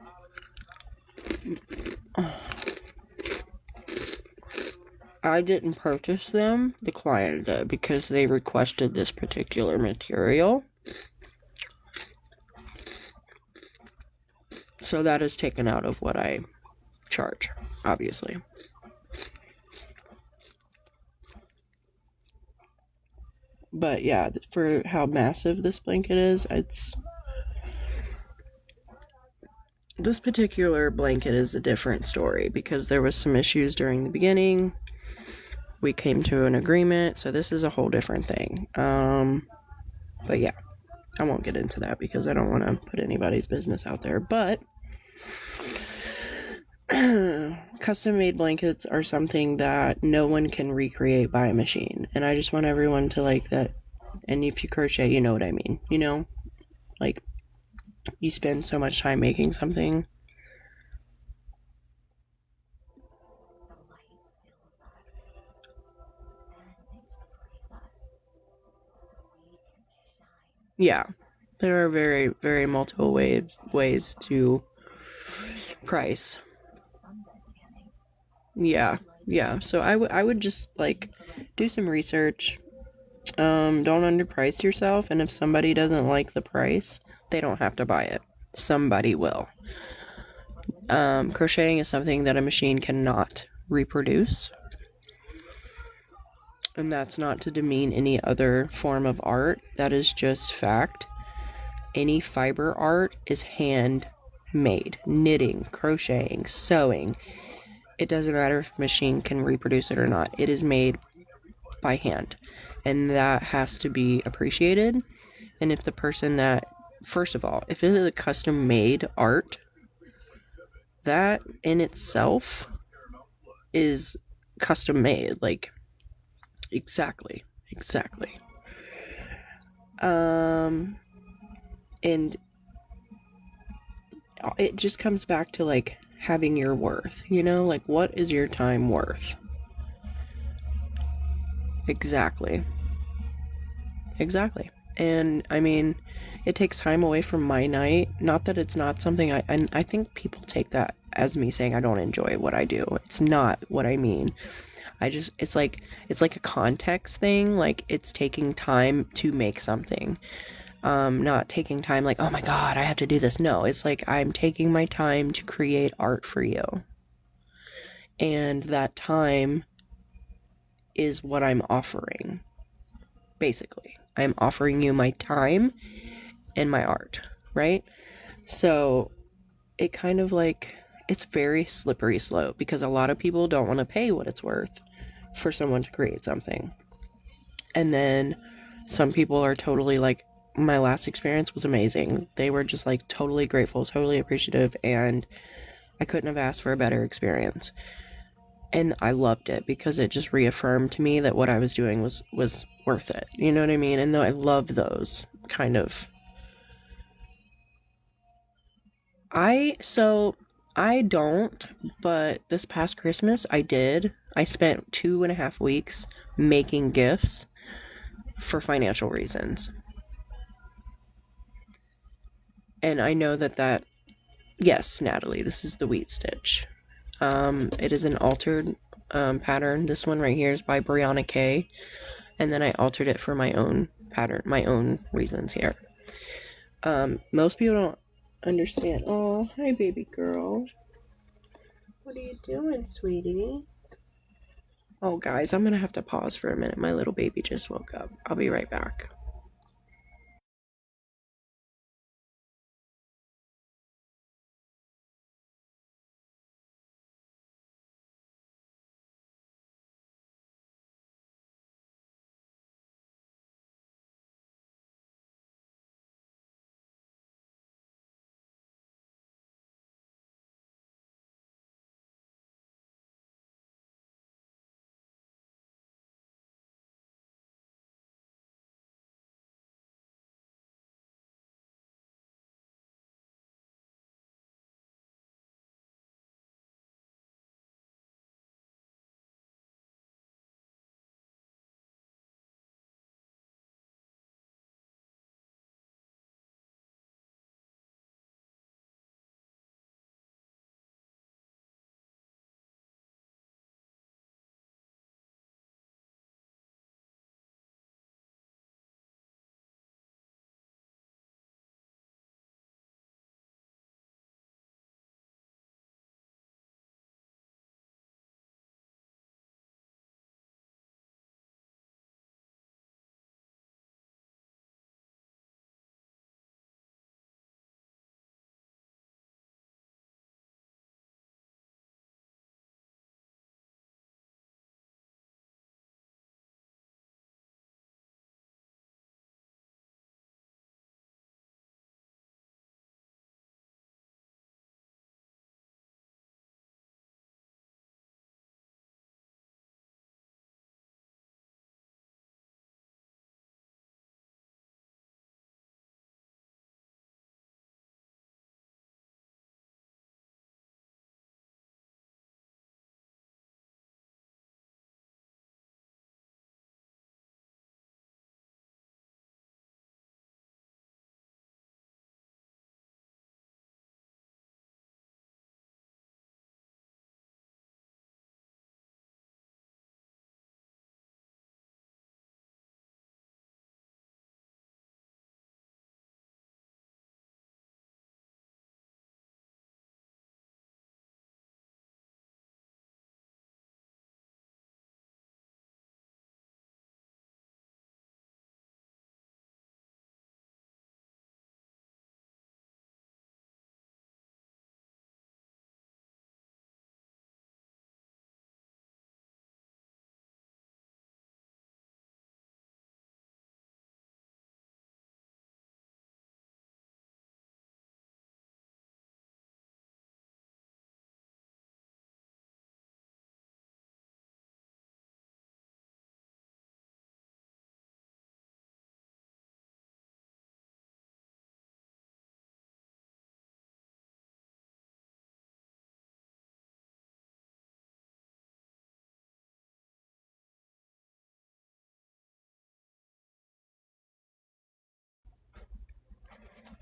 I didn't purchase them, the client did, because they requested this particular material. So that is taken out of what I charge, obviously. But yeah, for how massive this blanket is, this particular blanket is a different story because there was some issues during the beginning. We came to an agreement, so this is a whole different thing. But yeah, I won't get into that because I don't want to put anybody's business out there. But custom made blankets are something that no one can recreate by a machine, and I just want everyone to like that. And if you crochet, you know what I mean, you know, like you spend so much time making something. Yeah, there are very, very multiple ways to price. Yeah. So I would just like do some research. Don't underprice yourself, and if somebody doesn't like the price, they don't have to buy it. Somebody will. Crocheting is something that a machine cannot reproduce. And that's not to demean any other form of art. That is just fact. any fiber art is handmade. Knitting, crocheting, sewing. It doesn't matter if a machine can reproduce it or not. It is made by hand. And that has to be appreciated. And if the person that, first of all, if it is a custom made art, that in itself is custom made. Like, exactly. And it just comes back to like having your worth, you know, like what is your time worth? Exactly. And I mean, it takes time away from my night. Not that it's not something I think people take that as me saying I don't enjoy what I do. It's not what I mean. It's like a context thing. Like it's taking time to make something. Not taking time like, oh my God, I have to do this. No, it's like I'm taking my time to create art for you. And that time is what I'm offering. Basically, I'm offering you my time and my art, right? So it kind of like, it's very slippery slope because a lot of people don't want to pay what it's worth for someone to create something. And then some people are totally like, my last experience was amazing. They were just like totally grateful, totally appreciative, and I couldn't have asked for a better experience. And I loved it because it just reaffirmed to me that what I was doing was worth it. You know what I mean? And though I love those kind of. I don't, but this past Christmas I did. I spent 2.5 weeks making gifts for financial reasons. And I know that yes, Natalie, this is the wheat stitch. It is an altered pattern. This one right here is by Brianna K. And then I altered it for my own pattern, my own reasons here. Most people don't understand. Oh, hi, baby girl. What are you doing, sweetie? Oh, guys, I'm gonna have to pause for a minute. My little baby just woke up. I'll be right back.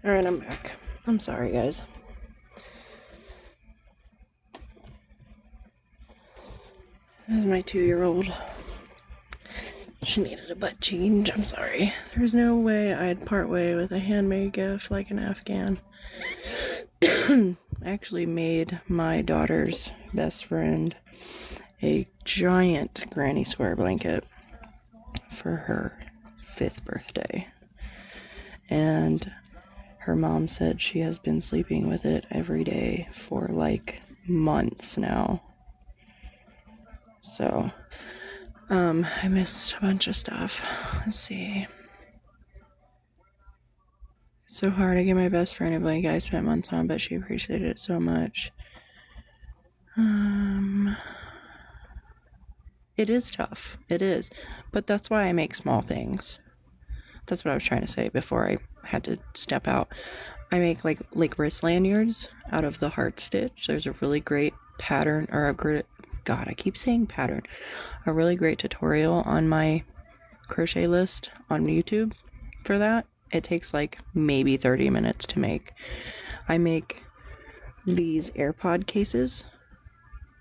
Alright, I'm back. I'm sorry, guys. This is my 2-year-old. She needed a butt change. I'm sorry. There's no way I'd part way with a handmade gift like an Afghan. I actually made my daughter's best friend a giant granny square blanket for her 5th birthday. And her mom said she has been sleeping with it every day for like months now. So, I missed a bunch of stuff. Let's see. It's so hard to get my best friend a blanket I spent months on, but she appreciated it so much. It is tough. It is. But that's why I make small things. That's what I was trying to say before I had to step out. I make like wrist lanyards out of the heart stitch. There's a really great pattern, or a great, God, I keep saying pattern. A really great tutorial on my crochet list on YouTube for that. It takes like maybe 30 minutes to make. I make these AirPod cases.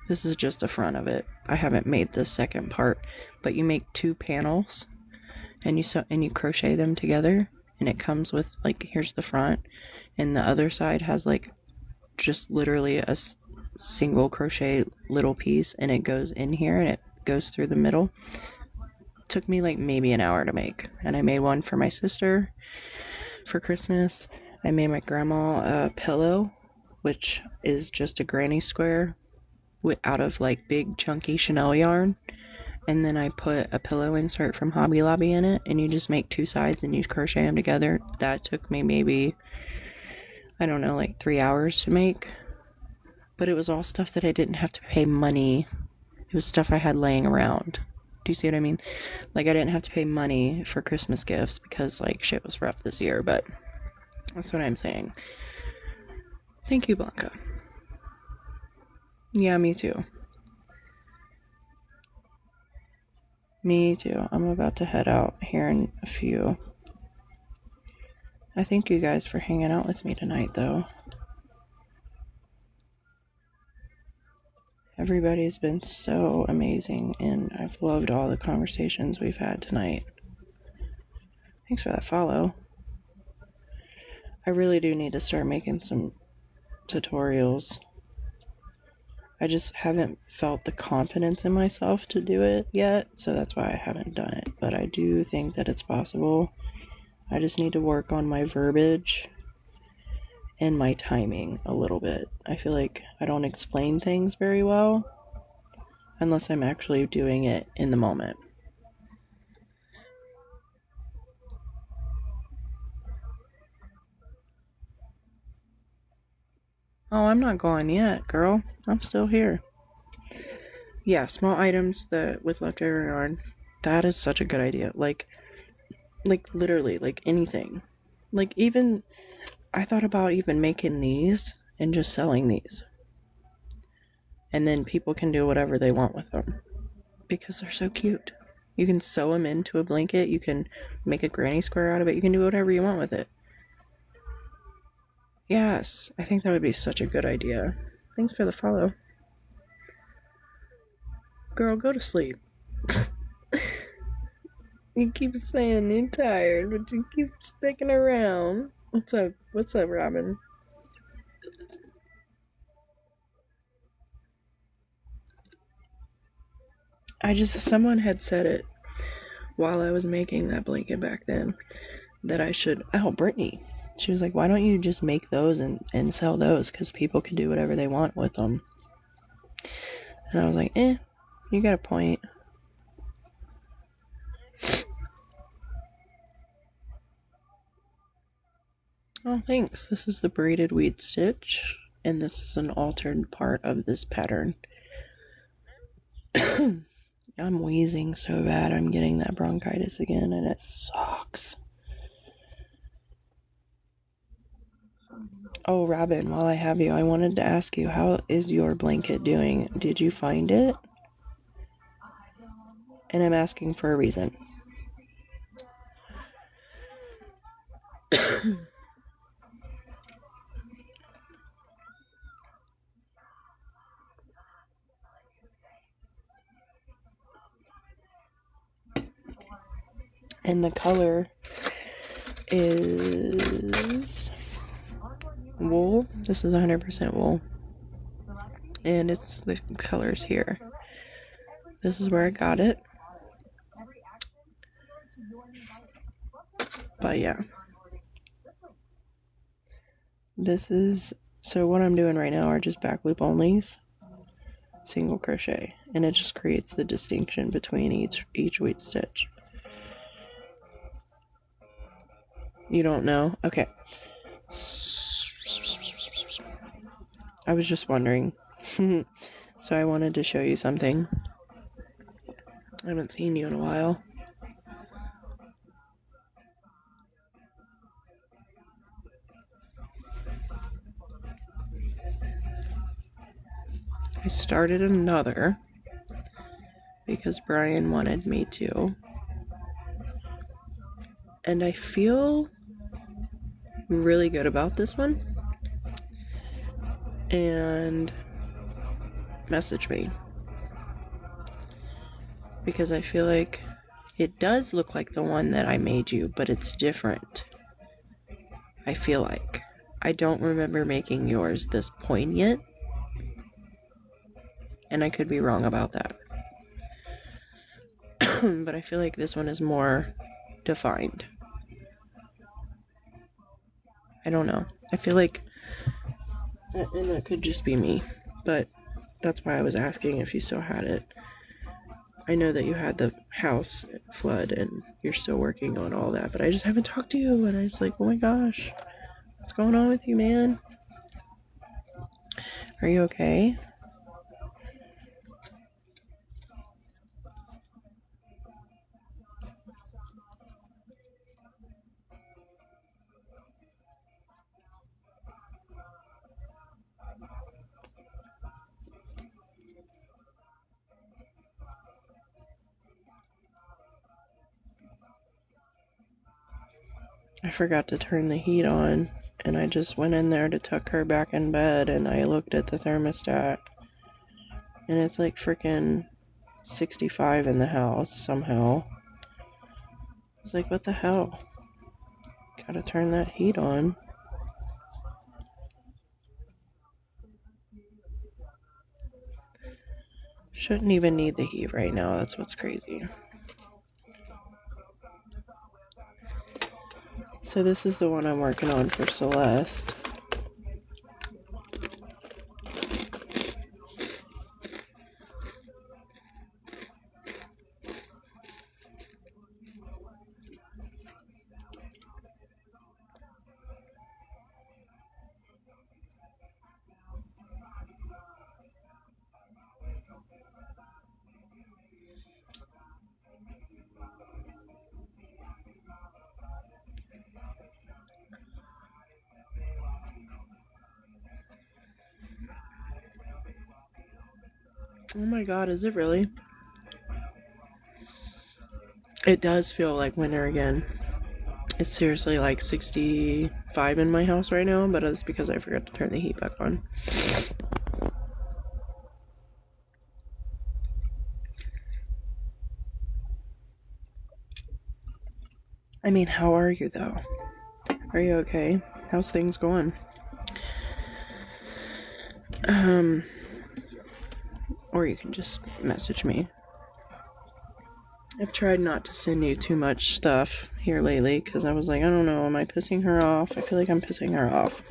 This is just the front of it. I haven't made the second part, but you make 2 panels and you crochet them together, and it comes with like, here's the front, and the other side has like just literally a single crochet little piece, and it goes in here and it goes through the middle. It took me like maybe an hour to make, and I made one for my sister for Christmas. I made my grandma a pillow, which is just a granny square out of like big chunky Chanel yarn, and then I put a pillow insert from Hobby Lobby in it, and you just make 2 sides and you crochet them together. That took me maybe, I don't know, like 3 hours to make, but it was all stuff that I didn't have to pay money. It was stuff I had laying around. Do you see what I mean? Like, I didn't have to pay money for Christmas gifts because like shit was rough this year, but that's what I'm saying. Thank you, Blanca. Yeah, me too. Me too. I'm about to head out here in a few. I thank you guys for hanging out with me tonight, though. Everybody's been so amazing, and I've loved all the conversations we've had tonight. Thanks for that follow. I really do need to start making some tutorials. I just haven't felt the confidence in myself to do it yet, so that's why I haven't done it. But I do think that it's possible. I just need to work on my verbiage and my timing a little bit. I feel like I don't explain things very well unless I'm actually doing it in the moment. Oh, I'm not gone yet, girl. I'm still here. Yeah, small items that with leftover yarn. That is such a good idea. Like literally, like anything. Like even, I thought about even making these and just selling these. And then people can do whatever they want with them. Because they're so cute. You can sew them into a blanket. You can make a granny square out of it. You can do whatever you want with it. Yes, I think that would be such a good idea. Thanks for the follow. Girl, go to sleep. You keep saying you're tired, but you keep sticking around. What's up? What's up, Robin? Someone had said it while I was making that blanket back then, that I should, Brittany. She was like, why don't you just make those and sell those? Because people can do whatever they want with them. And I was like, you got a point. Oh, thanks. This is the braided weed stitch, and this is an altered part of this pattern. I'm wheezing so bad. I'm getting that bronchitis again, and it sucks. Oh, Robin, while I have you, I wanted to ask you, how is your blanket doing? Did you find it? And I'm asking for a reason. And the color is wool. This is 100% wool. And it's the colors here. This is where I got it. But yeah. This is, so what I'm doing right now are just back loop onlys, single crochet, and it just creates the distinction between each wheat stitch. You don't know? Okay. I was just wondering. So I wanted to show you something. I haven't seen you in a while. I started another because Brian wanted me to. And I feel really good about this one. And message me. Because I feel like it does look like the one that I made you, but it's different. I feel like. I don't remember making yours this poignant. And I could be wrong about that. But I feel like this one is more defined. I don't know. I feel like, and that could just be me, but that's why I was asking if you still had it. I know that you had the house flood and you're still working on all that, but I just haven't talked to you, and I was like, oh my gosh, what's going on with you, man? Are you okay? I forgot to turn the heat on, and I just went in there to tuck her back in bed, and I looked at the thermostat, and it's like freaking 65 in the house somehow. I was like, what the hell? Gotta turn that heat on. Shouldn't even need the heat right now, that's what's crazy. So this is the one I'm working on for Celeste. Oh my god, is it really? It does feel like winter again. It's seriously like 65 in my house right now, but it's because I forgot to turn the heat back on. I mean, how are you though? Are you okay? How's things going? Or you can just message me. I've tried not to send you too much stuff here lately because I was like, I don't know, am I pissing her off? I feel like I'm pissing her off.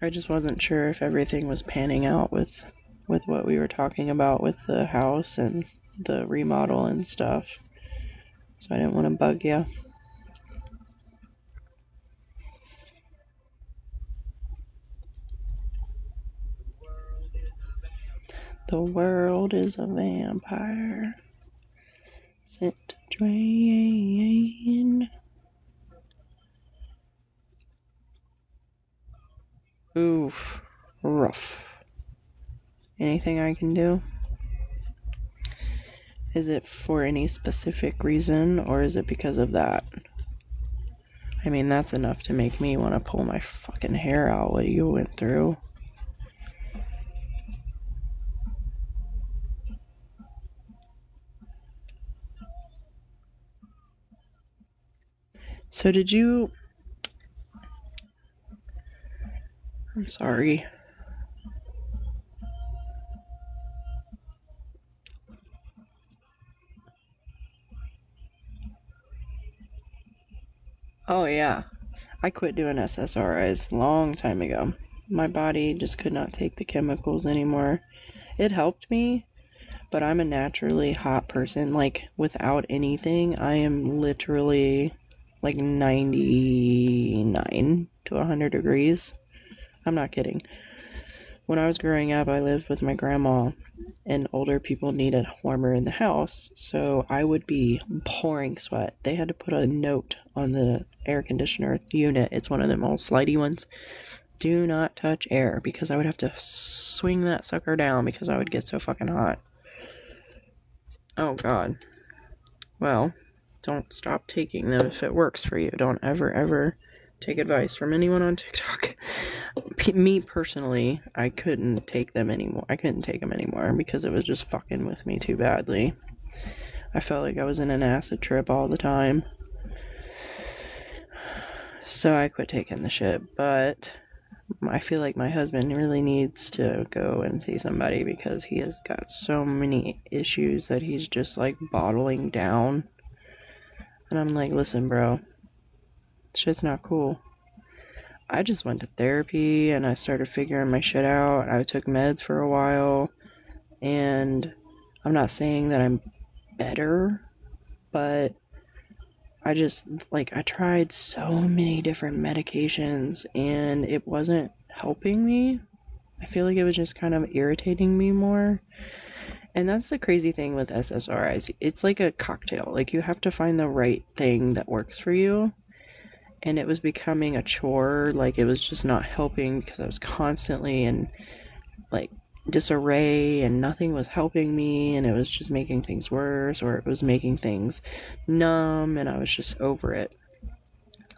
I just wasn't sure if everything was panning out with what we were talking about with the house and the remodel and stuff. So I didn't want to bug you. The world is a vampire sent to drain. Oof. Rough. Anything I can do? Is it for any specific reason, or is it because of that? I mean, that's enough to make me want to pull my fucking hair out, what you went through. So did you... I'm sorry. Oh yeah. I quit doing SSRIs a long time ago. My body just could not take the chemicals anymore. It helped me, but I'm a naturally hot person. Like, without anything, I am literally like 99 to 100 degrees. I'm not kidding. When I was growing up, I lived with my grandma, and older people needed warmer in the house, so I would be pouring sweat. They had to put a note on the air conditioner unit. It's one of them old slidey ones. Do not touch air, because I would have to swing that sucker down because I would get so fucking hot. Oh god. Well, don't stop taking them if it works for you. Don't ever take advice from anyone on TikTok. Me personally, I couldn't take them anymore. Because it was just fucking with me too badly. I felt like I was in an acid trip all the time. So I quit taking the shit, but I feel like my husband really needs to go and see somebody because he has got so many issues that he's just like bottling down. And I'm like, listen, bro, shit's not cool. I just went to therapy and I started figuring my shit out. I took meds for a while, and I'm not saying that I'm better, but I just, like, I tried so many different medications and it wasn't helping me. I feel like it was just kind of irritating me more. And that's the crazy thing with SSRIs. It's like a cocktail. Like, you have to find the right thing that works for you. And it was becoming a chore. Like, it was just not helping because I was constantly in, like, disarray and nothing was helping me. And it was just making things worse, or it was making things numb, and I was just over it.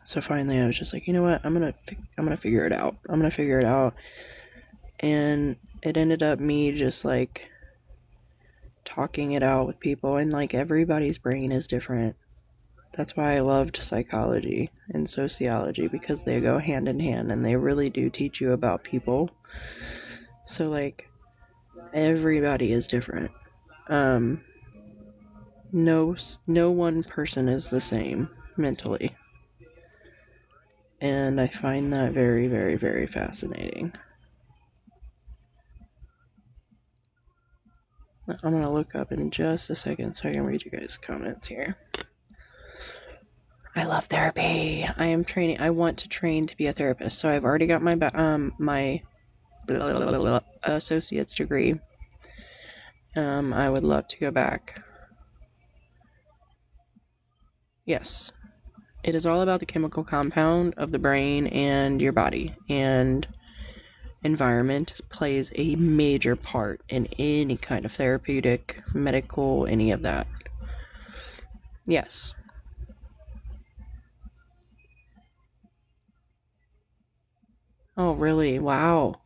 So finally I was just like, you know what? I'm gonna figure it out. And it ended up me just, like, talking it out with people, and like everybody's brain is different. That's why I loved psychology and sociology, because they go hand in hand and they really do teach you about people. So like everybody is different. No one person is the same mentally. And I find that very, very, very fascinating. I'm going to look up in just a second so I can read you guys' comments here. I love therapy. I want to train to be a therapist. So I've already got my associate's degree. I would love to go back. Yes. It is all about the chemical compound of the brain and your body. And environment plays a major part in any kind of therapeutic, medical, any of that. Yes. Oh, really? Wow.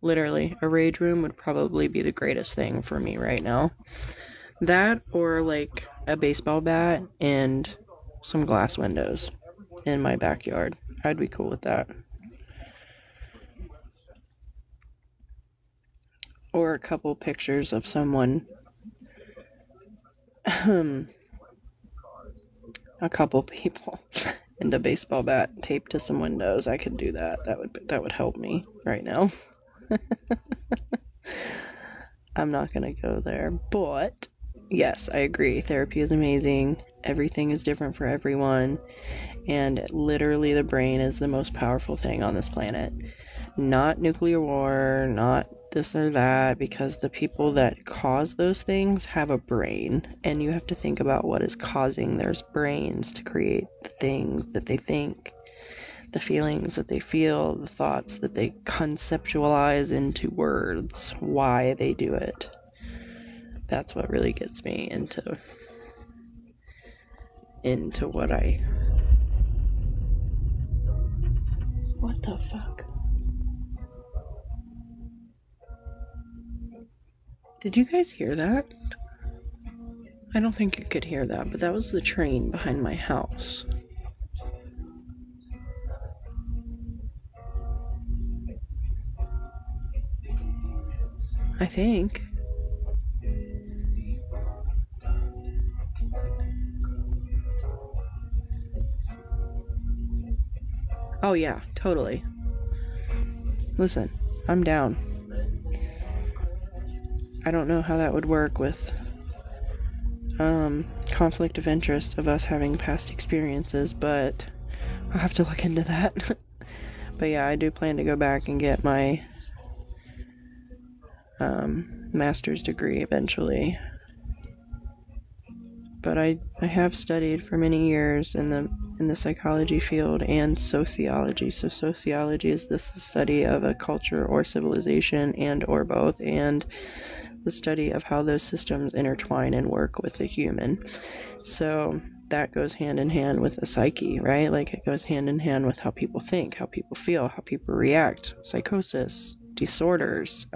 Literally, a rage room would probably be the greatest thing for me right now. That, or like a baseball bat and some glass windows in my backyard. I'd be cool with that. Or a couple pictures of someone. A couple people and a baseball bat taped to some windows. I could do that. That would help me right now. I'm not gonna go there, but yes, I agree. Therapy is amazing. Everything is different for everyone, and literally the brain is the most powerful thing on this planet. Not nuclear war, not this or that, because the people that cause those things have a brain, and you have to think about what is causing their brains to create the things that they think, the feelings that they feel, the thoughts that they conceptualize into words, why they do it. That's what really gets me into what what the fuck? Did you guys hear that? I don't think you could hear that, but that was the train behind my house. I think. Oh yeah, totally. Listen, I'm down. I don't know how that would work with conflict of interest of us having past experiences, but I'll have to look into that. But yeah, I do plan to go back and get my master's degree eventually. But I have studied for many years in the psychology field and sociology. So sociology is the study of a culture or civilization and or both, and the study of how those systems intertwine and work with the human. So that goes hand in hand with the psyche, right? Like it goes hand in hand with how people think, how people feel, how people react, psychosis, disorders,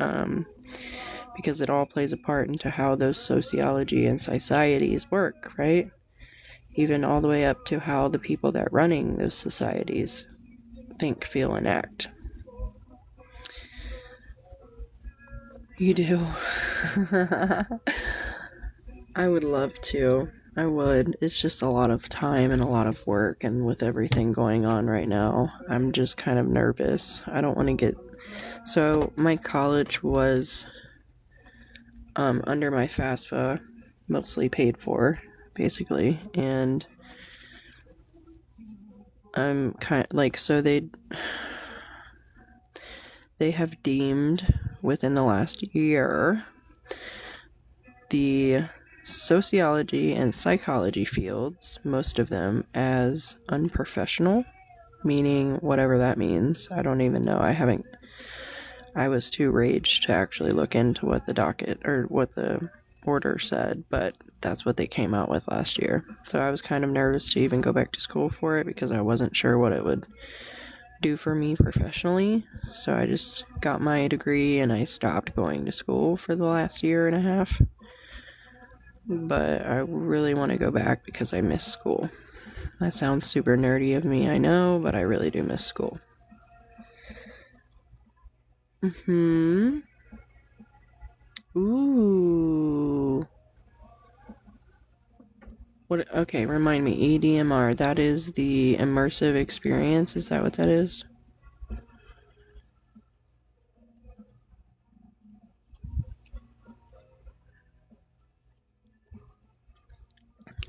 because it all plays a part into how those sociology and societies work, right? Even all the way up to how the people that running those societies think, feel, and act. You do. I would love to. I would. It's just a lot of time and a lot of work, and with everything going on right now, I'm just kind of nervous. I don't want to get... So, my college was under my FAFSA, mostly paid for, basically, and I'm kind of, like, so they have deemed within the last year the sociology and psychology fields, most of them, as unprofessional, meaning whatever that means. I don't even know. I was too raged to actually look into what the docket or what the order said, but that's what they came out with last year. So I was kind of nervous to even go back to school for it because I wasn't sure what it would do for me professionally. So I just got my degree and I stopped going to school for the last year and a half. But I really want to go back because I miss school. That sounds super nerdy of me, I know, but I really do miss school. Ooh. What? Okay, remind me. EDMR. That is the immersive experience. Is that what that is?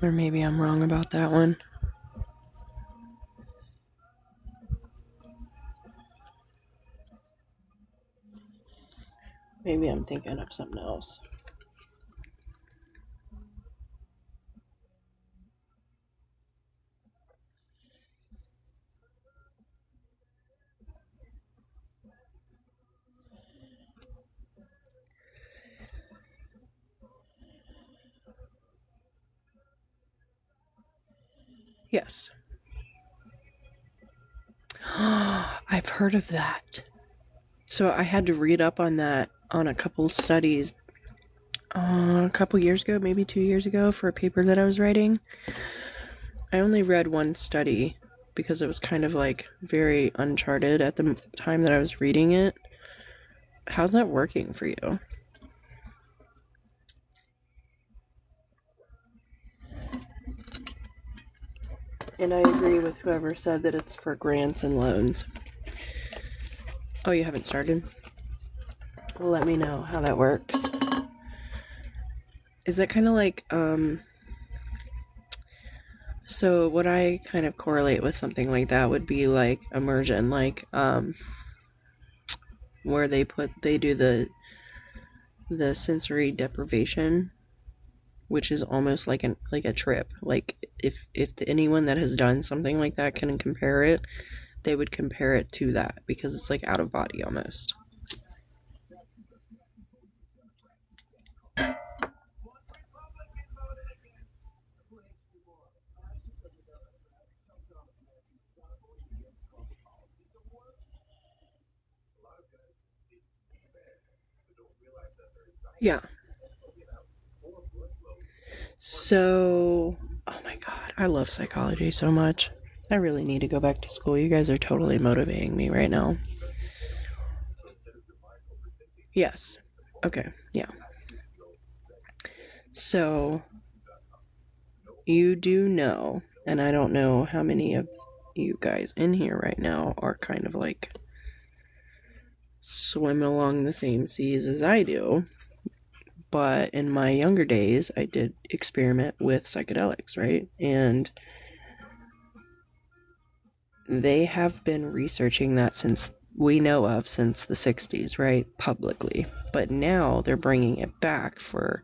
Or maybe I'm wrong about that one. Maybe I'm thinking of something else. Yes. I've heard of that. So I had to read up on that on a couple studies a couple years ago, maybe 2 years ago, for a paper that I was writing. I only read one study because it was kind of like very uncharted at the time that I was reading it. How's that working for you? And I agree with whoever said that it's for grants and loans. Oh, you haven't started? Well, let me know how that works. Is that kind of like, so what I kind of correlate with something like that would be like immersion, like, where they do the sensory deprivation, which is almost like a trip. Like if anyone that has done something like that can compare it, they would compare it to that because it's like out of body almost. Yeah. So, oh my god, I love psychology so much. I really need to go back to school. You guys are totally motivating me right now. Yes. Okay, yeah. So, you do know, and I don't know how many of you guys in here right now are kind of like swim along the same seas as I do, but in my younger days, I did experiment with psychedelics, right? And they have been researching that since we know of since the 60s, right? Publicly. But now they're bringing it back for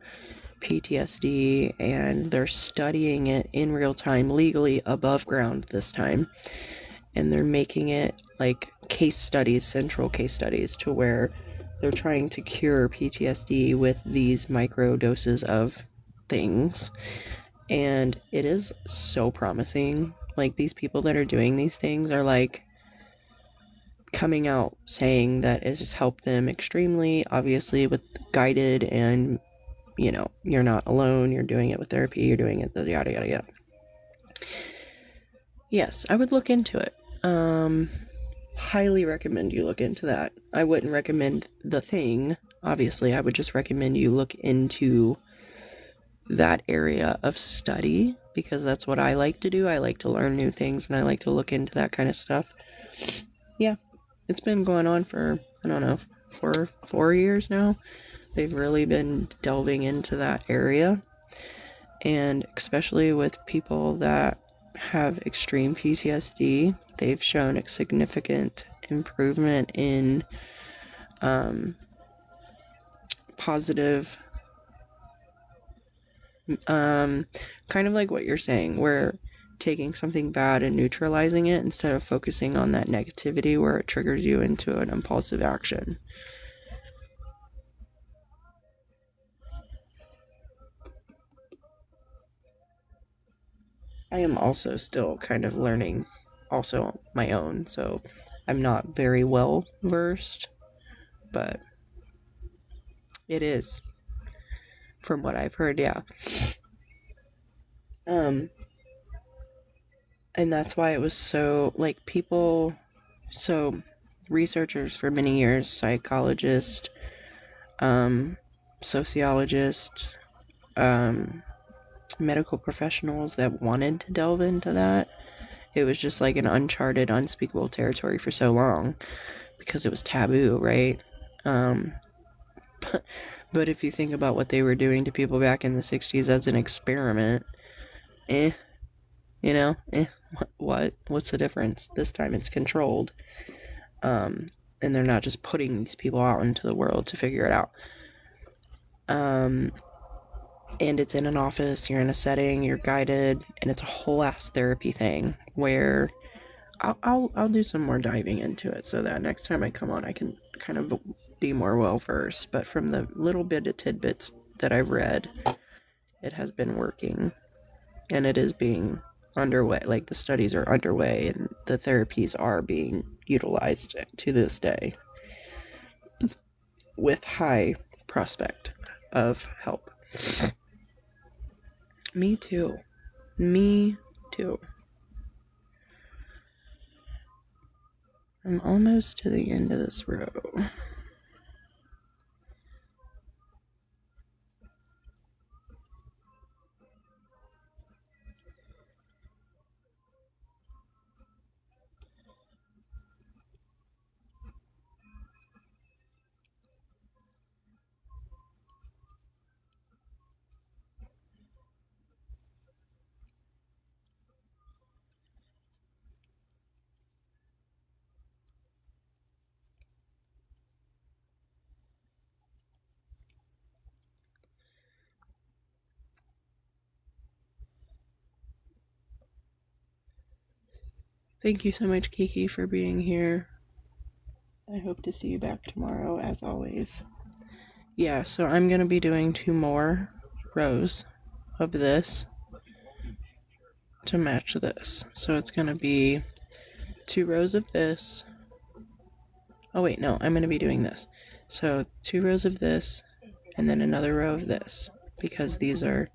PTSD, and they're studying it in real time, legally above ground this time. And they're making it like case studies, central case studies, to where they're trying to cure PTSD with these micro doses of things. And it is so promising. Like, these people that are doing these things are like coming out saying that it has helped them extremely, obviously with guided, and you know, you're not alone, you're doing it with therapy, you're doing it, yada yada yada. Yes, I would look into it. Highly recommend you look into that. I wouldn't recommend the thing, obviously. I would just recommend you look into that area of study, because that's what I like to do. I like to learn new things, and I like to look into that kind of stuff. Yeah, it's been going on for, I don't know, 4 years now. They've really been delving into that area, and especially with people that have extreme PTSD, they've shown a significant improvement in positive, kind of like what you're saying, where taking something bad and neutralizing it instead of focusing on that negativity where it triggers you into an impulsive action. I am also still kind of learning also my own, so I'm not very well versed, but it is, from what I've heard, yeah. And that's why it was so, like, people, so researchers for many years, psychologists, sociologists, medical professionals that wanted to delve into that. It was just like an uncharted, unspeakable territory for so long because it was taboo, right? But if you think about what they were doing to people back in the 60s as an experiment, what's the difference? This time it's controlled. And they're not just putting these people out into the world to figure it out. And it's in an office, you're in a setting, you're guided, and it's a whole ass therapy thing where I'll do some more diving into it so that next time I come on I can kind of be more well versed. But from the little bit of tidbits that I've read, it has been working, and it is being underway. Like, the studies are underway and the therapies are being utilized to this day with high prospect of help. Me too. I'm almost to the end of this row. Thank you so much, Kiki, for being here. I hope to see you back tomorrow, as always. Yeah, so I'm going to be doing 2 more rows of this to match this. So it's going to be 2 rows of this. Oh wait, no, I'm going to be doing this. So 2 rows of this, and then another row of this, because these are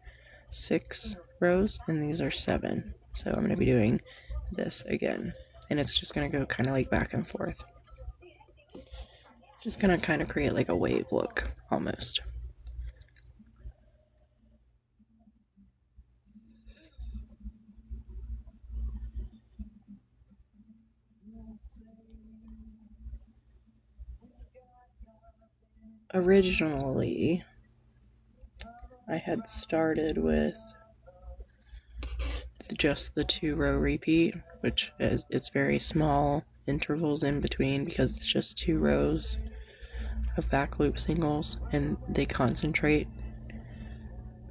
6 rows, and these are 7. So I'm going to be doing this again, and it's just going to go kind of like back and forth. Just going to kind of create like a wave look almost. Originally, I had started with just the 2-row repeat, which is, it's very small intervals in between because it's just 2 rows of back loop singles, and they concentrate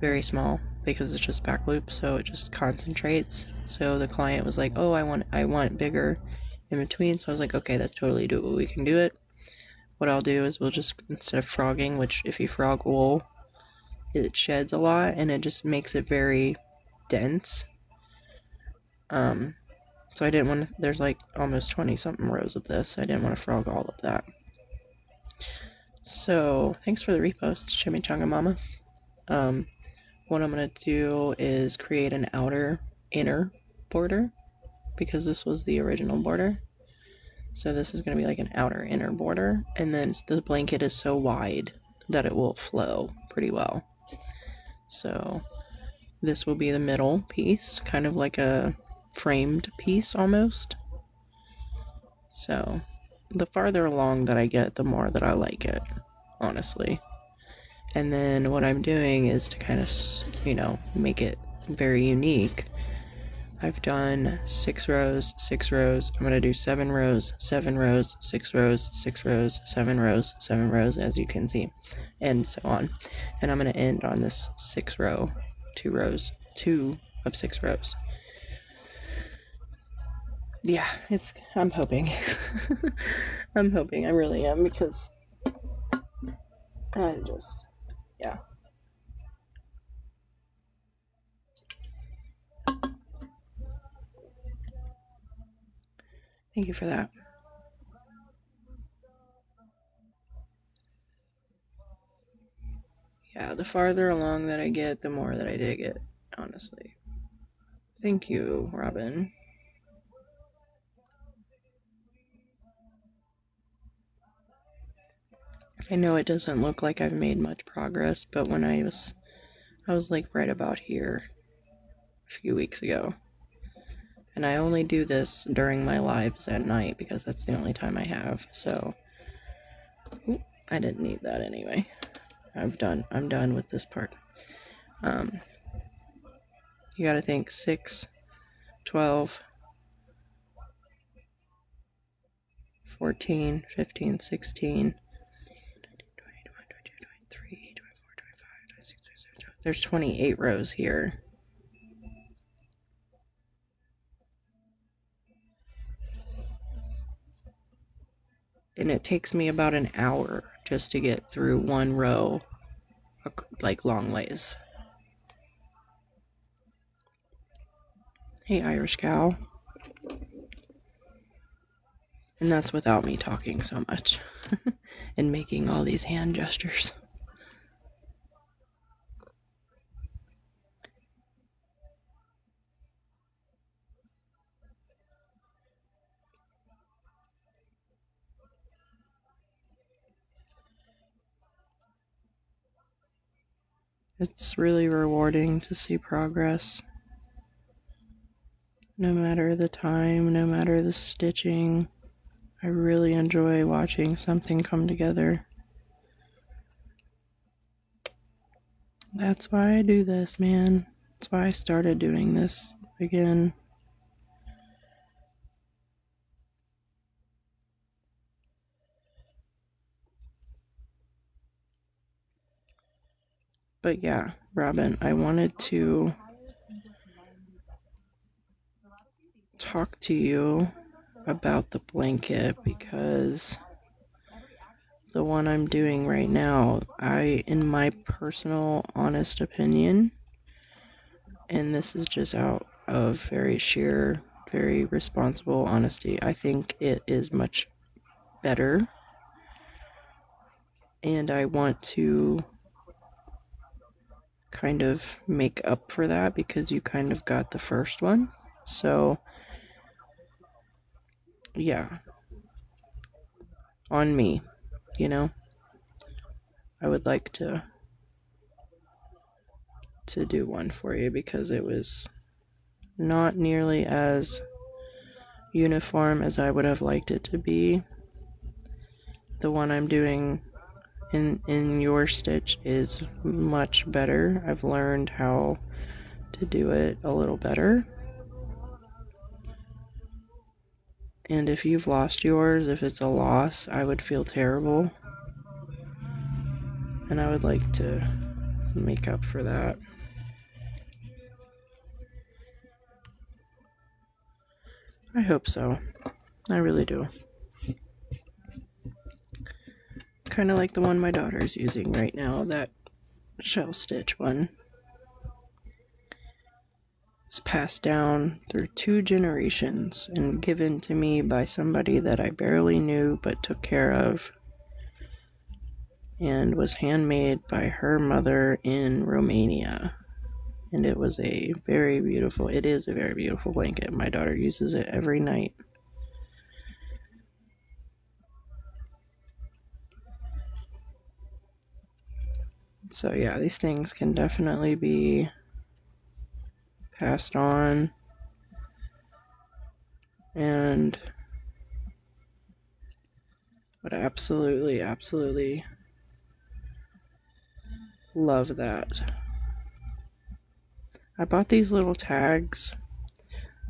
very small because it's just back loop, so it just concentrates. So the client was like, oh, I want bigger in between. So I was like, okay, that's totally doable. We can do it. What I'll do is we'll just, instead of frogging, which if you frog wool, it sheds a lot and it just makes it very dense. So I didn't want to, there's like almost 20 something rows of this. I didn't want to frog all of that. So thanks for the repost, Chimichanga Mama. What I'm going to do is create an inner border, because this was the original border. So this is going to be like an outer inner border, and then the blanket is so wide that it will flow pretty well. So this will be the middle piece, kind of like a framed piece almost. So the farther along that I get, the more that I like it, honestly. And then what I'm doing is to kind of, you know, make it very unique. I've done 6 rows, 6 rows. I'm going to do 7 rows, 7 rows, 6 rows, 6 rows, 7 rows, 7 rows, as you can see, and so on. And I'm going to end on this 6 row, 2 rows, 2 of 6 rows. Yeah, I'm hoping. I'm hoping, I really am, because yeah. Thank you for that. Yeah, the farther along that I get, the more that I dig it, honestly. Thank you, Robin. I know it doesn't look like I've made much progress, but when I was like right about here a few weeks ago. And I only do this during my lives at night because that's the only time I have. So I didn't need that anyway. I'm done with this part. You gotta think 6, 12, 14, 15, 16, 23, 24, 25, 26, 27. There's 28 rows here. And it takes me about an hour just to get through one row, like long ways. Hey, Irish cow. And that's without me talking so much and making all these hand gestures. It's really rewarding to see progress. No matter the time, no matter the stitching, I really enjoy watching something come together. That's why I do this, man. That's why I started doing this again. But yeah, Robin, I wanted to talk to you about the blanket because the one I'm doing right now, in my personal honest opinion, and this is just out of very sheer, very responsible honesty, I think it is much better, and I want to kind of make up for that because you kind of got the first one. So, yeah. On me, you know? I would like to do one for you because it was not nearly as uniform as I would have liked it to be. The one I'm doing in your stitch is much better. I've learned how to do it a little better. And if you've lost yours, if it's a loss, I would feel terrible. And I would like to make up for that. I hope so. I really do. Kind of like the one my daughter's using right now, that shell stitch one. It's passed down through 2 generations and given to me by somebody that I barely knew but took care of, and was handmade by her mother in Romania. And it was a very beautiful, it is a very beautiful blanket. My daughter uses it every night. So yeah, these things can definitely be passed on, and would absolutely love that. I bought these little tags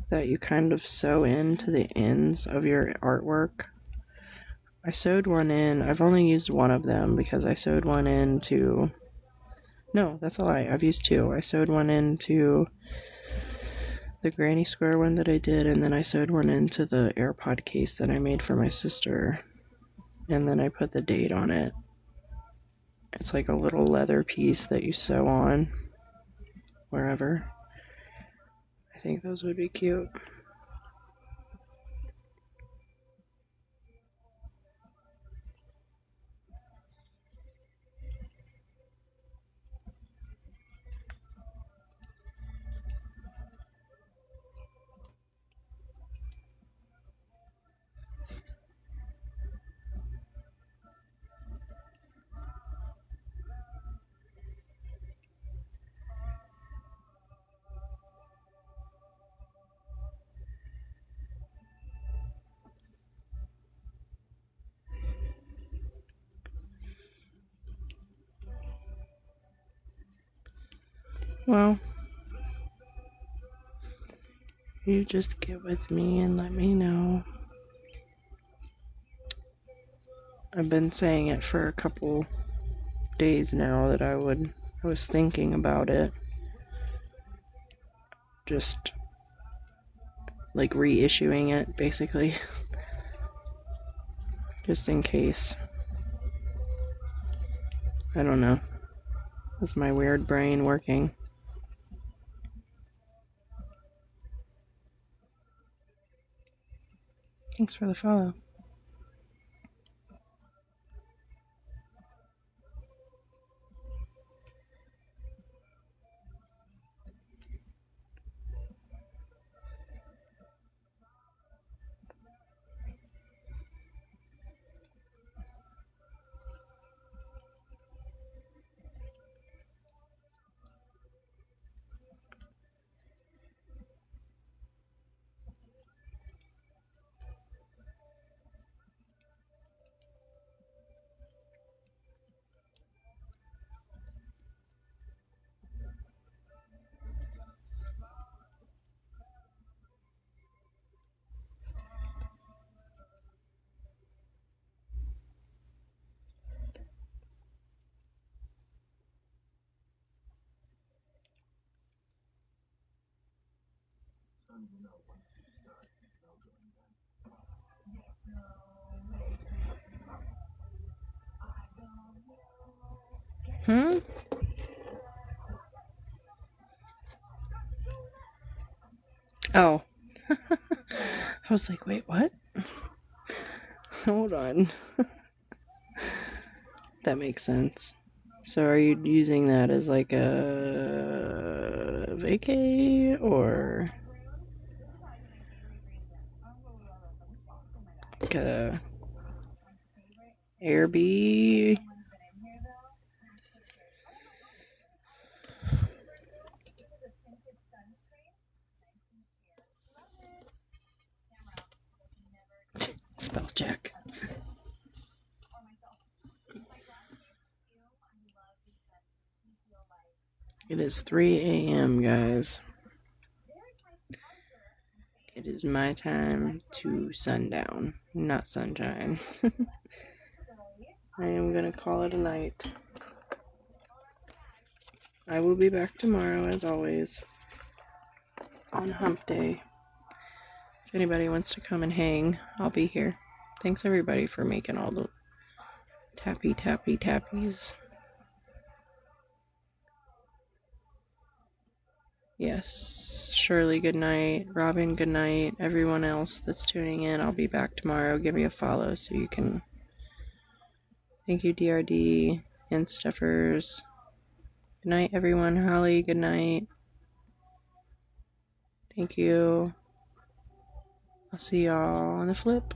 that you kind of sew into the ends of your artwork. I sewed one in, I've only used one of them because I sewed one into, no, that's a lie, I've used 2. I sewed one into the granny square one that I did, and then I sewed one into the AirPod case that I made for my sister, and then I put the date on it. It's like a little leather piece that you sew on wherever. I think those would be cute. Well, you just get with me and let me know. I've been saying it for a couple days now that I was thinking about it. Just like reissuing it, basically. Just in case. I don't know. That's my weird brain working. Thanks for the follow. Oh. I was like, wait, what? Hold on. That makes sense. So are you using that as like a vacay or like a Airbnb? Spell check. It is 3 a.m. guys. It is my time to sundown, not sunshine. I am gonna call it a night. I will be back tomorrow as always on hump day. If anybody wants to come and hang, I'll be here. Thanks everybody for making all the tappies. Yes, Shirley, good night. Robin, good night. Everyone else that's tuning in, I'll be back tomorrow. Give me a follow so you can. Thank you, DRD and Steffers. Good night, everyone. Holly, good night. Thank you. I'll see y'all on the flip.